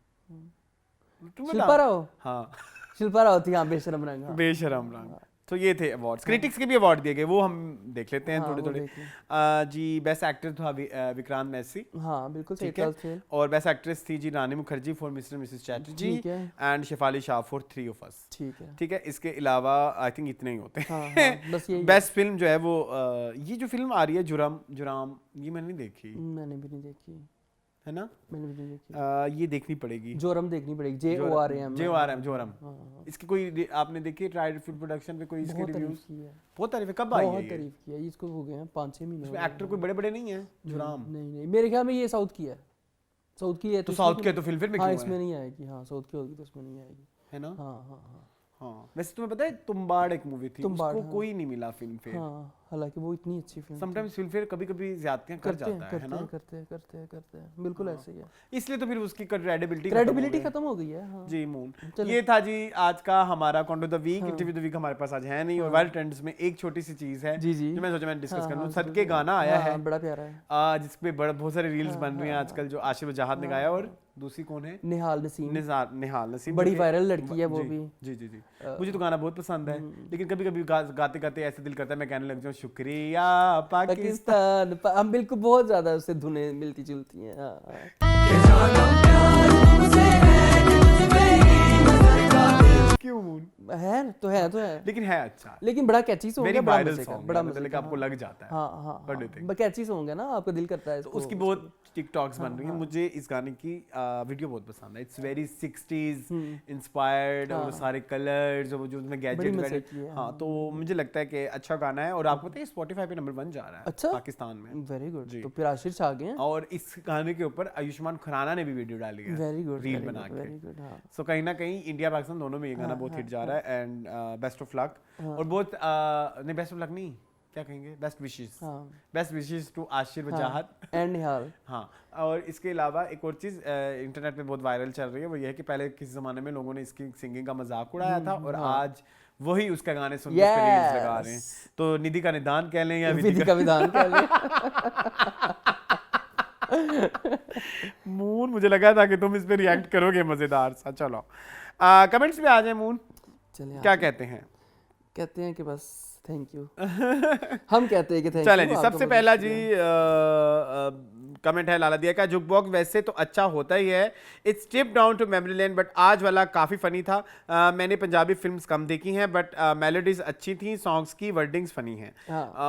तुम शिल्पा बताओ। राव। हाँ शिल्पा राव थी। हाँ बेशरम रंग। हाँ। बेशरम रंग। तो ये थे अवार्ड्स। क्रिटिक्स के भी अवार्ड दिए गए वो हम देख लेते हैं हाँ, थोड़े वो थोड़े। देख लें। जी बेस्ट एक्टर था विक्रांत मैसी, हाँ बिल्कुल सही। ठीक है। 12th fail. और बेस्ट एक्ट्रेस थी जी Rani Mukherjee for mister missus Chatterjee ठीक है। And Shefali Shah for 3 of Us। ठीक है। ठीक है। इसके अलावा आई थिंक इतने ही होते हाँ, हैं। हाँ, बस यही है। बेस्ट फिल्म जो है वो ये जो फिल्म आ रही है जुराम ये मैंने नहीं देखी मैंने भी नहीं देखी। है ना, मैंने भी नहीं देखी। ये देखनी पड़ेगी। जोरम देखनी पड़ेगी। JORAM। जोरम। इसकी कोई आपने देखी ट्राइड फिल्म प्रोडक्शन पे कोई इसके बहुत तारीफ रिव्यूज? की है। बहुत तारीफ है। कब आई है बहुत ये? तारीफ की है। इसको हो गए हैं 5-6 महीने। इसमें एक्टर कोई बड़े बड़े नहीं है जुराम? नहीं नहीं मेरे ख्याल में ये साउथ की है। साउथ की है तो इसमें साउथ की है तो फिल्म में हाँ क्यों इसमें है? नहीं आएगी। हाँ साउथ की होगी तो इसमें नहीं आएगी। है ना। हाँ हाँ हाँ हाँ वैसे तुम्हें पता है तुम्बाड़ एक मूवी थी, तुम्बाड़, उसको हाँ। कोई नहीं मिला फिल्म फेयर। हाँ हालांकि वो इतनी अच्छी फिल्म समटाइम्स फिल्म फेयर कभी कभी ज्यादतियां कर जाता है ना। करते हैं बिल्कुल ऐसे ही है। इसलिए तो फिर उसकी क्रेडिबिलिटी क्रेडिबिलिटी खत्म हो गई है। हाँ जी मून। चलो। ये था जी आज का हमारा कॉन्टो the week. Interview the week हमारे पास आज है नहीं। और वाइल्ड ट्रेंड्स में एक छोटी सी चीज है जी, जी। जो मैं सोचा मैं डिस्कस हाँ, कर लूं। हाँ, सदके जरूर। गाना आया हाँ, है बड़ा प्यारा है। जिस पे बहुत सारे रील्स बन रहे हैं आजकल, जो आशिफ वजाहत ने गाया और दूसरी कौन है? निहाल नसीम। निहाल नसीम। बड़ी जो कि- वायरल लड़की है वो जी, भी। जी जी जी मुझे तो गाना बहुत पसंद है, लेकिन कभी कभी गाते गाते ऐसे दिल करता है मैं कहने लग जाऊं शुक्रिया पाकिस्तान। हम बिल्कुल बहुत ज्यादा उससे धुनें मिलती जुलती हैं। हाँ, हाँ। क्यों मून? है लेकिन है अच्छा, लेकिन बड़ा कैची सॉन्ग वेरी है। बड़ा वायरल मजे का, सॉन्ग बड़ा मतलब मजे कि का। आपको लग जाता है। हाँ What do you think? Catchy song है ना, आपका दिल करता है तो इसको। उसकी बहुत टिकटॉक्स बन रही हैं। मुझे इस गाने की वीडियो बहुत पसंद है। इट्स वेरी 60s इंस्पायर्ड और सारे कलर्स और जो उसमें बड़ी गैजेट मजे की है। हाँ तो मुझे लगता है कि अच्छा गाना है। और आपको पता है स्पॉटिफाई पे नंबर 1 जा रहा है अच्छा पाकिस्तान में। Very good. जी। तो फिर आशीष आ गए हैं। और इस गाने के ऊपर आयुष्मान खुराना ने भी वीडियो डाली है, वेरी गुड रील बना के। Very good. हाँ सो कहीं ना कहीं इंडिया पाकिस्तान दोनों में ये गाना बहुत हिट जा रहा है। And best of luck. और बहुत नहीं बेस्ट ऑफ लक नहीं क्या कहेंगे, बेस्ट विशेस। हाँ। Best wishes to Ashir Wajahat. And निहाल। हाँ और इसके अलावा एक और चीज़ इंटरनेट पे बहुत वायरल चल रही है, वो ये है कि पहले किसी ज़माने में लोगों ने इसकी सिंगिंग का मजाक उड़ाया था और आज वही उसका गाने सुन के उस पे रील्स लगा रहे हैं। तो निधि का निदान कह लें या विधि का विधान कह लें। मून मुझे लगा था कि तुम इस पे रिएक्ट करोगे मज़ेदार सा। चलो कमेंट्स पे आ जाए मून, चलिए क्या कहते हैं? कहते हैं कि बस थैंक यू हम कहते हैं कि थैंक यू। चलें जी, सबसे पहला जी कमेंट है लाला दिया का, जुकबॉक्स वैसे तो अच्छा होता ही है, it's trip down to memory lane, but आज वाला काफ़ी फ़नी था। मैंने पंजाबी फिल्म्स कम देखी हैं, बट मेलोडीज अच्छी थी, सॉन्ग्स की वर्डिंग्स फ़नी हैं।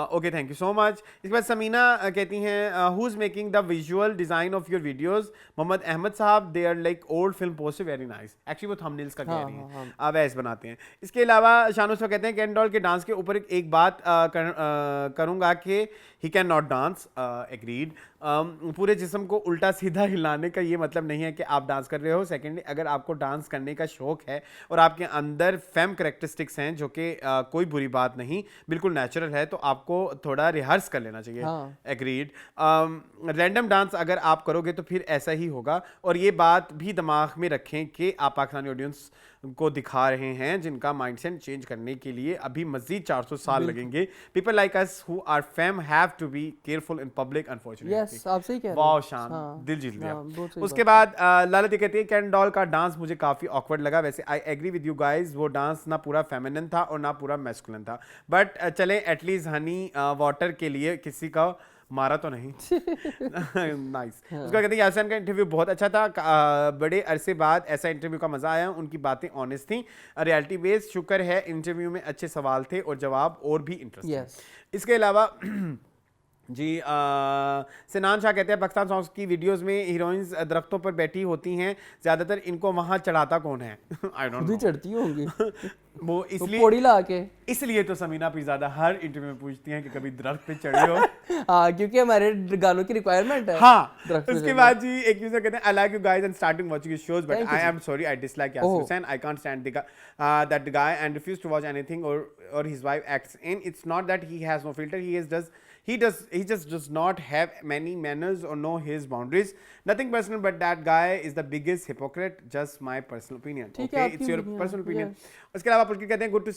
Okay, thank you so much. इसके बाद समीना कहती हैं, who is making the visual design of your videos? Mohammad Ahmad sahab, they are like old film poster, very nice. Actually वो थंबनेल्स का कह रही हैं, वैसे बनाते हैं। इसके अलावा शानुस कहते हैं, कैन डॉल के डांस के ऊपर एक बात करूँगा कि he can not dance, agreed. पूरे जिस्म को उल्टा सीधा हिलाने का ये मतलब नहीं है कि आप डांस कर रहे हो। सेकेंडली, अगर आपको डांस करने का शौक है और आपके अंदर फेम करेक्टरिस्टिक्स हैं, जो कि कोई बुरी बात नहीं, बिल्कुल नेचुरल है, तो आपको थोड़ा रिहर्स कर लेना चाहिए। एग्रीड। रैंडम डांस अगर आप करोगे तो फिर ऐसा ही होगा। और ये बात भी दिमाग में रखें कि आप पाकिस्तानी ऑडियंस को दिखा रहे हैं जिनका माइंडसेट चेंज करने के लिए अभी मजीद 400 साल लगेंगे। People like us who are fame have to be careful in public, unfortunately. Yes, आप सही कह रहे हैं। वाओ शान, दिल जीत लिया। उसके बाद लाला दी कहती है, कैन डॉल का डांस मुझे काफी ऑकवर्ड लगा। वैसे I agree with you guys, वो डांस ना पूरा फेमिनिन था और ना पूरा मैस्कुलिन था, बट चलें एटलीस्ट हनी वाटर के लिए किसी का मारा तो नहीं। नाइस। उसका कहते हैं, यासन का इंटरव्यू बहुत अच्छा था, बड़े अरसे बाद ऐसा इंटरव्यू का मजा आया, उनकी बातें ऑनेस्ट थी, रियलिटी बेस्ड। शुक्र है इंटरव्यू में अच्छे सवाल थे और जवाब और भी इंटरेस्टिंग। इसके अलावा जी सिनान शाह कहते हैं, पाकिस्तान सॉन्ग्स की वीडियोस में हीरोइंस दरख्तों पर बैठी होती हैं, ज्यादातर इनको वहां चढ़ाता कौन है? आई डोंट नो, चढ़ती होंगी वो इसलिए पौड़ी ला के। इसलिए तो समीना पिज़्ज़ादा हर इंटरव्यू में पूछती हैं कि कभी दरख्त पे चढ़े हो। हाँ, क्योंकि हमारे गानों की रिक्वायरमेंट है। हाँ। दरख्त पे उसके चढ़ना। बाद जी एक यूजर कहते हैं, I like you guys and starting watching your shows, but I am sorry I dislike Yasir Hussain, I can't stand that guy and refuse to watch anything or his wife acts in. It's not that he has no filter, he just does not have many manners or know his boundaries. Nothing personal, but that guy is the biggest hypocrite. Just my personal opinion. Okay, it's your personal opinion. उसके अलावा पुलकित कहते हैं, good to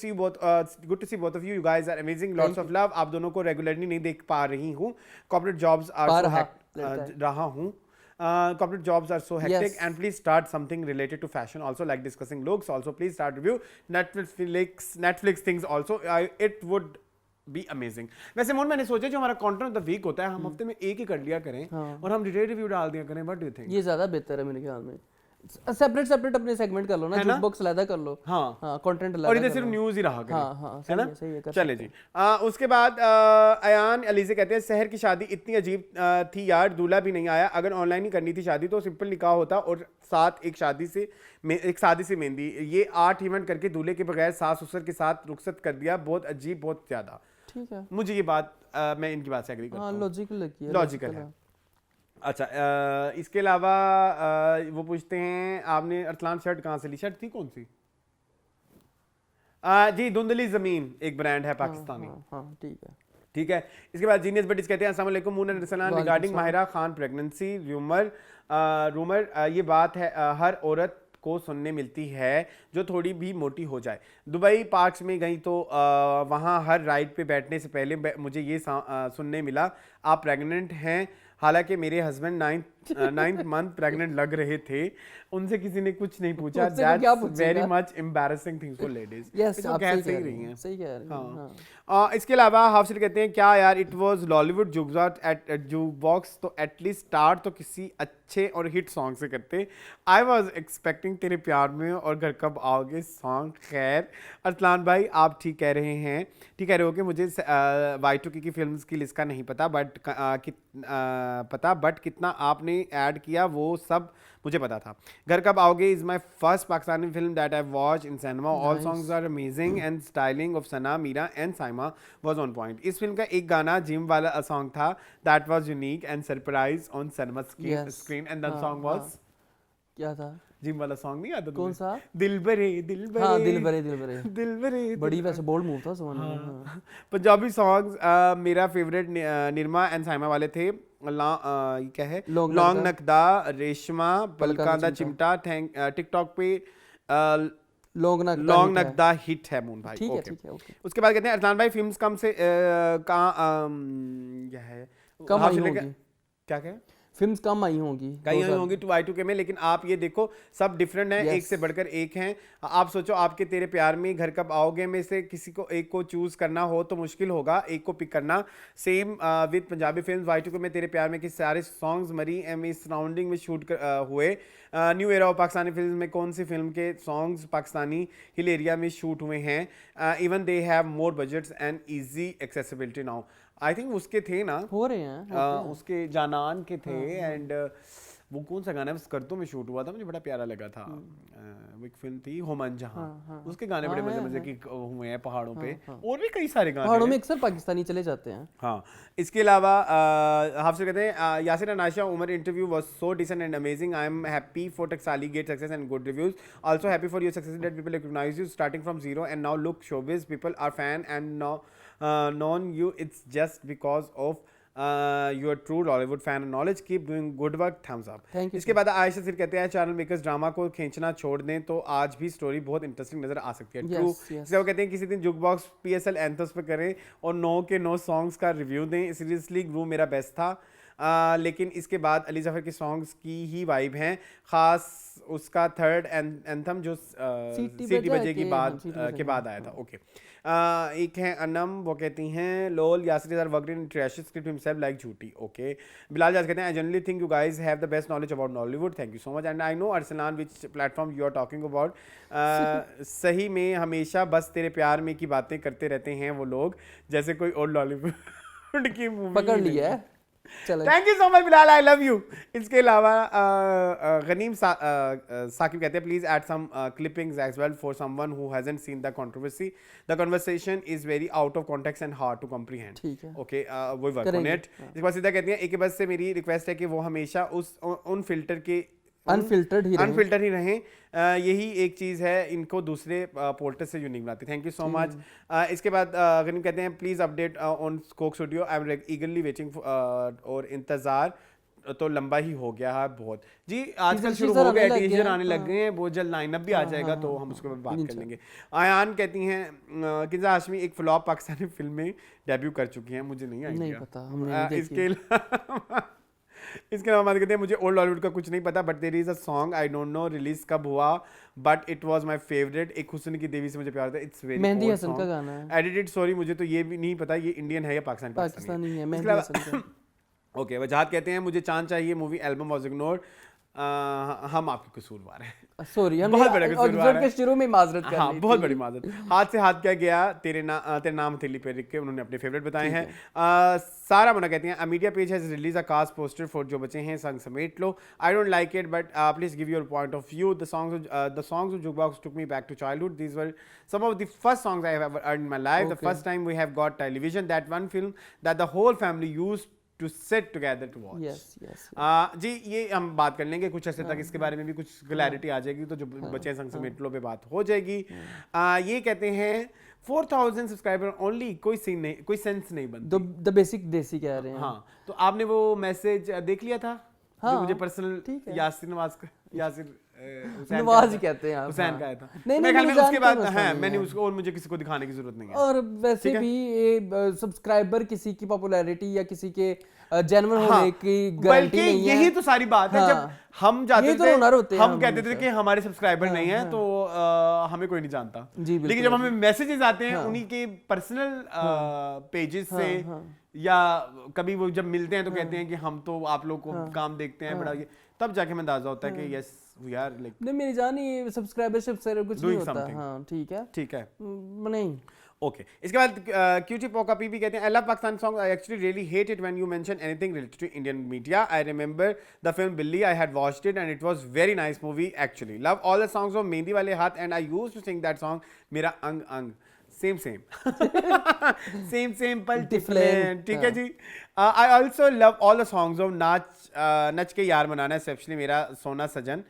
see both of you. You guys are amazing. Lots of love. आप दोनों को regularly नहीं देख पा रही हूँ. Corporate jobs are so रहा हूँ. Corporate jobs are so hectic, and please start something related to fashion. Also, like discussing looks. Also, please start review Netflix things. Also, it would be amazing. वैसे मोहन, मैंने सोचा जो हमारा कंटेंट ऑफ द वीक होता है, हम हफ्ते में एक ही कर लिया करें और हम डिटेल रिव्यू डाल दिया करें। What do you think? ये ज्यादा बेहतर है मेरे ख्याल में। सेपरेट अपने सेगमेंट कर लो ना, जुक बॉक्स अलग कर लो। हाँ, कंटेंट अलग, और इधर सिर्फ न्यूज़ ही रहा करें। हाँ, है ना? सही है, चले जी। उसके बाद अयान अली से कहते हैं, शहर की शादी इतनी अजीब थी यार, दूल्हा भी नहीं आया। अगर ऑनलाइन ही करनी थी शादी तो सिंपल निकाह होता और साथ एक शादी से मेहंदी। ये 8 इवेंट करके दूल्हे के बगैर सास ससुर के साथ रुखसत कर दिया। बहुत अजीब, बहुत ज्यादा। ठीक है, मुझे ये बात मैं इनकी बात से एग्री करता हूं। लॉजिकल है। अच्छा, इसके अलावा वो पूछते हैं, आपने अरसलान शर्ट कहाँ से ली? शर्ट थी कौन सी? जी, धुंधली जमीन एक ब्रांड है पाकिस्तानी। ठीक है। इसके बाद जीनियस बटिस कहते हैं, अस्सलाम वालेकुम moon Ruslaan, regarding Mahira Khan pregnancy rumour, ये बात है हर औरत को सुनने मिलती है जो थोड़ी भी मोटी हो जाए। दुबई पार्क्स में गई तो वहाँ हर राइड पे बैठने से पहले मुझे ये सुनने मिला, आप प्रेग्नेंट हैं। हालांकि मेरे हस्बैंड 9th मंथ प्रेग्नेंट लग रहे थे, उनसे किसी ने कुछ नहीं पूछा। That's very much embarrassing things for ladies. Yes, आप सही रही हैं। सही कह रही हैं। हाँ। इसके अलावा हाफिज कहते हैं, क्या यार, इट वाज लॉलीवुड जुक बॉक्स, तो एटलीस्ट स्टार्ट तो किसी अच्छे और हिट सॉन्ग से करते। आई वाज एक्सपेक्टिंग तेरे प्यार में और घर कब आओगे सॉन्ग। खैर अरसलान भाई, आप ठीक कह रहे हो कि मुझे Y2K की फिल्म्स की लिस्ट का नहीं पता, बट कितना आपने ऐड किया वो सब मुझे पता था। घर कब आओगे is my first Pakistani film that I watch in cinema. All songs are amazing and styling of Sana, Meera and Saima was on point. इस फिल्म का एक गाना जिम वाला सॉन्ग था, that was unique and surprise on cinema screen and that song was, क्या था? जिम वाला सॉन्ग नहीं आता? कौन सा? दिलबरे। हाँ, दिलबरे बड़ी वैसे बोल्ड मूव था सुन। पंजाबी सॉन्ग्स मेरा फेवरेट निरमा एंड साइमा वाले थे। क्या है, लॉन्ग नकदा, रेशमा, पलका दा चिमटा, टिकटॉक पे लॉन्ग नकदा हिट है मून भाई। ठीक है। उसके बाद कहते हैं, अरसलान भाई फिल्म्स कम से कहाँ क्या है, कम आई होगी। क्या फिल्म्स कम आई होंगी कई होंगी Y2K में, लेकिन आप ये देखो सब डिफरेंट है, एक से बढ़कर एक हैं। आप सोचो आपके तेरे प्यार में, घर कब आओगे में से किसी को एक को चूज करना हो तो मुश्किल होगा एक को पिक करना। Same with Punjabi film Y2K में तेरे प्यार में के सारे सॉन्ग्स मरी एम सराउंडिंग में शूट हुए। New era of Pakistani film में कौन सी फिल्म के सॉन्ग्स पाकिस्तानी हिल एरिया में शूट हुए हैं। Even they have more budgets and easy accessibility now. I think उसके थे ना, हो रहे हैं उसके जानान के थे। एंड वो कौन सा गाना है, करतों में शूट हुआ था, मुझे बड़ा प्यारा लगा था। वो एक फिल्म थी होमन जहां, उसके गाने बड़े मजे मजे के हुए हैं पहाड़ों पे। और भी कई सारे गाने पहाड़ों में अक्सर पाकिस्तानी चले जाते हैं। हाँ, इसके अलावा हाफिज कहते हैं यासिर अनाशा Umar interview was so decent and amazing. I am happy for Taksali gate success and good reviews, also happy for your success that people recognise you starting from zero and now look showbiz people are fan and now known you, it's just because of your true Hollywood fan and knowledge. Keep doing good work, thumbs up. Thank you, इसके बाद आयशा सिर कहते हैं चैनल मेकर्स ड्रामा को खींचना छोड़ दें तो आज भी स्टोरी बहुत इंटरेस्टिंग नजर आ सकती है। ट्रू। इससे वो कहते हैं किसी दिन जुक बॉक्स PSL एंथम्स पे करें और 9 के 9 सॉन्ग्स का रिव्यू दें। सीरियसली वो मेरा बेस्ट था, लेकिन इसके बाद अली जफर के सॉन्ग्स की ही वाइब हैं, खास उसका थर्ड एंथम जो सीटी बजे की बाद के बाद आया था। ओके, एक है अनम, वो कहती हैं lol Yasir worked in trash script himself like Jhooti. Okay, Bilal जाज कहते हैं I generally think you guys have the best knowledge about Hollywood, thank you so much and I know Arsalan which platform you are talking about. सही में हमेशा बस तेरे प्यार में की बातें करते रहते हैं वो लोग, जैसे कोई और हॉलीवुड की मूवी पकड़ लिया है। Thank you so much Bilal, I love you. इसके अलावा गनीम साकिब कहते हैं please add some clippings as well for someone who hasn't seen the controversy, the conversation is very out of context and hard to comprehend. Okay, वो वर्क ऑन इट। इसके बाद सीधा कहती हैं एक बस से मेरी रिक्वेस्ट है कि वो हमेशा उन फिल्टर के अनफिल्टर्ड ही रहें। यही एक चीज़ है इनको दूसरे पोर्टल से यूनिक बनाती। Thank you so much. इसके बाद गनीम कहते हैं please update on Coke studio, I am ईगरली waiting और इंतज़ार तो लंबा ही हो गया है बहुत जी। आजकल शुरू हो गया, टीजर आने लग गए हैं, बहुत जल्द लाइनअप भी आ जाएगा तो हम उसके बाद बात कर लेंगे। आयान कहती हैं किंजा हाशमी एक फ्लॉप पाकिस्तानी फिल्म में डेब्यू कर चुकी हैं, मुझे नहीं आइडिया। इसके अलावा कहते हैं मुझे ओल्ड हॉलीवुड का कुछ नहीं पता but there is a song I don't know release कब हुआ but it was my favourite. एक हुस्न की देवी से मुझे प्यार था, इट्स वेरी मेहंदी हसन का गाना है। एडिटेड सॉरी मुझे तो ये भी नहीं पता ये इंडियन है या पाकिस्तानी है। मेहंदी हसन का। ओके, वजाहत कहते हैं मुझे चांद चाहिए मूवी एल्बम वाज इग्नोर्ड, हम आपके कसूरवार हैं। सॉरी, हम बहुत बड़ा कसूरवार है। के शुरू में माजरत कर हाँ, बहुत बड़ी माजरत। हाथ से हाथ क्या गया तेरे नाम हथेली पे लिख के उन्होंने अपने फेवरेट बताए हैं। सारा मना कहती हैं a media page has release a cast poster for जो बचे हैं संग समेट लो, I don't like it but please give your point of view. The songs of jukebox took me back to childhood, these were some of the first songs I have ever heard in my life. The first time we have got television, that one film that the whole family used to sit together to watch. Yes. जी ये हम बात कर लेंगे कुछ ऐसे तक, इसके बारे में भी कुछ क्लैरिटी आ जाएगी तो जो बचे संग समेट लो पे बात हो जाएगी। ये कहते हैं 4000 सब्सक्राइबर ओनली, कोई सीन नहीं, कोई सेंस नहीं बनती। द बेसिक देसी कह रहे हैं। हाँ, तो आपने वो मैसेज देख लिया था जो मुझे पर्सनल यासिर नवाज ही कहते हैं, हुसैन का आया था। नहीं, मेरे ख्याल में उसके बाद हाँ मैंने उसको और मुझे किसी को दिखाने की जरूरत नहीं है। और वैसे भी सब्सक्राइबर किसी की पॉपुलैरिटी या किसी के जेन्युइन होने की गारंटी नहीं है। यही तो सारी बात है। जब हम जाते थे हम कहते थे कि हमारे सब्सक्राइबर नहीं है तो हमें कोई नहीं जानता, लेकिन जब हमें मैसेजेस आते हैं उन्हीं के पर्सनल पेजेस से या कभी वो जब मिलते हैं तो कहते हैं कि हम तो आप लोग को काम देखते हैं बड़ा, तब जाके हमें अंदाजा होता है कि यस वी आर लाइक नहीं मेरी जान ये सब्सक्राइबरशिप से कुछ नहीं होता। हाँ ठीक है नहीं। ओके, इसके बाद क्यूटी पोका पीपी कहते हैं I love Pakistan song, I actually really hate it when you mention anything related to Indian media. I remember the film Billi, I had watched it and it was very nice movie actually. Love all the songs of मेहंदी वाले हाथ and I used to sing that song मेरा अंग अंग सेम पल डिफरेंट। ठीक है जी। I also love all the songs of नच के यार मनाना, स्पेशली मेरा सोना सजन।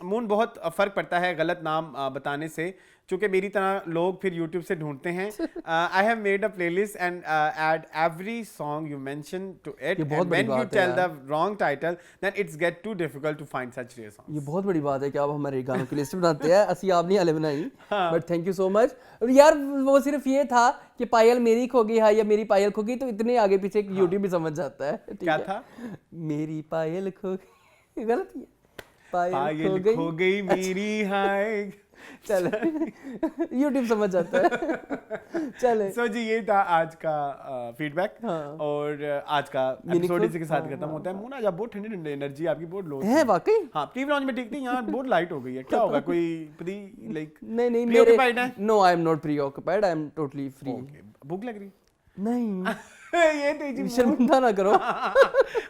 मून बहुत फ़र्क पड़ता है गलत नाम बताने से, चूँकि मेरी तरह लोग फिर YouTube से ढूंढते हैं. I have made a playlist and add every song you mention to it, ये बहुत एंड बड़ी व्हेन यू बात है टेल यार. The wrong title then it's get too difficult to find such rare songs. ये बहुत बड़ी बात है कि आप हमारे गानों की लिस्ट बनाते हैं. असली आप नहीं हले बनाई, but thank you so much. यार वो सिर्फ ये था कि पायल मेरी खो गई है या मेरी पायल खो गई, तो इतने आगे पीछे यूट्यूब भी समझ जाता है. ठीक क्या है? था? मेरी पायल खो गई. गलत ही है. पायल पायल खो गई मेरी हाय. चल यूट्यूब समझ जाता है. चले सो जी ये था आज का फीडबैक. और आज का एपिसोड इसी के साथ खत्म होता है. मून आज आप बहुत ठंडी ठंडी एनर्जी आपकी बहुत लो है वाकई. हाँ टीवी लॉन्च में ठीक नहीं, यहाँ बहुत लाइट हो गई है. क्या होगा, कोई प्री लाइक नहीं preoccupied है? No I am not preoccupied, I am totally free. भूख लग रही नहीं ये तेजी शर्मिंदा ना करो.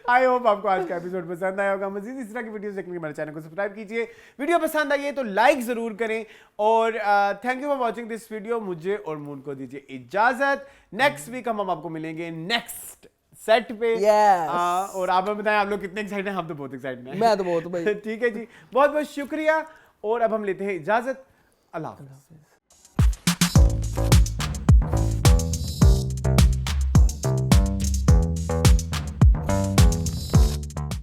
आई होप आपको आज का एपिसोड पसंद आया होगा. मजीद इस तरह की वीडियोस देखने के लिए हमारे चैनल को सब्सक्राइब कीजिए. वीडियो पसंद आई है तो लाइक जरूर करें. और thank you for watching this video. मुझे और मून को दीजिए इजाजत. नेक्स्ट वीक हम आपको मिलेंगे नेक्स्ट सेट पे. Yes. और आप हमें बताएं आप लोग कितने एक्साइटेड हैं. हम तो बहुत एक्साइटेड हैं. मैं तो बहुत हूं भाई. ठीक है जी, बहुत बहुत शुक्रिया. और अब हम लेते हैं इजाजत. अल्लाह हाफ़िज़.